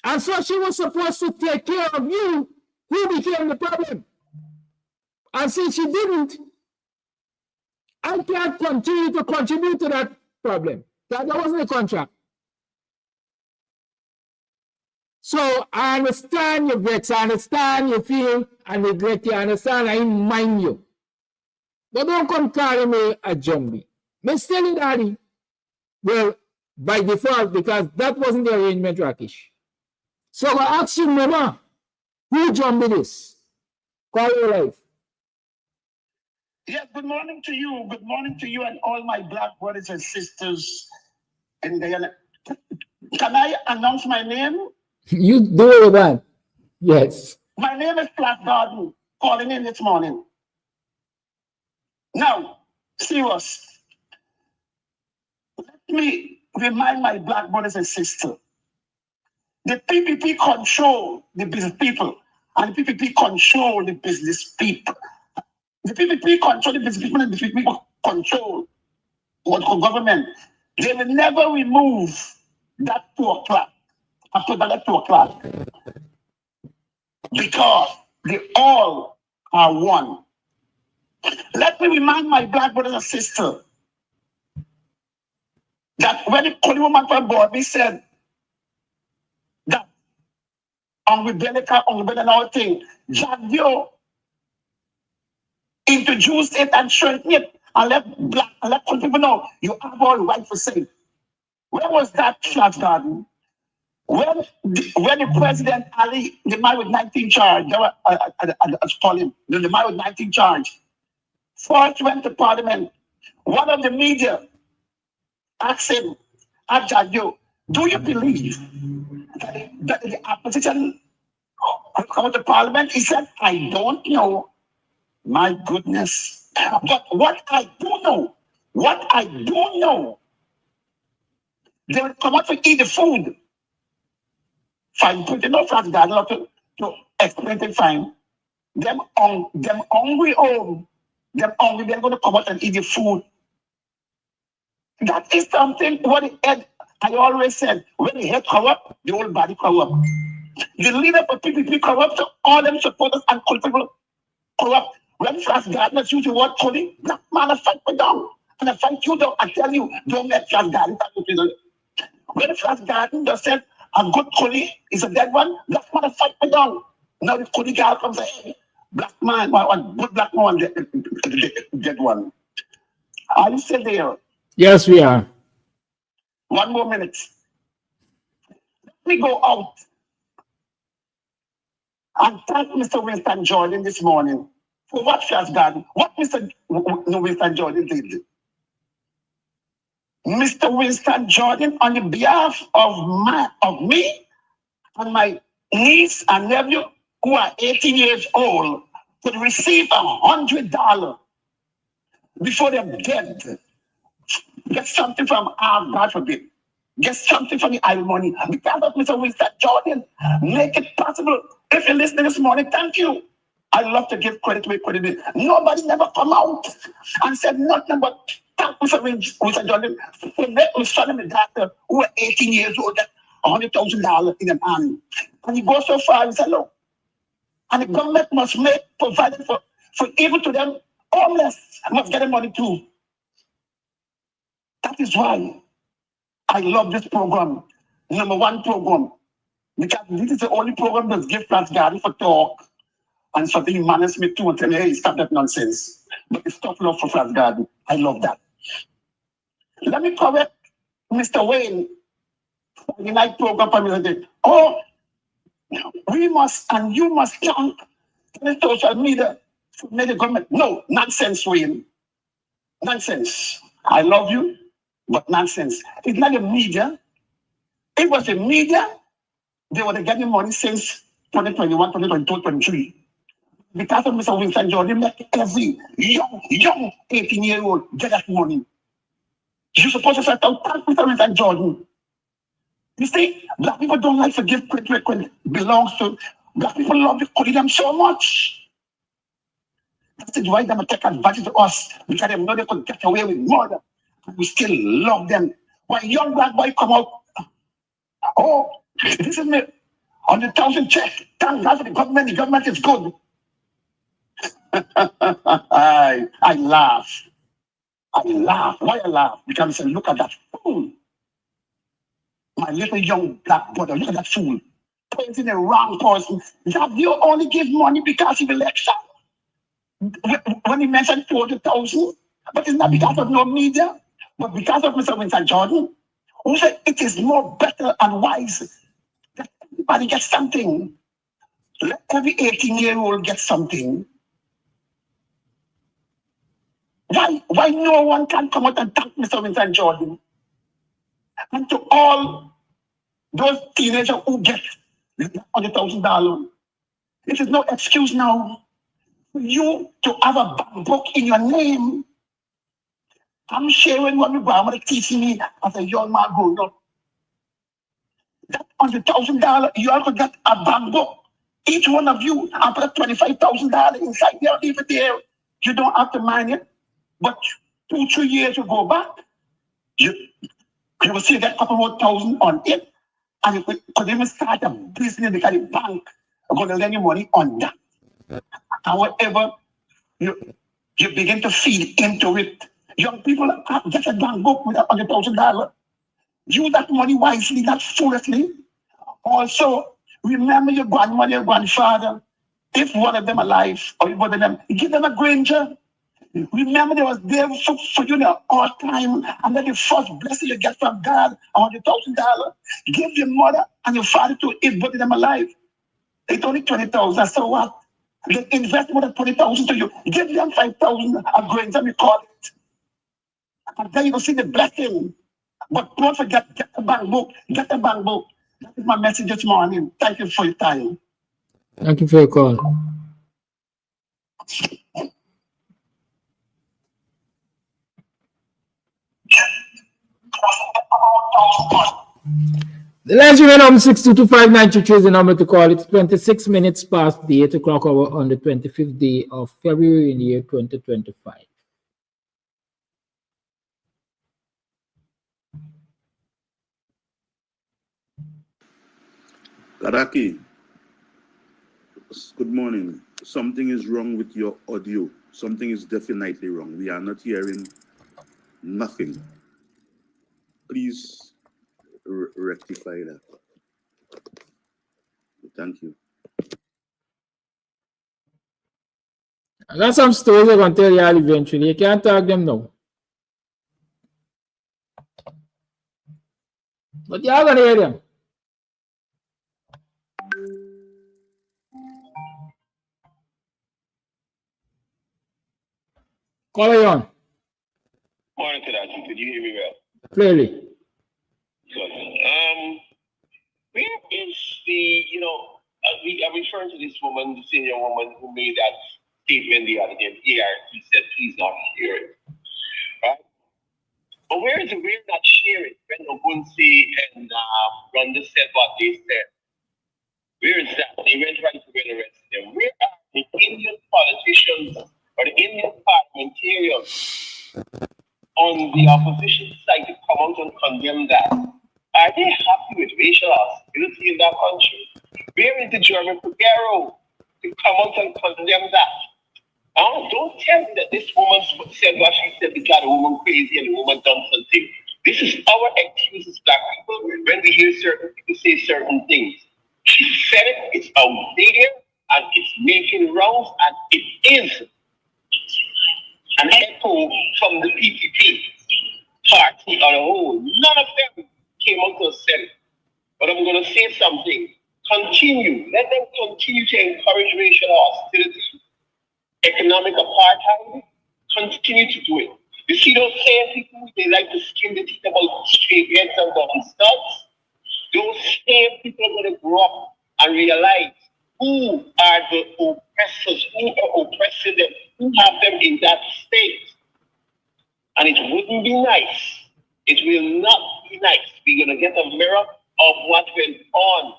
And so she was supposed to take care of you, who became the problem. And since she didn't, I can't continue to contribute to that problem. That wasn't a contract. So I understand your vex, I understand you feel and regret, you understand, I mind you. But don't come calling me a zombie. Me tell you, Daddy. Well, by default, because that wasn't the arrangement, Rakesh. So I ask you, Mama, who zombie this? Call your life. Yes, good morning to you. Good morning to you and all my black brothers and sisters in Guyana. Can I announce my name? You do that. Yes. My name is Flat Garden, calling in this morning. Now, serious. Let me remind my black brothers and sisters. The PPP control the business people, and the PPP control the business people. The PPP control the business people, and the PPP control what government. They will never remove that 2 o'clock after that 2 o'clock because they all are one. Let me remind my black brothers and sisters that when the Holy Woman from Bobby said that on Rebellica, on Rebellion and all thing, Jadio introduced it and strengthened it and let people know you have all right for say. Where was that Flat Garden? When the President Ali, the man with 19 charge, I call him, the man with 19 charge, first went to Parliament, one of the media asked him, Ajayo, do you believe that the opposition will come to Parliament? He said, I don't know. My goodness. But what I do know, they will come out to eat the food. Fine, put enough Flat Garden to explain it fine. Them hungry home, they're going to come out and eat the food. That is something what the head, I always said, when the head corrupt, the whole body corrupt. The leader for PPP corrupt, so all them supporters and culpable corrupt. When Flat Gardeners use the word calling, black man, I fight for down. And I fight you down. I tell you, don't let Flat Garden fight you. When Flat Garden just said, a good collie is a dead one, black man, I fight for down. Now the collie girl comes and hey, black man, one good black man, dead one. Are you still there? Yes, we are. 1 more minute. Let me go out and thank Mr. Winston Jordan this morning for what she has done. What Mr. Winston Jordan did. Mr. Winston Jordan, on the behalf of me and my niece and nephew, who are 18 years old, could receive $100 before they're dead. Get something from our God forbid. Get something from the idle money. Because of Mr. Winston Jordan, make it possible. If you're listening this morning, thank you. I love to give credit where credit is. Nobody never come out and said nothing but thank Mr. Winston Jordan for making son of a doctor who are 18 years old, get $100,000 in an army. And he goes so far and said, look, and the government must provide for even to them, homeless must get the money too. That is why I love this program, #1 program, because this is the only program that gives Flat Garden for talk and something he managed me too and tell me, hey, stop that nonsense. But it's tough love for Flat Garden. I love that. Let me correct Mr. Wayne for the night program for me. Oh, we must and you must thank the social media to make the government. No, nonsense, Wayne. Nonsense. I love you, but nonsense. It's not the media. It was the media. They were getting money since 2021, 2022, 2023. Because of Mr. Winston Jordan, make every young 18-year-old get that money. You're supposed to say, thank Mr. Winston Jordan. You see, black people don't like to give credit when it belongs to. Black people love to call them so much. That's why they take advantage of us, because they know they could get away with murder. And we still love them. When young black boy come out, oh, this is me, on the 1,000 check, thank God for the government is good. I laugh. I laugh. Why I laugh? Because I say, look at that fool. My little young black brother, look at that fool. Praising the wrong person. That you only give money because of election. When he mentioned 40,000, but it's not because of no media, but because of Mr. Winston Jordan, who said it is more better and wise that everybody gets something. Let every 18-year-old get something. Why no one can come out and thank Mr. Winston Jordan? And to all those teenagers who get $100,000, it is no excuse now for you to have a bank book in your name. I'm sharing what my grandmother teaching me as a young man growing up. That $100,000, you all could get a bank book. Each one of you, I put $25,000 inside there, leave it there. You don't have to mind it. But 2-3 years you go back, you will see that couple more thousand on it, and you could even start a business because the bank are going to lend you money on that. However, you begin to feed into it. Young people get a bank book with $100,000. Use that money wisely, not foolishly. Also, remember your grandmother, your grandfather. If one of them alive, or if one of them, give them a Granger. Remember, they was there for you all time, and then the first blessing you get from God, $100,000. Give your mother and your father to if both of them alive. It's only 20,000. So what? They invest more than 20,000 to you. Give them 5,000 a Granger, we call it. And then you will see the blessing. But don't forget, get the bank book. Get the bank book. That is my message this morning. Thank you for your time. Thank you for your call. The lines remain on 6225923 is the number to call. It's 26 minutes past the 8 o'clock hour on the 25th day of February in the year 2025. Kadaki, good morning. Something is wrong with your audio. Something is definitely wrong. We are not hearing nothing. Please rectify that. Thank you. I got some stories I'm going to tell you all eventually. You can't talk them now. But y'all going to hear them. Call you on. Morning to that. Did you hear me well? Clearly. Good. Where is the, I'm referring to this woman, the senior woman who made that statement the other day. He said, please not share it. Right? But where is it? We're not sharing when Obunsi and Rhonda said what they said. Where is that? They went right to where the rest of them. Where are the Indian politicians or the Indian parliamentarians on the opposition side to come out and condemn that? Are they happy with racial hostility in that country? Where is the German Pagero to come out and condemn that? Don't tell me that this woman said what she said because the woman crazy and the woman done something. This is our excuse as black people when we hear certain people say certain things. She said it, it's outdated, and it's making rounds, and it is an echo from the PPP party on a whole. None of them came out to say it. But I'm going to say something. Continue. Let them continue to encourage racial hostility, economic apartheid. Continue to do it. You see those same people, they like to skin the teeth about straight heads and button studs. Those same people are going to grow up and realize who are the oppressors, who are oppressing them, who have them in that state. And it wouldn't be nice. It will not be nice. We're going to get a mirror of what went on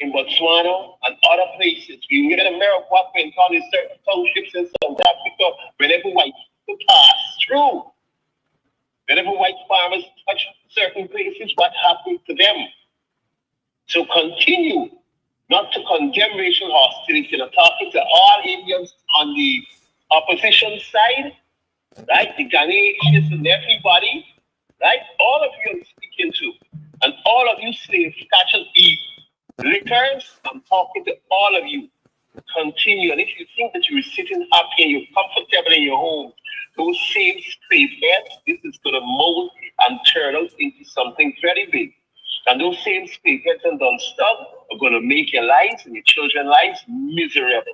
in Botswana and other places. We get a mirror of what went on in certain townships in South Africa whenever white people pass through. Whenever white farmers touch certain places, what happened to them? So continue not to condemn racial hostility. I'm talking to all Indians on the opposition side. right? The Ghanaians and everybody, right? All of you I'm speaking to, and all of you slave catch and eat liquors, I'm talking to all of you. Continue, and if you think that you're sitting happy and you're comfortable in your home, those same straight heads, this is going to mold and turn out into something very big. And those same straight heads and done stuff are going to make your lives and your children's lives miserable.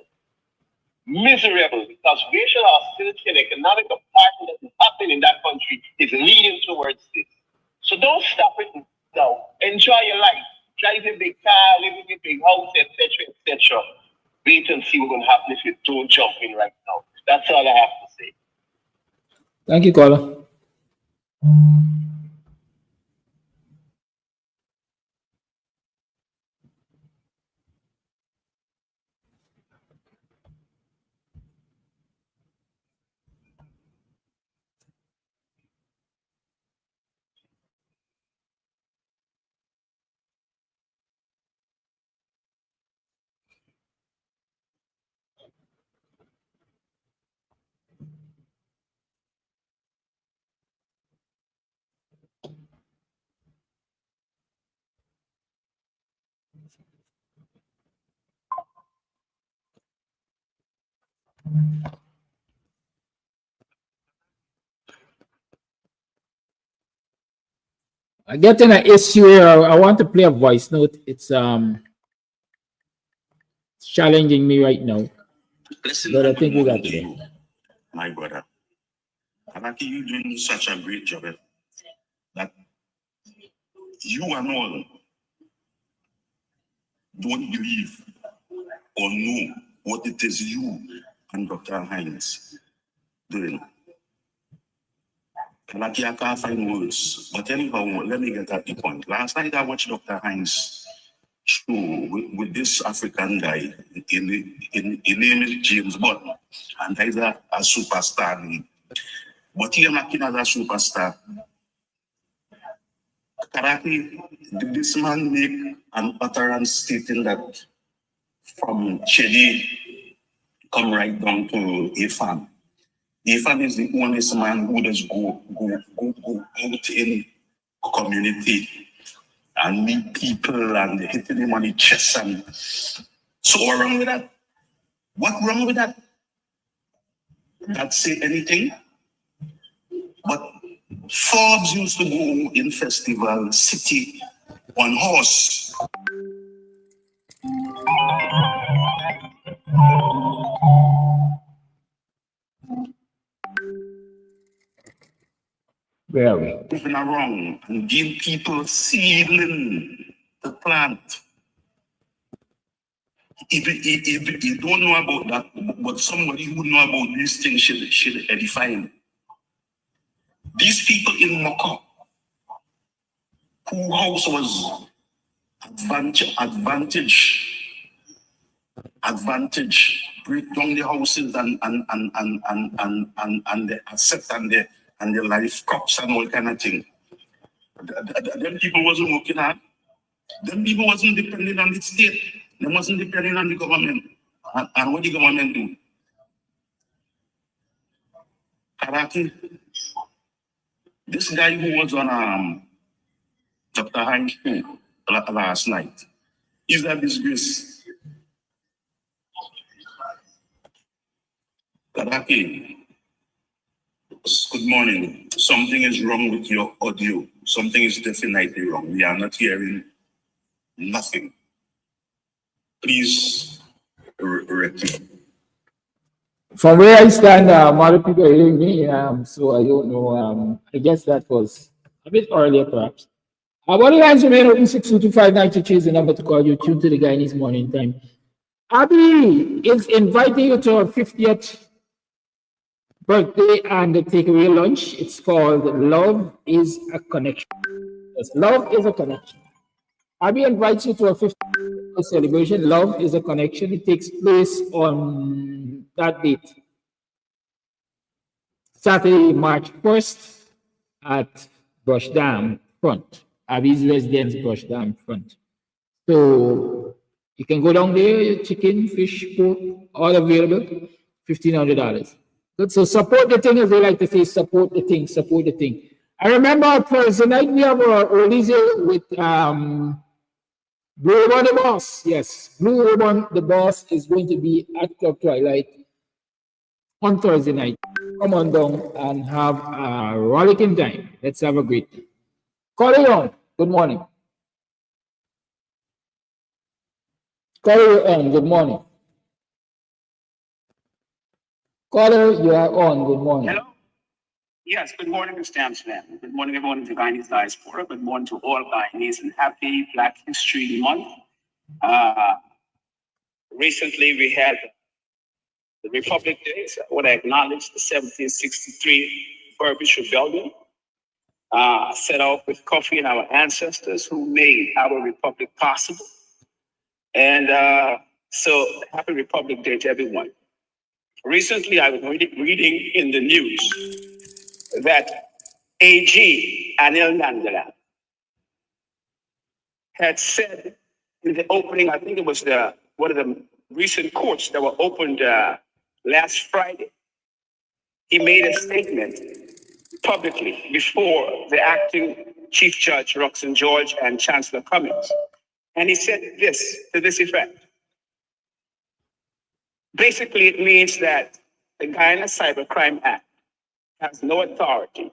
Miserable, because racial hostility and economic apartheid that is happening in that country is leading towards this. So don't stop it now. Enjoy your life. Drive a big car, live in a big house, etc., etc. Wait and see what's going to happen if you don't jump in right now. That's all I have to say. Thank you, caller. I get in an issue here. I want to play a voice note. It's challenging me right now. Listen, But I think we got to it. you, my brother. And I think you're doing such a great job that you and all don't believe or know what it is you and Dr. Hines doing. And I can't find words. But anyhow, let me get at the point. Last night I watched Dr. Hines show with this African guy. His name is James Button. And he's a superstar. But he is not as a superstar. Karate, this man make an utterance stating that from Chedi come right down to Ifan. Ifan is the only man who does go out in community and meet people and hitting them on the chest. And so what wrong with that? What wrong with that? Not say anything. But Forbes used to go in festival city on horse. Where are we? Moving around and give people seedling to plant. If you don't know about that, but somebody who know about these things should edify him. These people in Moko, whose house was advantage, break down the houses and the assets and the life crops and all kind of thing. Them people wasn't working hard. Them people wasn't depending on the state. They wasn't depending on the government. And what the government do? Karaki, this guy who was on Dr. Hines show last night, is a disgrace. Karaki, good morning. Something is wrong with your audio. Something is definitely wrong. We are not hearing nothing. Please rectify. From where I stand, a lot of people are hearing me, so I don't know. I guess that was a bit earlier, perhaps. What the lines remain open 6225923 is the number to call you. Tune to the Guyanese Morning Time. Abby is inviting you to her 50th birthday and the takeaway lunch. It's called Love is a Connection. Yes, Love is a Connection. Abby invites you to a 50th celebration. Love is a Connection. It takes place on that date, Saturday, March 1st at Brush Dam front. Abby's residence, Brush Dam front. So you can go down there, chicken, fish, pork, all available, $1,500. Good. So support the thing, as they like to say, support the thing, support the thing. I remember Thursday night we have our release with Blue Ribbon the Boss. Yes, Blue Ribbon the Boss is going to be at Club Twilight on Thursday night. Come on down and have a rollicking time. Let's have a great time. Call on. Good morning. Caller on. Good morning. Caller, you are on. Good morning. Hello. Yes, good morning, Mr. Amsterdam. Good morning, everyone in the Guyanese diaspora. Good morning to all Guyanese and happy Black History Month. Recently, we had the Republic Days. I want to acknowledge the 1763 Burbage Rebellion, set off with coffee and our ancestors who made our republic possible. And so, happy Republic Day to everyone. Recently, I was reading in the news that AG Anil Nandala had said in the opening, I think it was one of the recent courts that were opened last Friday. He made a statement publicly before the acting Chief Judge Roxanne George and Chancellor Cummings. And he said this, to this effect. Basically, it means that the Guyana Cybercrime Act has no authority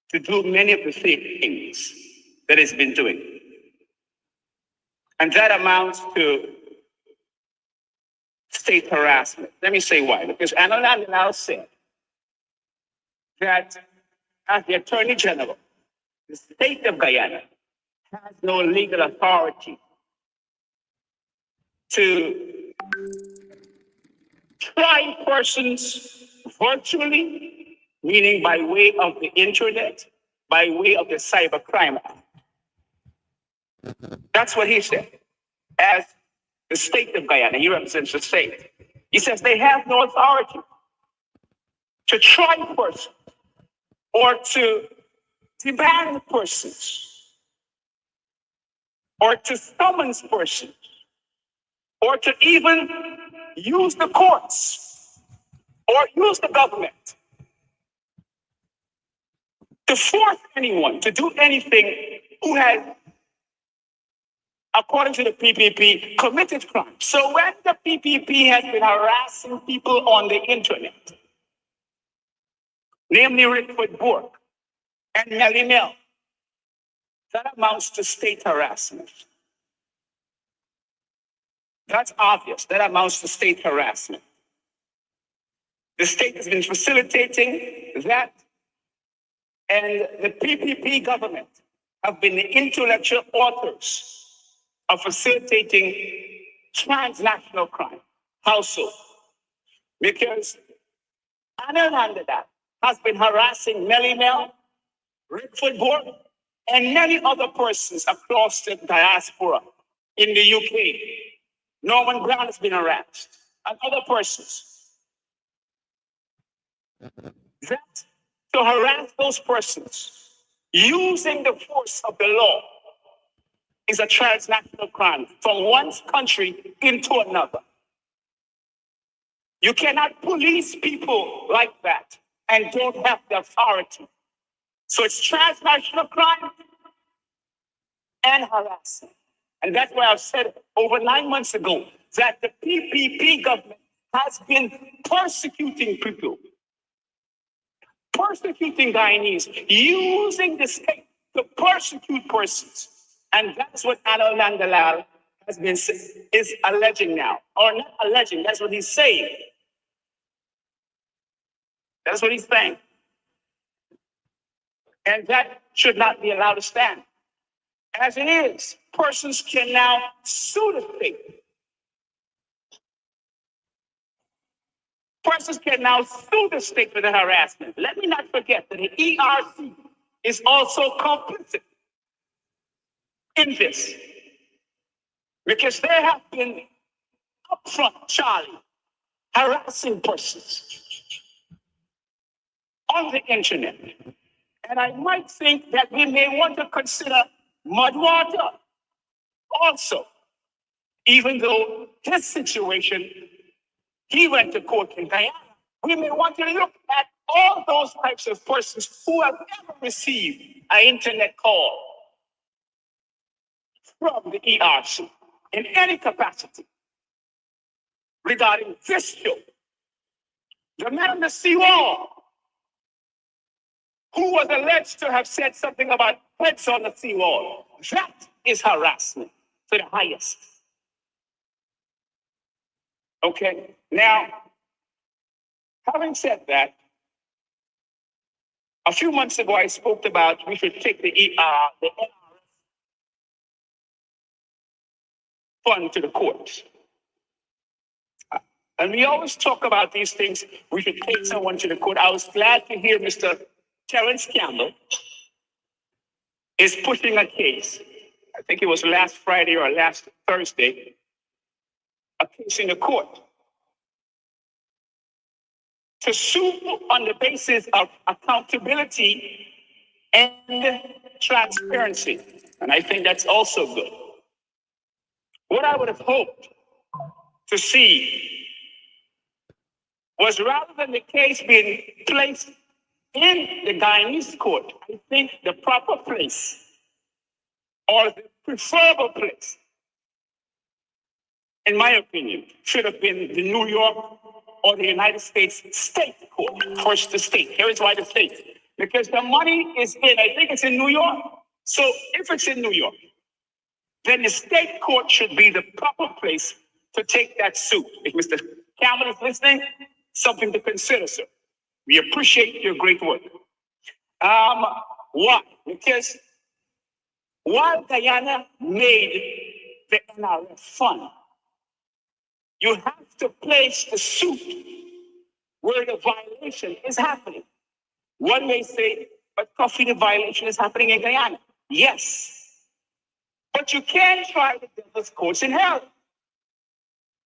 to do many of the things that it's been doing. And that amounts to state harassment. Let me say why. Because Anil now said that as the Attorney General, the state of Guyana has no legal authority to try persons virtually, meaning by way of the internet, by way of the Cybercrime Act. That's what he said. As the state of Guyana, he represents the state. He says they have no authority to try persons or to demand persons or to summons persons or to even use the courts or use the government to force anyone to do anything who has, according to the PPP, committed crime. So when the PPP has been harassing people on the internet, namely Rickford Bourke and Melly Mel, that amounts to state harassment. That's obvious. That amounts to state harassment. The state has been facilitating that, and the PPP government have been the intellectual authors of facilitating transnational crime. How so? Because Anil Nandala has been harassing Melly Mel, Rickford Bourke, and many other persons across the diaspora in the UK. Norman Brown has been harassed, and other persons. That to harass those persons using the force of the law is a transnational crime from one country into another. You cannot police people like that and don't have the authority. So it's transnational crime and harassment. And that's why I've said over 9 months ago that the PPP government has been persecuting people, persecuting Guyanese, using the state to persecute persons. And that's what Anil Nandalal is alleging now. Or not alleging, that's what he's saying. That's what he's saying. And that should not be allowed to stand. As it is, persons can now sue the state. Persons can now sue the state for the harassment. Let me not forget that the ERC is also complicit in this. Because they have been upfront, Charlie, harassing persons on the internet. And I might think that we may want to consider Mudwater also, even though his situation, he went to court in Guyana we may want to look at all those types of persons who have ever received an internet call from the ERC in any capacity regarding this show. The man on the seawall who was alleged to have said something about heads on the seawall. That is harassment to the highest. Okay, now, having said that, a few months ago I spoke about we should take the NRF fund to the courts. And we always talk about these things. We should take someone to the court. I was glad to hear Mr. Terrence Campbell is pushing a case. I think it was last Friday or last Thursday, a case in the court to sue on the basis of accountability and transparency. And I think that's also good. What I would have hoped to see was, rather than the case being placed in the Guyanese court, I think the proper place or the preferable place, in my opinion, should have been the New York or the United States State Court. First, the state. Here is why the state. Because the money is in, I think it's in New York. So if it's in New York, then the state court should be the proper place to take that suit. If Mr. Cameron is listening, something to consider, sir. We appreciate your great work. Why? Because while Guyana made the NRF fund, you have to place the suit where the violation is happening. One may say, but Coffee, the violation is happening in Guyana. Yes. But you can't try the devil's courts in hell.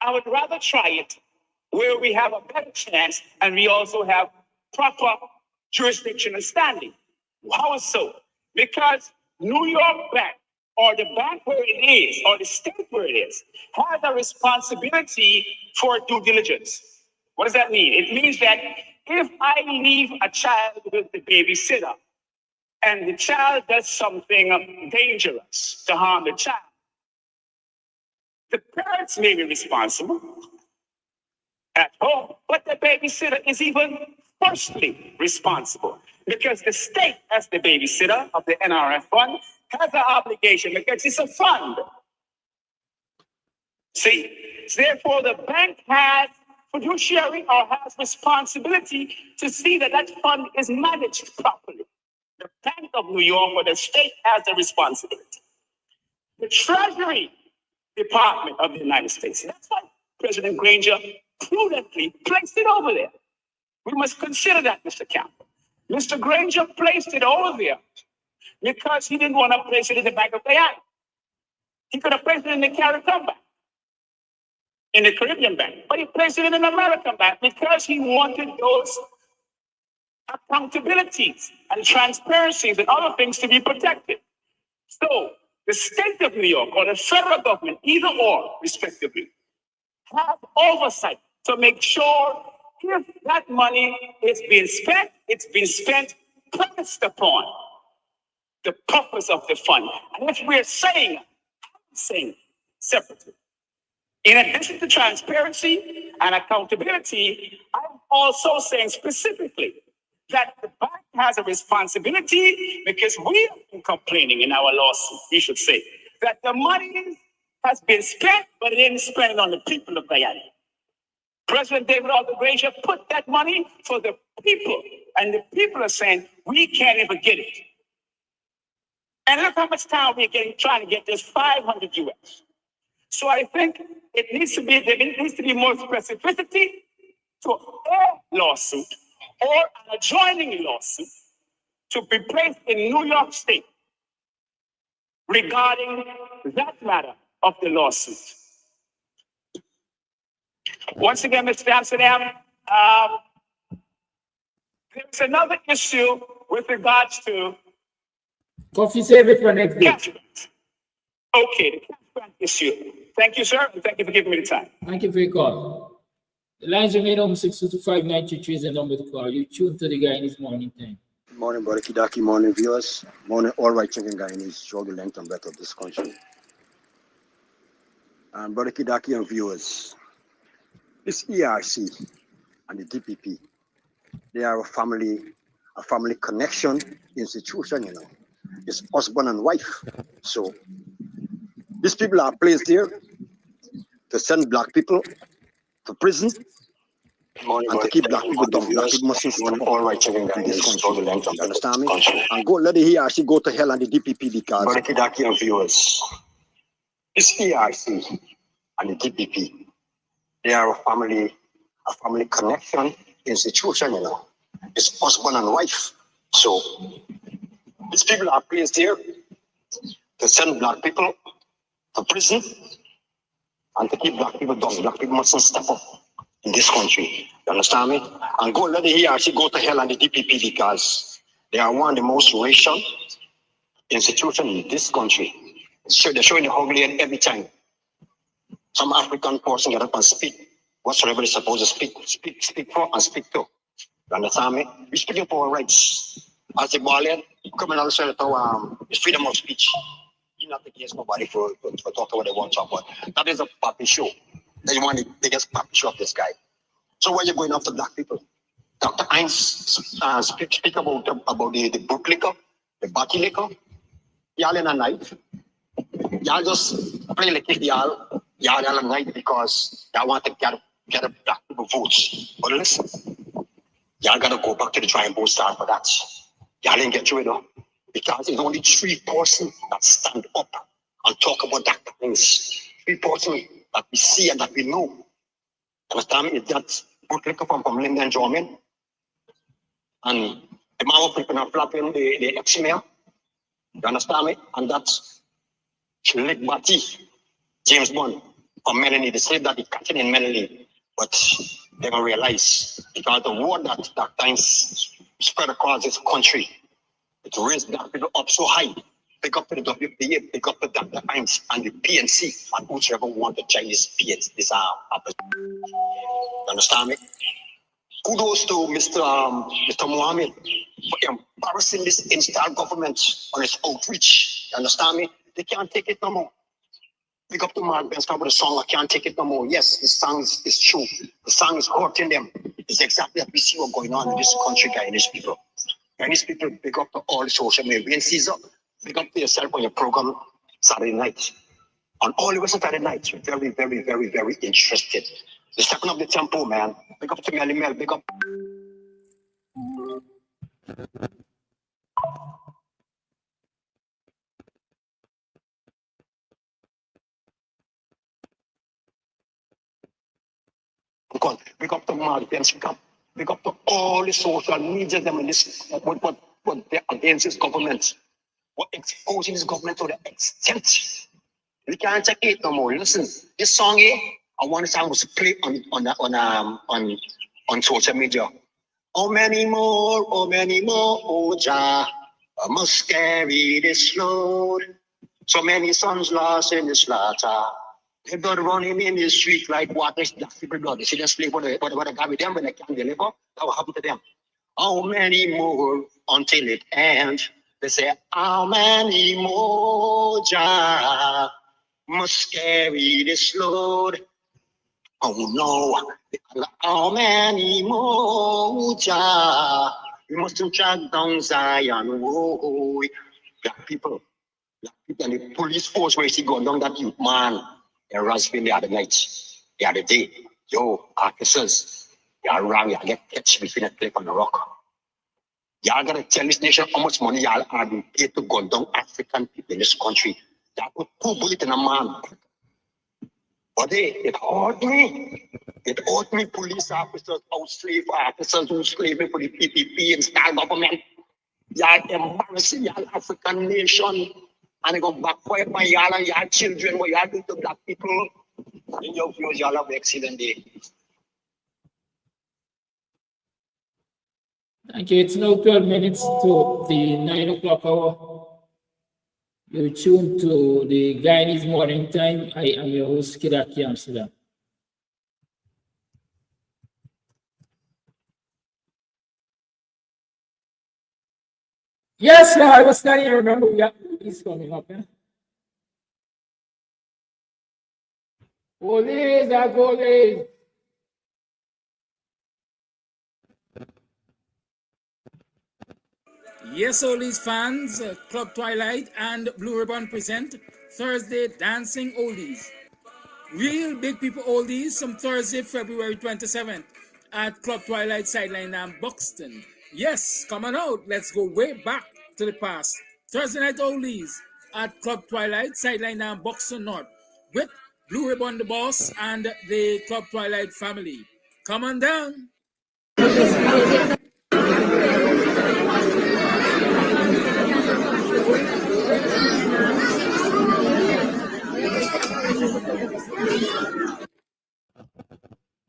I would rather try it where we have a better chance and we also have proper jurisdiction and standing. How so? Because New York Bank, or the bank where it is, or the state where it is, has a responsibility for due diligence. What does that mean? It means that if I leave a child with the babysitter and the child does something dangerous to harm the child, the parents may be responsible at home, but the babysitter is even firstly responsible because the state, as the babysitter of the NRF fund, has an obligation because it's a fund. See, therefore the bank has fiduciary or has responsibility to see that that fund is managed properly. The Bank of New York or the state has the responsibility. The Treasury Department of the United States, that's why President Granger prudently placed it over there. We must consider that, Mr. Campbell. Mr. Granger placed it over there because he didn't want to place it in the Bank of Guyana. He could have placed it in the Caribbean Bank, in the Caribbean Bank, but he placed it in an American bank because he wanted those accountabilities and transparencies and other things to be protected. So the state of New York or the federal government, either or, respectively, have oversight to make sure if that money is being spent, it's being spent premised upon the purpose of the fund. And if we're saying separately, in addition to transparency and accountability, I'm also saying specifically that the bank has a responsibility because we have been complaining in our lawsuit, we should say, that the money has been spent, but it didn't spend it on the people of Guyana. President David Arthur Granger put that money for the people, and the people are saying, we can't even get it. And look how much time we're trying to get this 500 US. So I think there needs to be more specificity to a lawsuit or an adjoining lawsuit to be placed in New York State regarding that matter of the lawsuit. Once again, Mr. Amsterdam, there's another issue with regards to Coffee, save it for next day. Okay, the cash grant issue. Thank you, sir, and thank you for giving me the time. Thank you for your call. The lines remain open. 625-933 is the number to call. You tune to the Guyanese Morning Time. Morning, Brother Kidaki. Morning, viewers. Morning, all right-thinking Guyanese throughout the length and breadth of this country. And Brother Kidaki and viewers, this ERC and the DPP, they are a family connection institution, you know. It's husband and wife. So these people are placed there to send black people to prison and to keep black people down. Black people mustn't step up in this country. You understand me? And go let the ERC go to hell and the DPP because Brother Kidaki and viewers, this ERC and the DPP, they are a family connection institution, you know. It's husband and wife. So these people are placed here to send black people to prison and to keep black people down. Black people mustn't step up in this country. You understand me? And go let the ERC go to hell and the DPP because they are one of the most racial institutions in this country. They're showing the ugly every time. Some African person get up and speak whatsoever they're supposed to speak for and speak to. You understand me? We're speaking for our rights. As a Malian, criminal senator, it's freedom of speech. You're not against nobody for talking what they want to talk about. That is a puppy show. They want the biggest puppy show of this guy. So why are you going after black people? Dr. Heinz speak about the boot liquor, the body liquor. Y'all in a night. Y'all just play like if y'all in a night because y'all want to get a black people votes. But listen, y'all gotta go back to the drawing board start for that. Y'all ain't get through it though. Because it's only 3 persons that stand up and talk about that things. 3 persons that we see and that we know. Understand me? That's boot liquor from Linda and German. And the man was flipping and flapping the ex-mayor. You understand me? And that's Lick Batty, James Bond, from Mrning. They say that he catching in Mrning, but they don't realize because the word that times spread across this country, it raised black people up so high. Pick up to the WPA, pick up to Dr. Heinz and the PNC, and whoever want the Chinese PNC. This you understand me? Kudos to Mr. Mohammed for embarrassing this installed government on its outreach. You understand me? They can't take it no more. Pick up to Mark Benz with the song, I can't take it no more. Yes, the song is true. The song is hurting them. It's exactly what we see what's going on in this country, Guyanese people. Guyanese people, pick up to all the social media. And Caesar, pick up to yourself on your program Saturday night. On all the rest of Saturday night, very, very, very, very interested. They're stepping up the tempo, man. Pick up to Melly Mel, pick up. Pick up the Martins, pick up to all the social media them in this what they're against this government. What exposing this government to the extent. We can't take it no more. Listen, this song here, I want this song was played on social media. Oh many more, oh Jah, I must carry this load. So many sons lost in the slaughter. They blood running in the street like water. Black people blood. They see them slave what they got with them when they can't deliver. That will happen to them. How many more until it ends? They say, how many more Jah must carry this load? Oh no, how many more Jah? We mustn't track down Zion. Whoa, black people, and the police force where you see going down that youth man. They're rasping the other night, the other day. Yo, officers, y'all wrong, y'all get catch between a cliff and a rock. Y'all gotta tell this nation how much money y'all are being paid to gun down African people in this country. Y'all put 2 bullets in a man. But hey, it hurt me. It hurt me, police officers, out-slave officers who slaving for the PPP and style government. Y'all embarrassing y'all African nation. And they go backfire by y'all and y'all children, what y'all do to black people. In your views, y'all have an excellent day. Thank you. It's now 12 minutes to the 9 o'clock hour. You're tuned to the Guyanese Morning Time. I am your host, Kidaki Amsterdam. Yes, I was studying. Remember, we got movies coming up. Oldies are goldies. Yes, Oldies fans, Club Twilight and Blue Ribbon present Thursday Dancing Oldies. Real big people oldies from Thursday, February 27th at Club Twilight Sideline and Buxton. Yes, come on out. Let's go way back to the past. Thursday night oldies at Club Twilight Sideline and Buxton North with Blue Ribbon the Boss and the Club Twilight family. Come on down.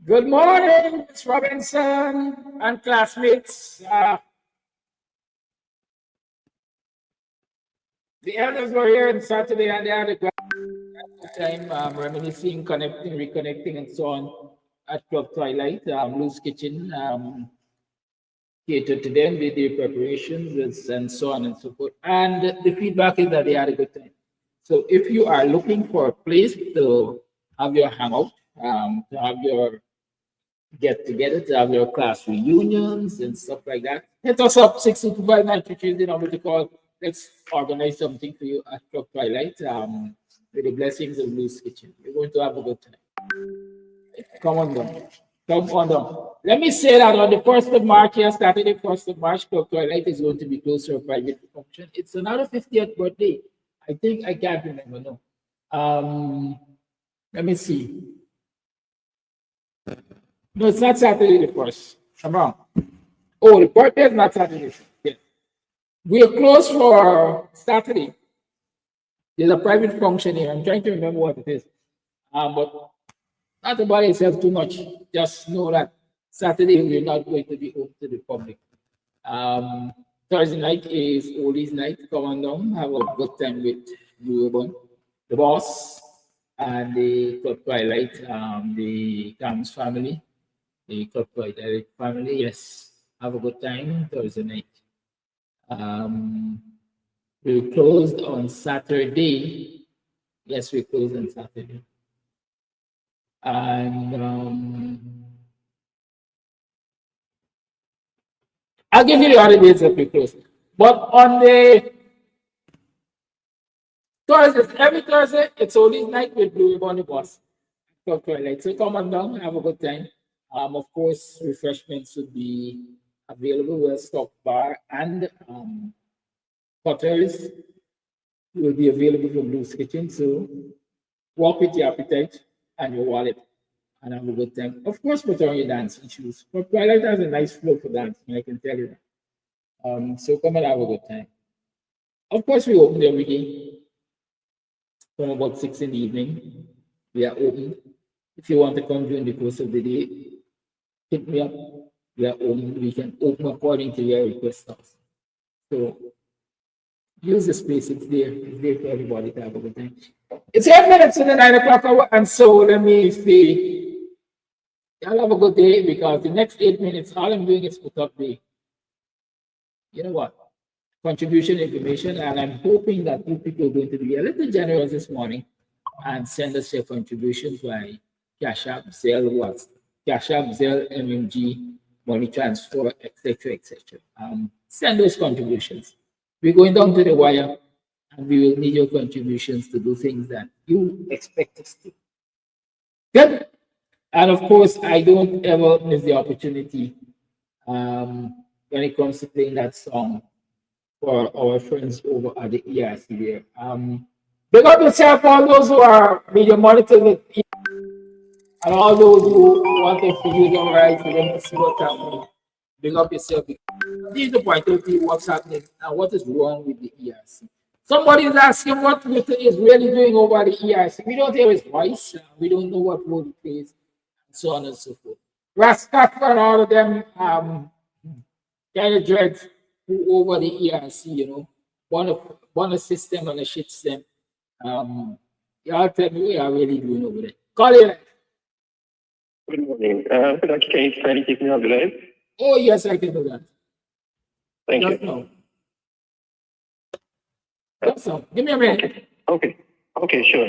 Good morning, Ms. Robinson and classmates. The elders were here on Saturday and they had a great time reminiscing, connecting, reconnecting, and so on at Club Twilight. Lou's Kitchen catered to them, did their preparations and so on and so forth. And the feedback is that they had a good time. So if you are looking for a place to have your hangout, to have your get together, to have your class reunions and stuff like that, hit us up 625-933, the number to call. Let's organize something for you at Club Twilight with the blessings of Lou's Kitchen. You're going to have a good time. Come on down. Come on down. Let me say that on the 1st of March, here, Saturday, 1st of March, Club Twilight is going to be closed for a private function. It's another 50th birthday. I think I can't remember, no. Let me see. No, it's not Saturday the 1st. I'm wrong. Oh, the birthday is not Saturday. Yeah. We are closed for Saturday. There's a private function here. I'm trying to remember what it is. But not about yourself too much. Just know that Saturday we're not going to be open to the public. Thursday night is Oldies night. Come on down, have a good time with Blue Ribbon, the boss, and the Club Twilight, the Cam's family, the Club Twilight family. Yes, have a good time Thursday night. We closed on Saturday. Yes, we closed on Saturday. And I'll give you the other dates that we close. But on the Thursday, every Thursday, it's Oldies night with Blue Ribbon the boss. Club Twilight. So come on down, have a good time. Of course, refreshments would be available. We'll stock bar and butters will be available from Lou's Kitchen. So walk with your appetite and your wallet and have a good time. Of course, put on your dancing shoes. But Twilight has a nice flow for dancing, I can tell you that. So come and have a good time. Of course, we open every day from about 6 in the evening. We are open. If you want to come during the course of the day, hit me up. We are open. We can open according to your request. So use the space. It's there. It's there for everybody to have a good time. It's 8 minutes to the 9 o'clock hour, and so let me see. Y'all have a good day because the next 8 minutes, all I'm doing is put up the, you know what, contribution information, and I'm hoping that you people are going to be a little generous this morning and send us your contributions by Cash App, Zelle, what? Cash App, Zelle, MMG, money transfer, etc., etc. Send those contributions. We're going down to the wire, and we will need your contributions to do things that you expect us to. Good. And of course, I don't ever miss the opportunity when it comes to playing that song for our friends over at the ERC there. Big up yourself, all those who are media monitors and all those who want us to use our rights for them to see what's happening. Big up yourself. This is the point of view what's happening and what is wrong with the ERC. Somebody is asking what Twitter is really doing over the ERC. We don't hear his voice. We don't know what role he plays, and so on and so forth. Rascat and all of them kind of dreads who over the ERC, you know, one a system and a shit system. Y'all tell me what y'all really doing over there. Call it. Good morning. Can you kindly take me on the line? Oh, yes, I can do that. Thank Just you. now. So, give me a minute. Okay. Okay, sure.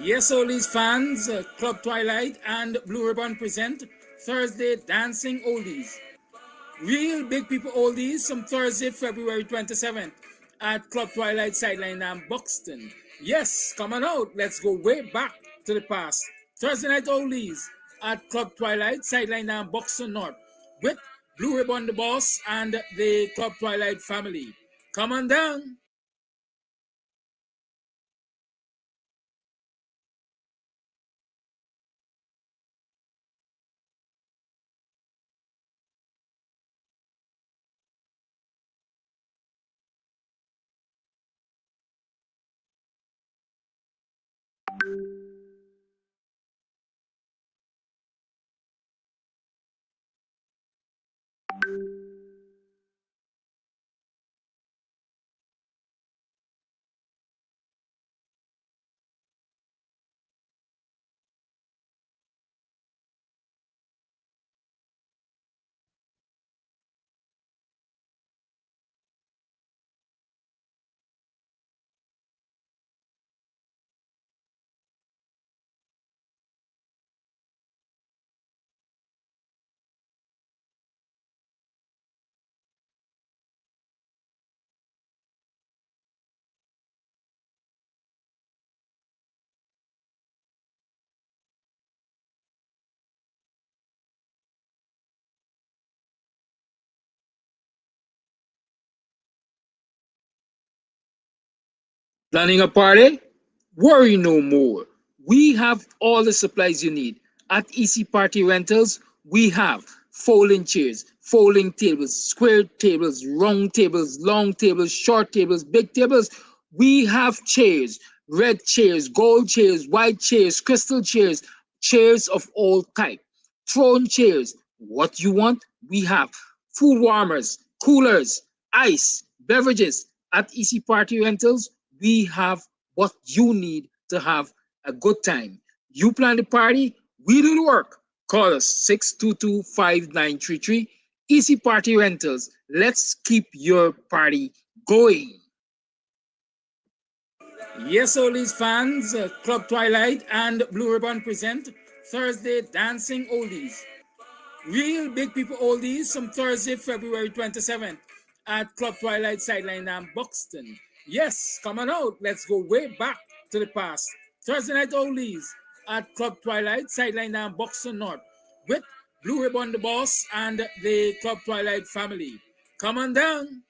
Yes, Oldies fans, Club Twilight and Blue Ribbon present Thursday Dancing Oldies. Real Big People Oldies from Thursday, February 27th at Club Twilight Sideline and Buxton. Yes, come on out. Let's go way back to the past. Thursday Night Oldies at Club Twilight Sideline and Buxton North with Blue Ribbon the Boss and the Club Twilight family. Come on down. Planning a party? Worry no more. We have all the supplies you need. At EC Party Rentals, we have folding chairs, folding tables, square tables, round tables, long tables, short tables, big tables. We have chairs, red chairs, gold chairs, white chairs, crystal chairs, chairs of all type, throne chairs. What you want, we have. Food warmers, coolers, ice, beverages. At EC Party Rentals, we have what you need to have a good time. You plan the party, we do the work. Call us 622-5933. Easy Party Rentals. Let's keep your party going. Yes, Oldies fans, Club Twilight and Blue Ribbon present Thursday Dancing Oldies. Real Big People Oldies from Thursday, February 27th at Club Twilight Sideline and Buxton. Yes, come on out. Let's go way back to the past. Thursday Night Oldies at Club Twilight Sideline and Buxton North with Blue Ribbon the Boss and the Club Twilight family. Come on down.